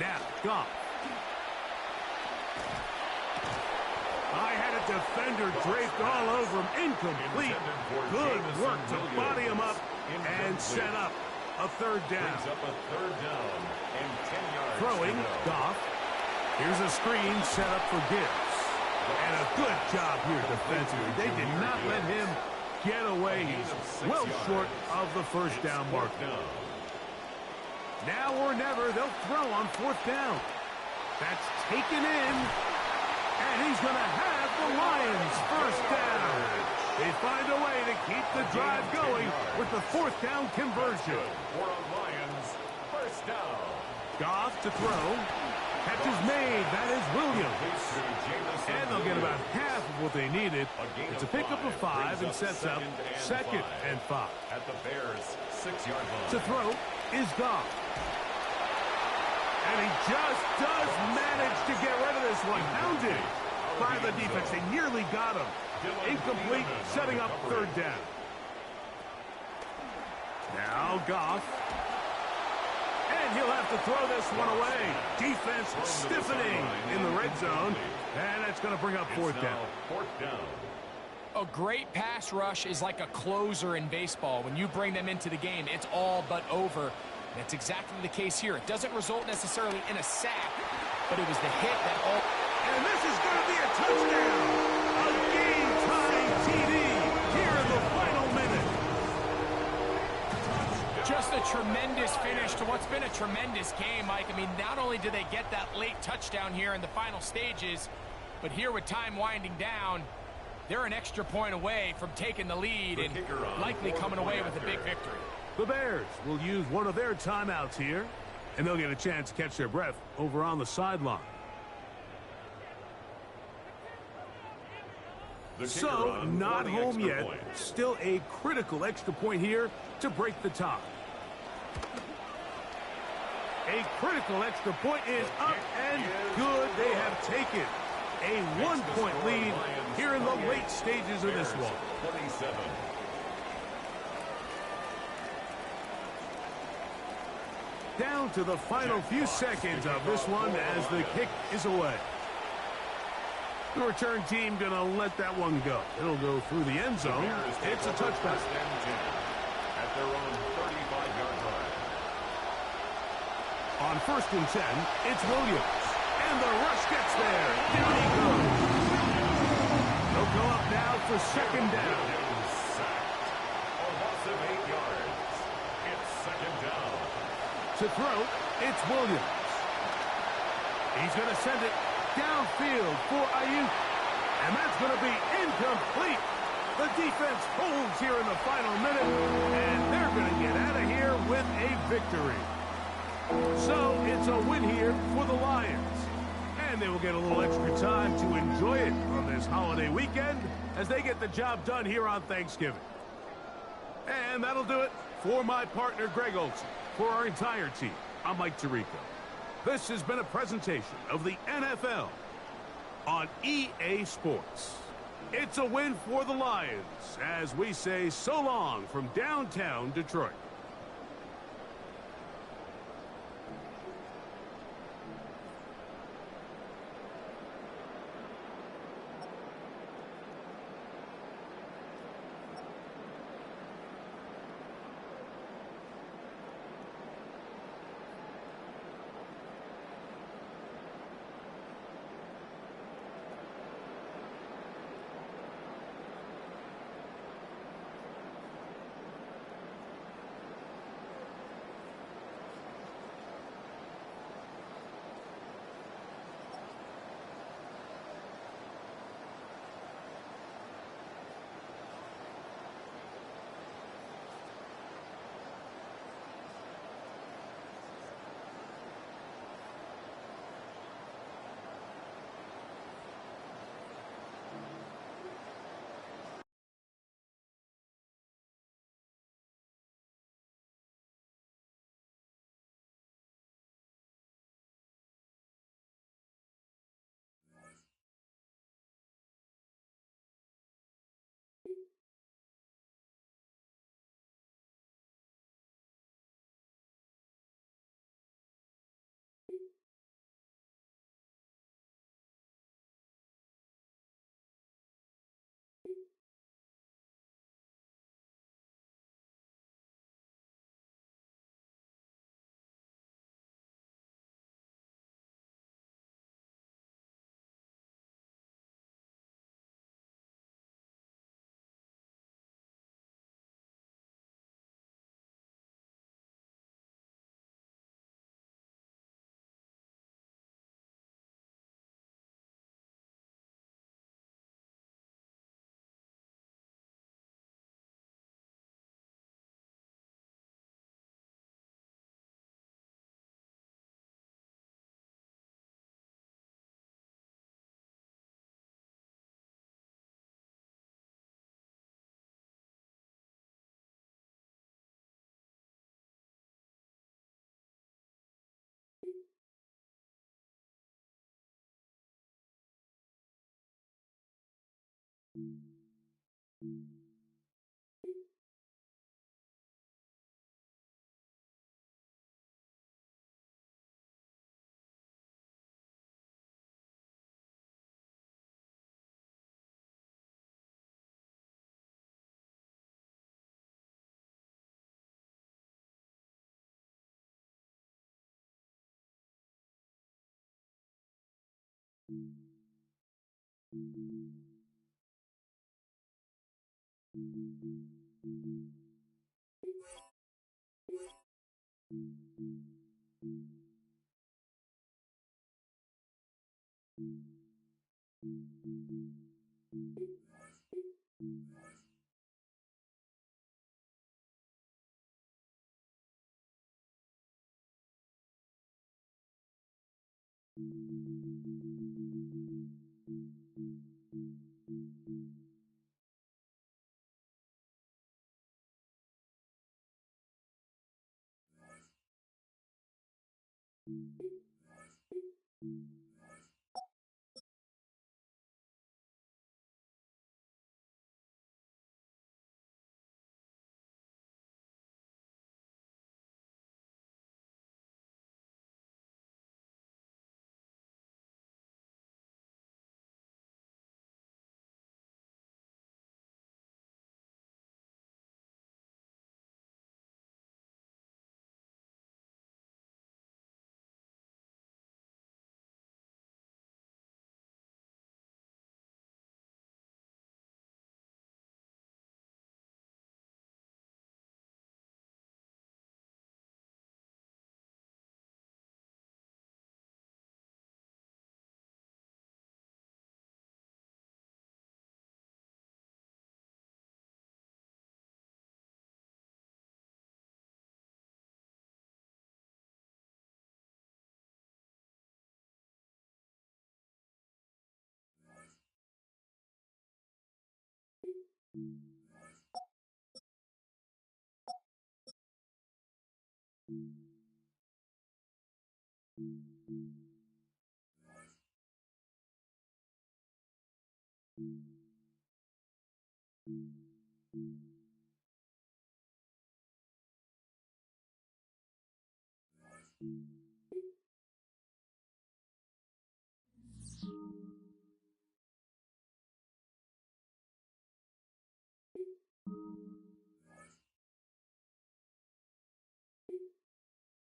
Now, Goff. I had a defender draped all over him. Incomplete. Good work to body him up and set up a third down. Throwing, Goff. Here's a screen set up for Gibbs. And a good job here defensively. They did not let him get away. He's well short of the first down mark. Now or never, they'll throw on fourth down. That's taken in. And he's going to have the Lions first down. They find a way to keep the drive going with the fourth down conversion. For a Lions, first down. Goff to throw. Catch is made. That is Williams. And they'll get about half of what they needed. It's a pickup of 5 and sets up second and 5. At the Bears' 6-yard line. To throw is Goff. And he just does manage to get rid of this one. Hounded by the defense. They nearly got him. Incomplete, setting up third down. Now Goff. And he'll have to throw this one away. Defense stiffening in the red zone. And that's going to bring up fourth down. A great pass rush is like a closer in baseball. When you bring them into the game, it's all but over. That's exactly the case here. It doesn't result necessarily in a sack, but it was the hit that all... And this is going to be a touchdown. A game-tying TD here in the final minute. Just a tremendous finish to what's been a tremendous game, Mike. I mean, not only do they get that late touchdown here in the final stages, but here with time winding down, they're an extra point away from taking the lead and likely coming away with a big victory. The Bears will use one of their timeouts here, and they'll get a chance to catch their breath over on the sideline. So, not home yet. Still a critical extra point here to break the tie. A critical extra point is up and good. They have taken a 1-point lead here in the late stages of this one. 27. Down to the final few seconds of this one as the kick is away. The return team going to let that one go. It'll go through the end zone. It's a touchdown. At their own 35-yard line. On first and 10, it's Williams. And the rush gets there. Down he goes. They'll go up now for second down. A loss of 8 yards. It's second down. To throw, it's Williams. He's going to send it downfield for Ayuk. And that's going to be incomplete. The defense holds here in the final minute, and they're going to get out of here with a victory. So it's a win here for the Lions. And they will get a little extra time to enjoy it on this holiday weekend as they get the job done here on Thanksgiving. And that'll do it for my partner, Greg Olson. For our entire team, I'm Mike Tirico. This has been a presentation of the NFL on EA Sports. It's a win for the Lions as we say so long from downtown Detroit.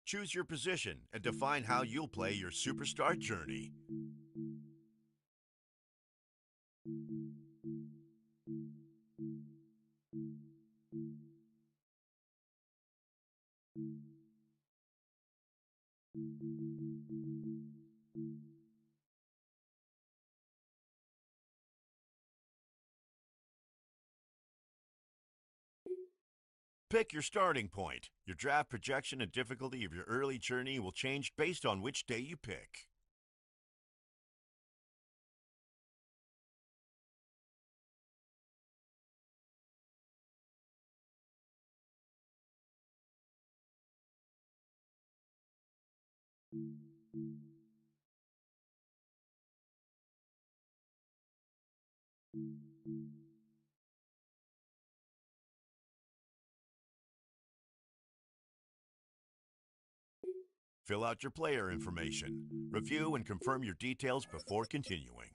Choose your position and define how you'll play your superstar journey. Pick your starting point. Your draft projection and difficulty of your early journey will change based on which day you pick. Fill out your player information. Review and confirm your details before continuing.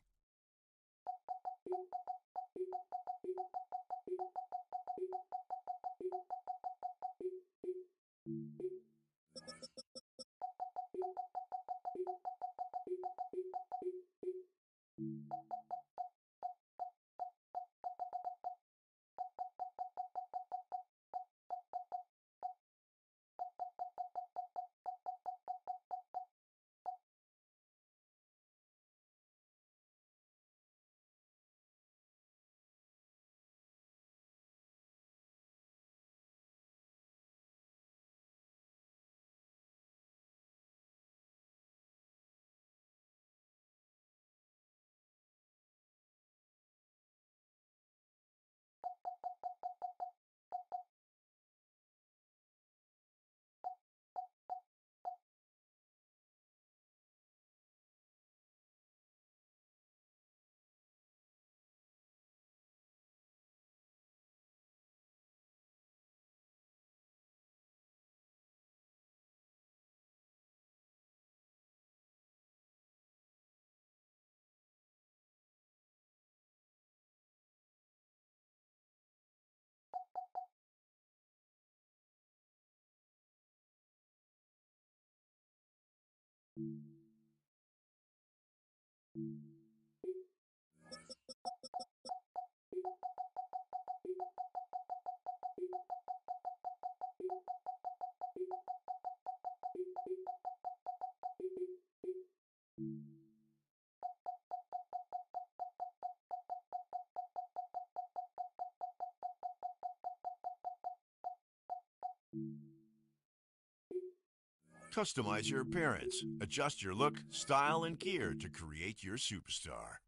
Customize your appearance. Adjust your look, style, and gear to create your superstar.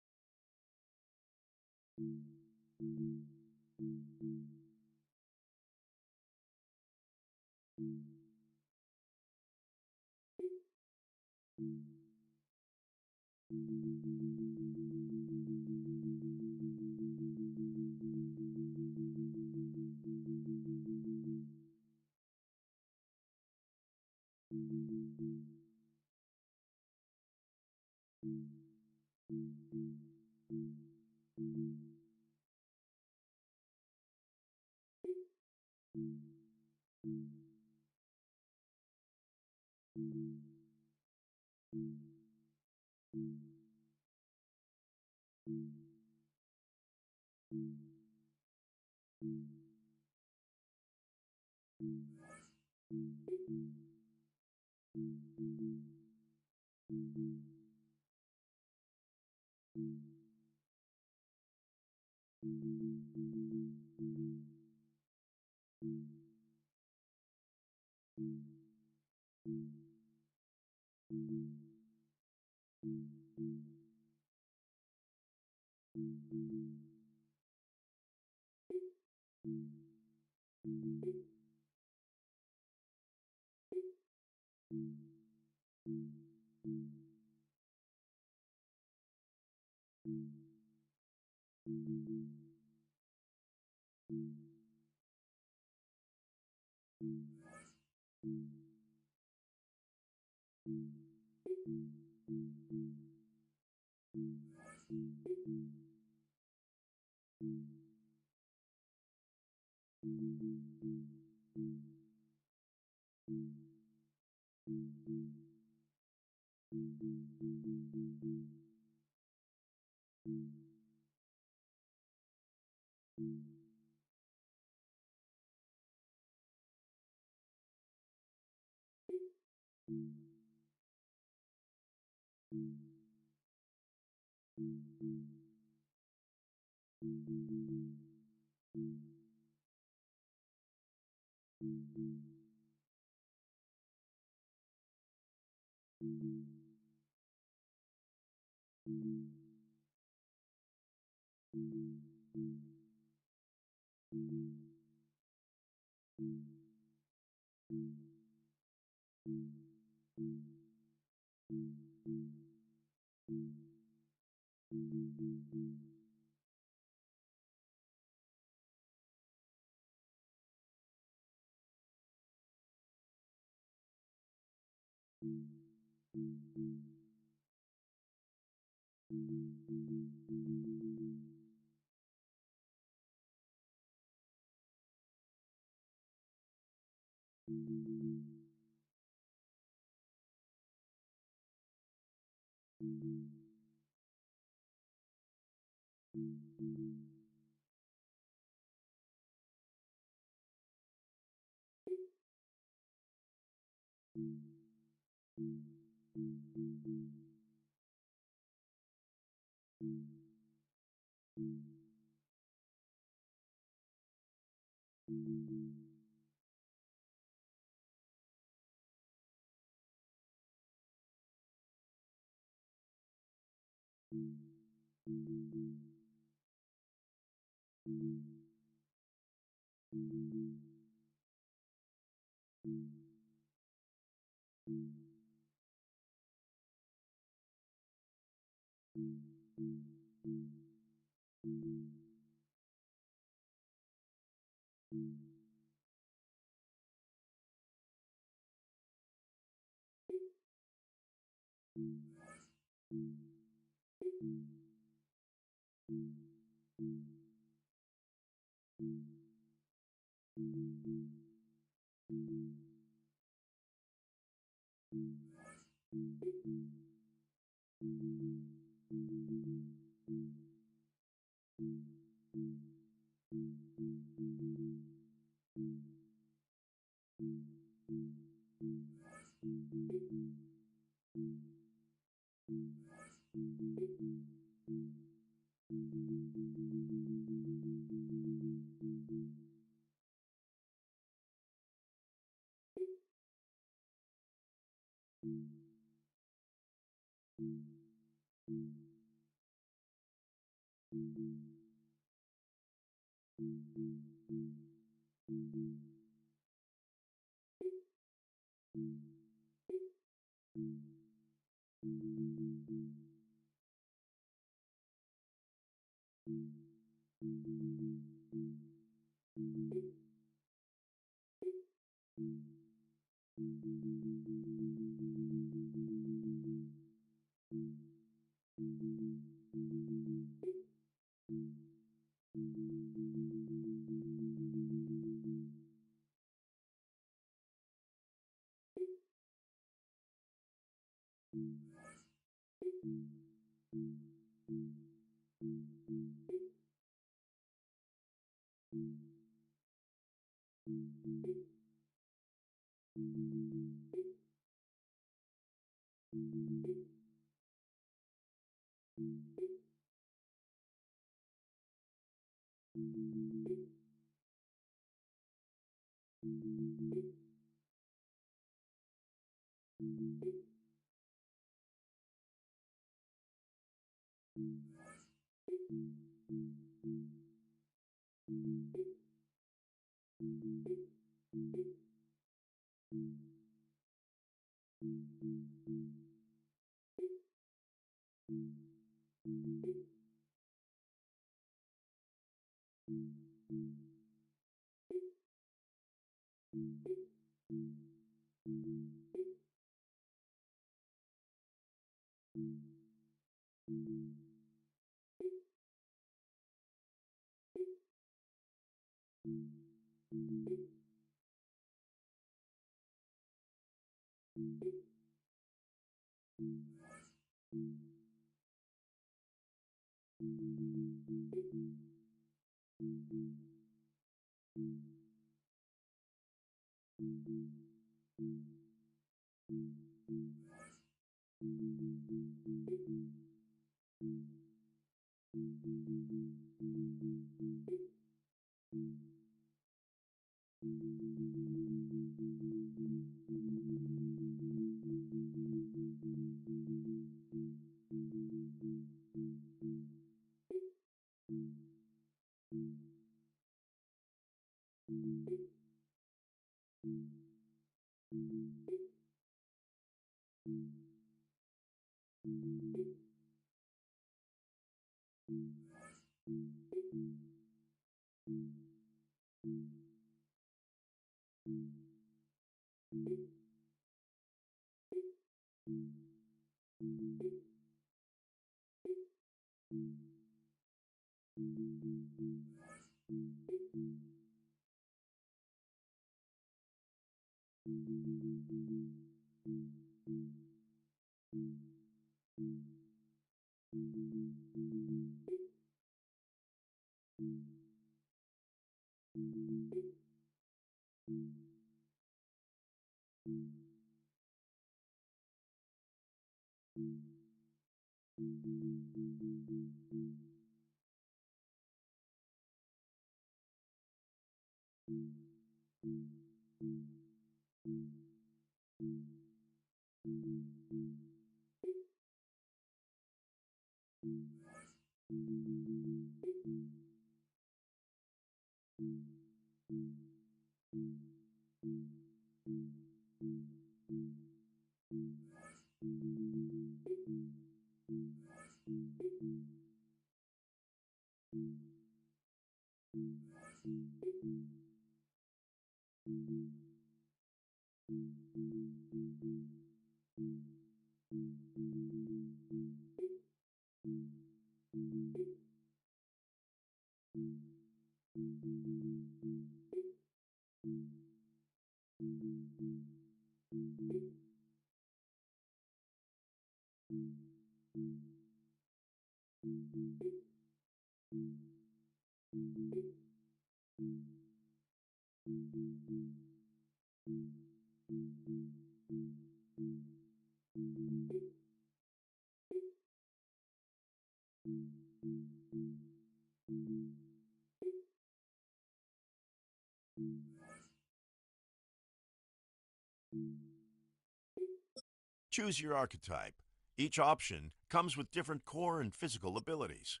Choose your archetype. Each option comes with different core and physical abilities.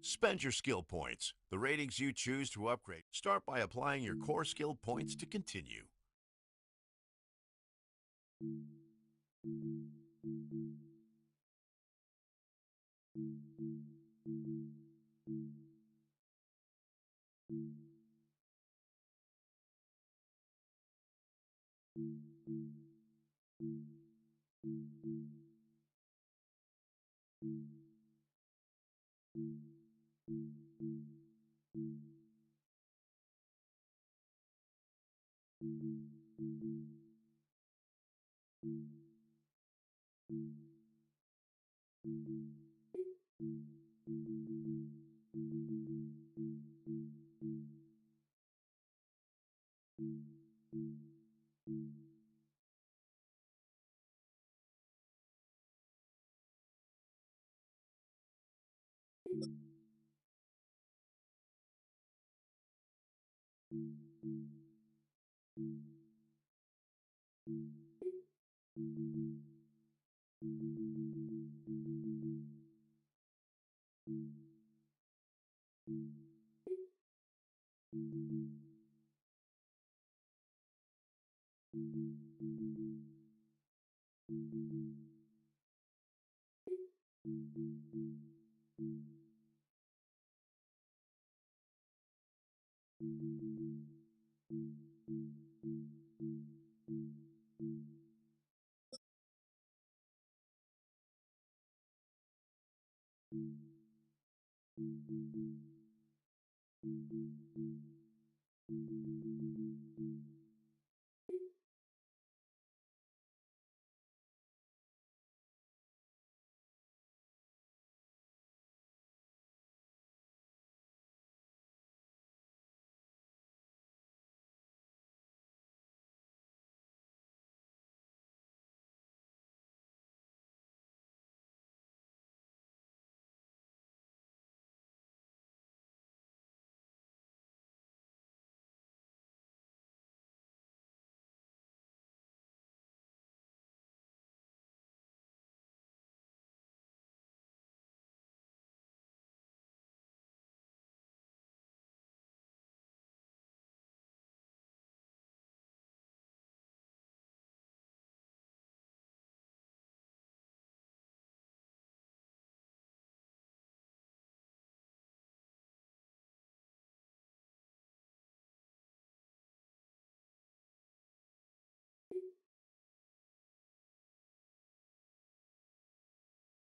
Spend your skill points. The ratings you choose to upgrade. Start by applying your core skill points to continue.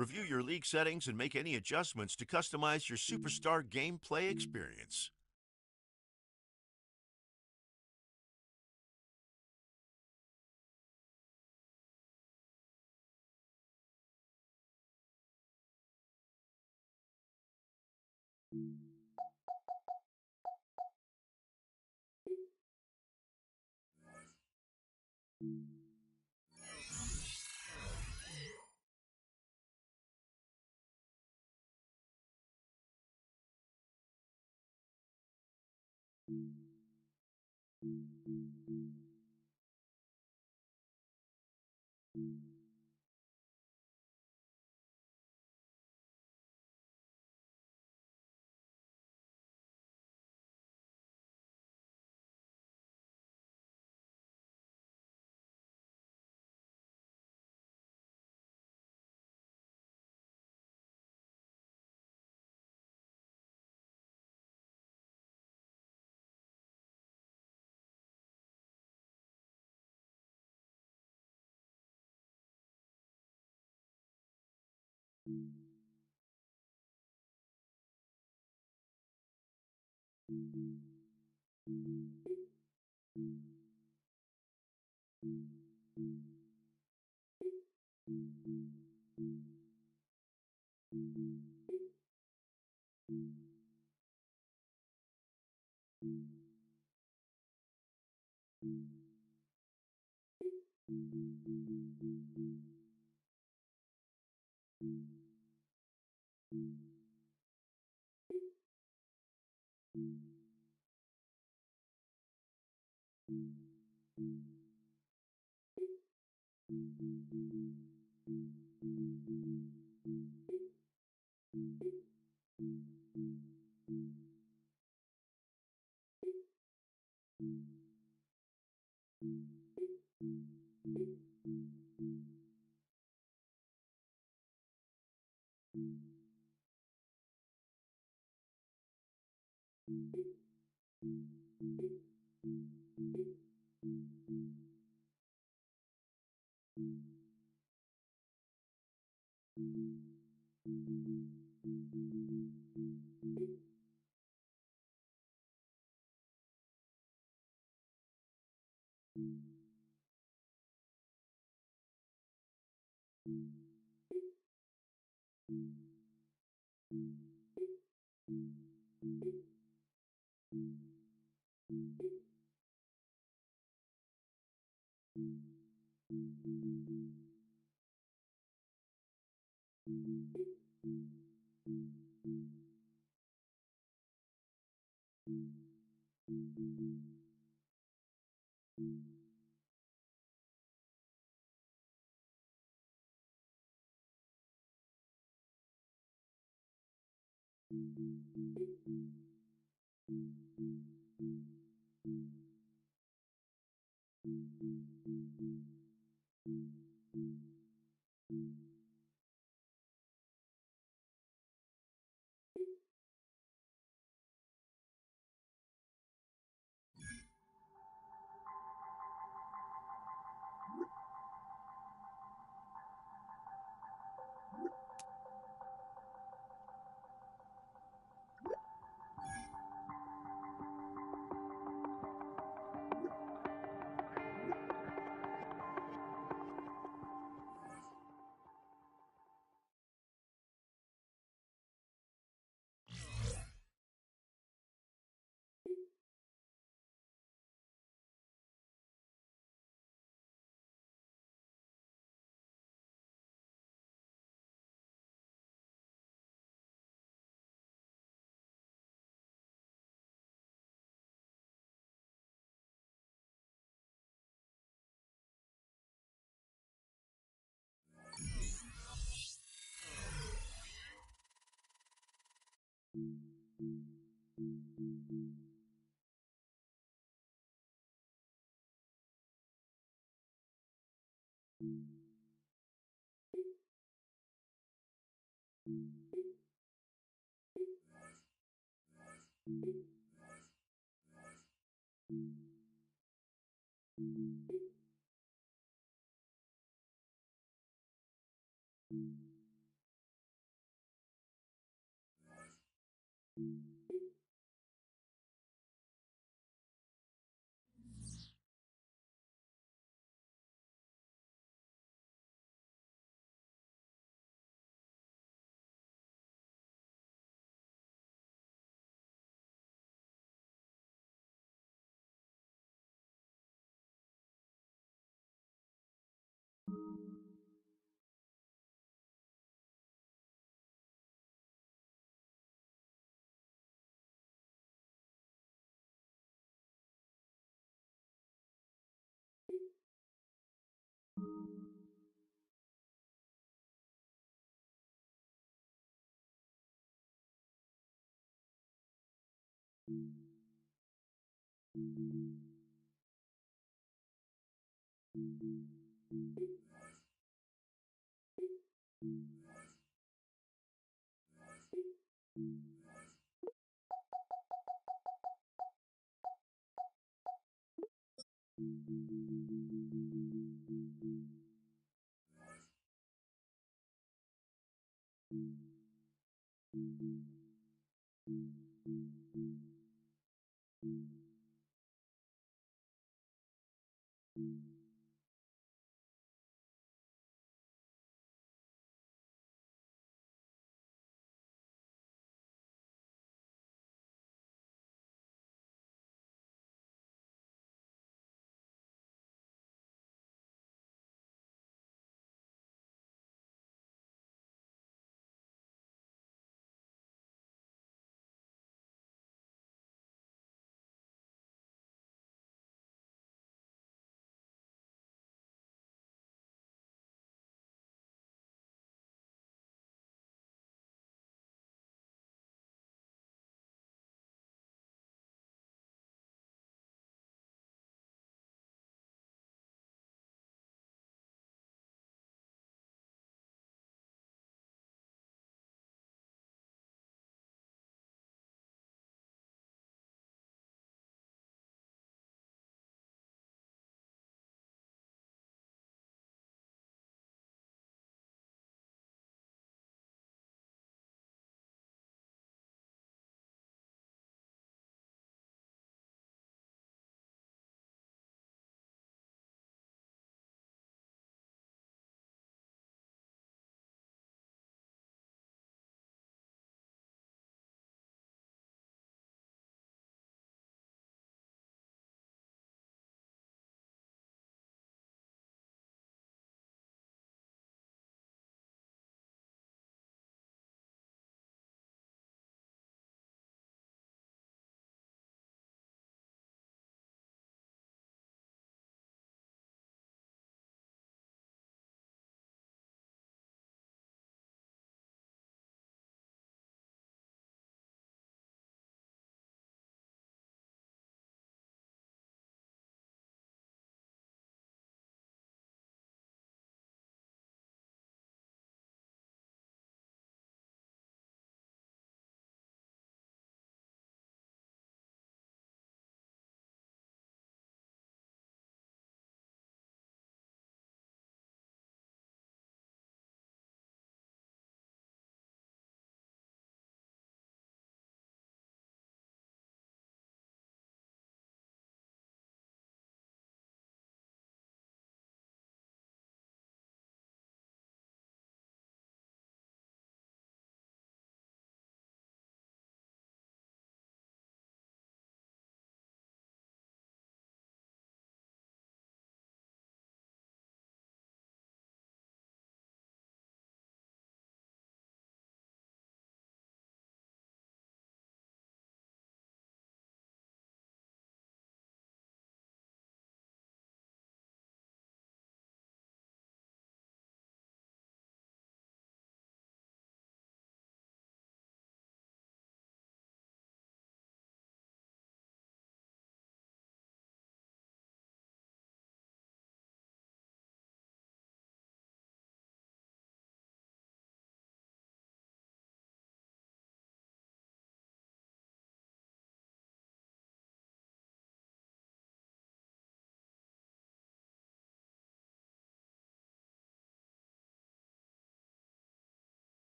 Review your league settings and make any adjustments to customize your superstar gameplay experience.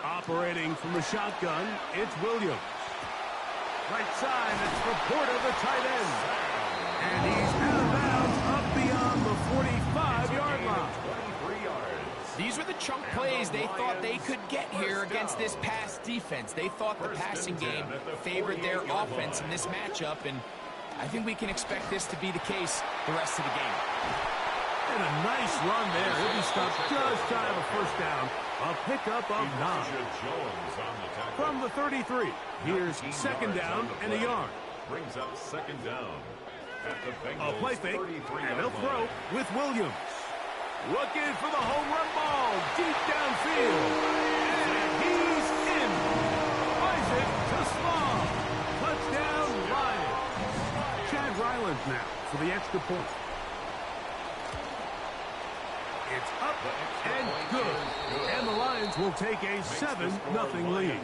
Operating from the shotgun, it's Williams. Right side, it's Laporta, the tight end. And he's out of bounds up beyond the 45-yard line. 23 yards. These were the chunk plays they thought they could get here against this pass defense. They thought the passing game favored their offense in this matchup, and I think we can expect this to be the case the rest of the game. And a nice run there. He'll be stopped just shy of a first down. A pickup of 9. From the 33, here's second down and a yard. Brings up second down. At the A play fake, and they'll throw with Williams. Looking for the home run ball deep downfield. And he's in. Isaac to Small. Touchdown, Lions. Chad Ryland now for the extra point. It's up and good. And the Lions will take a 7-0 lead.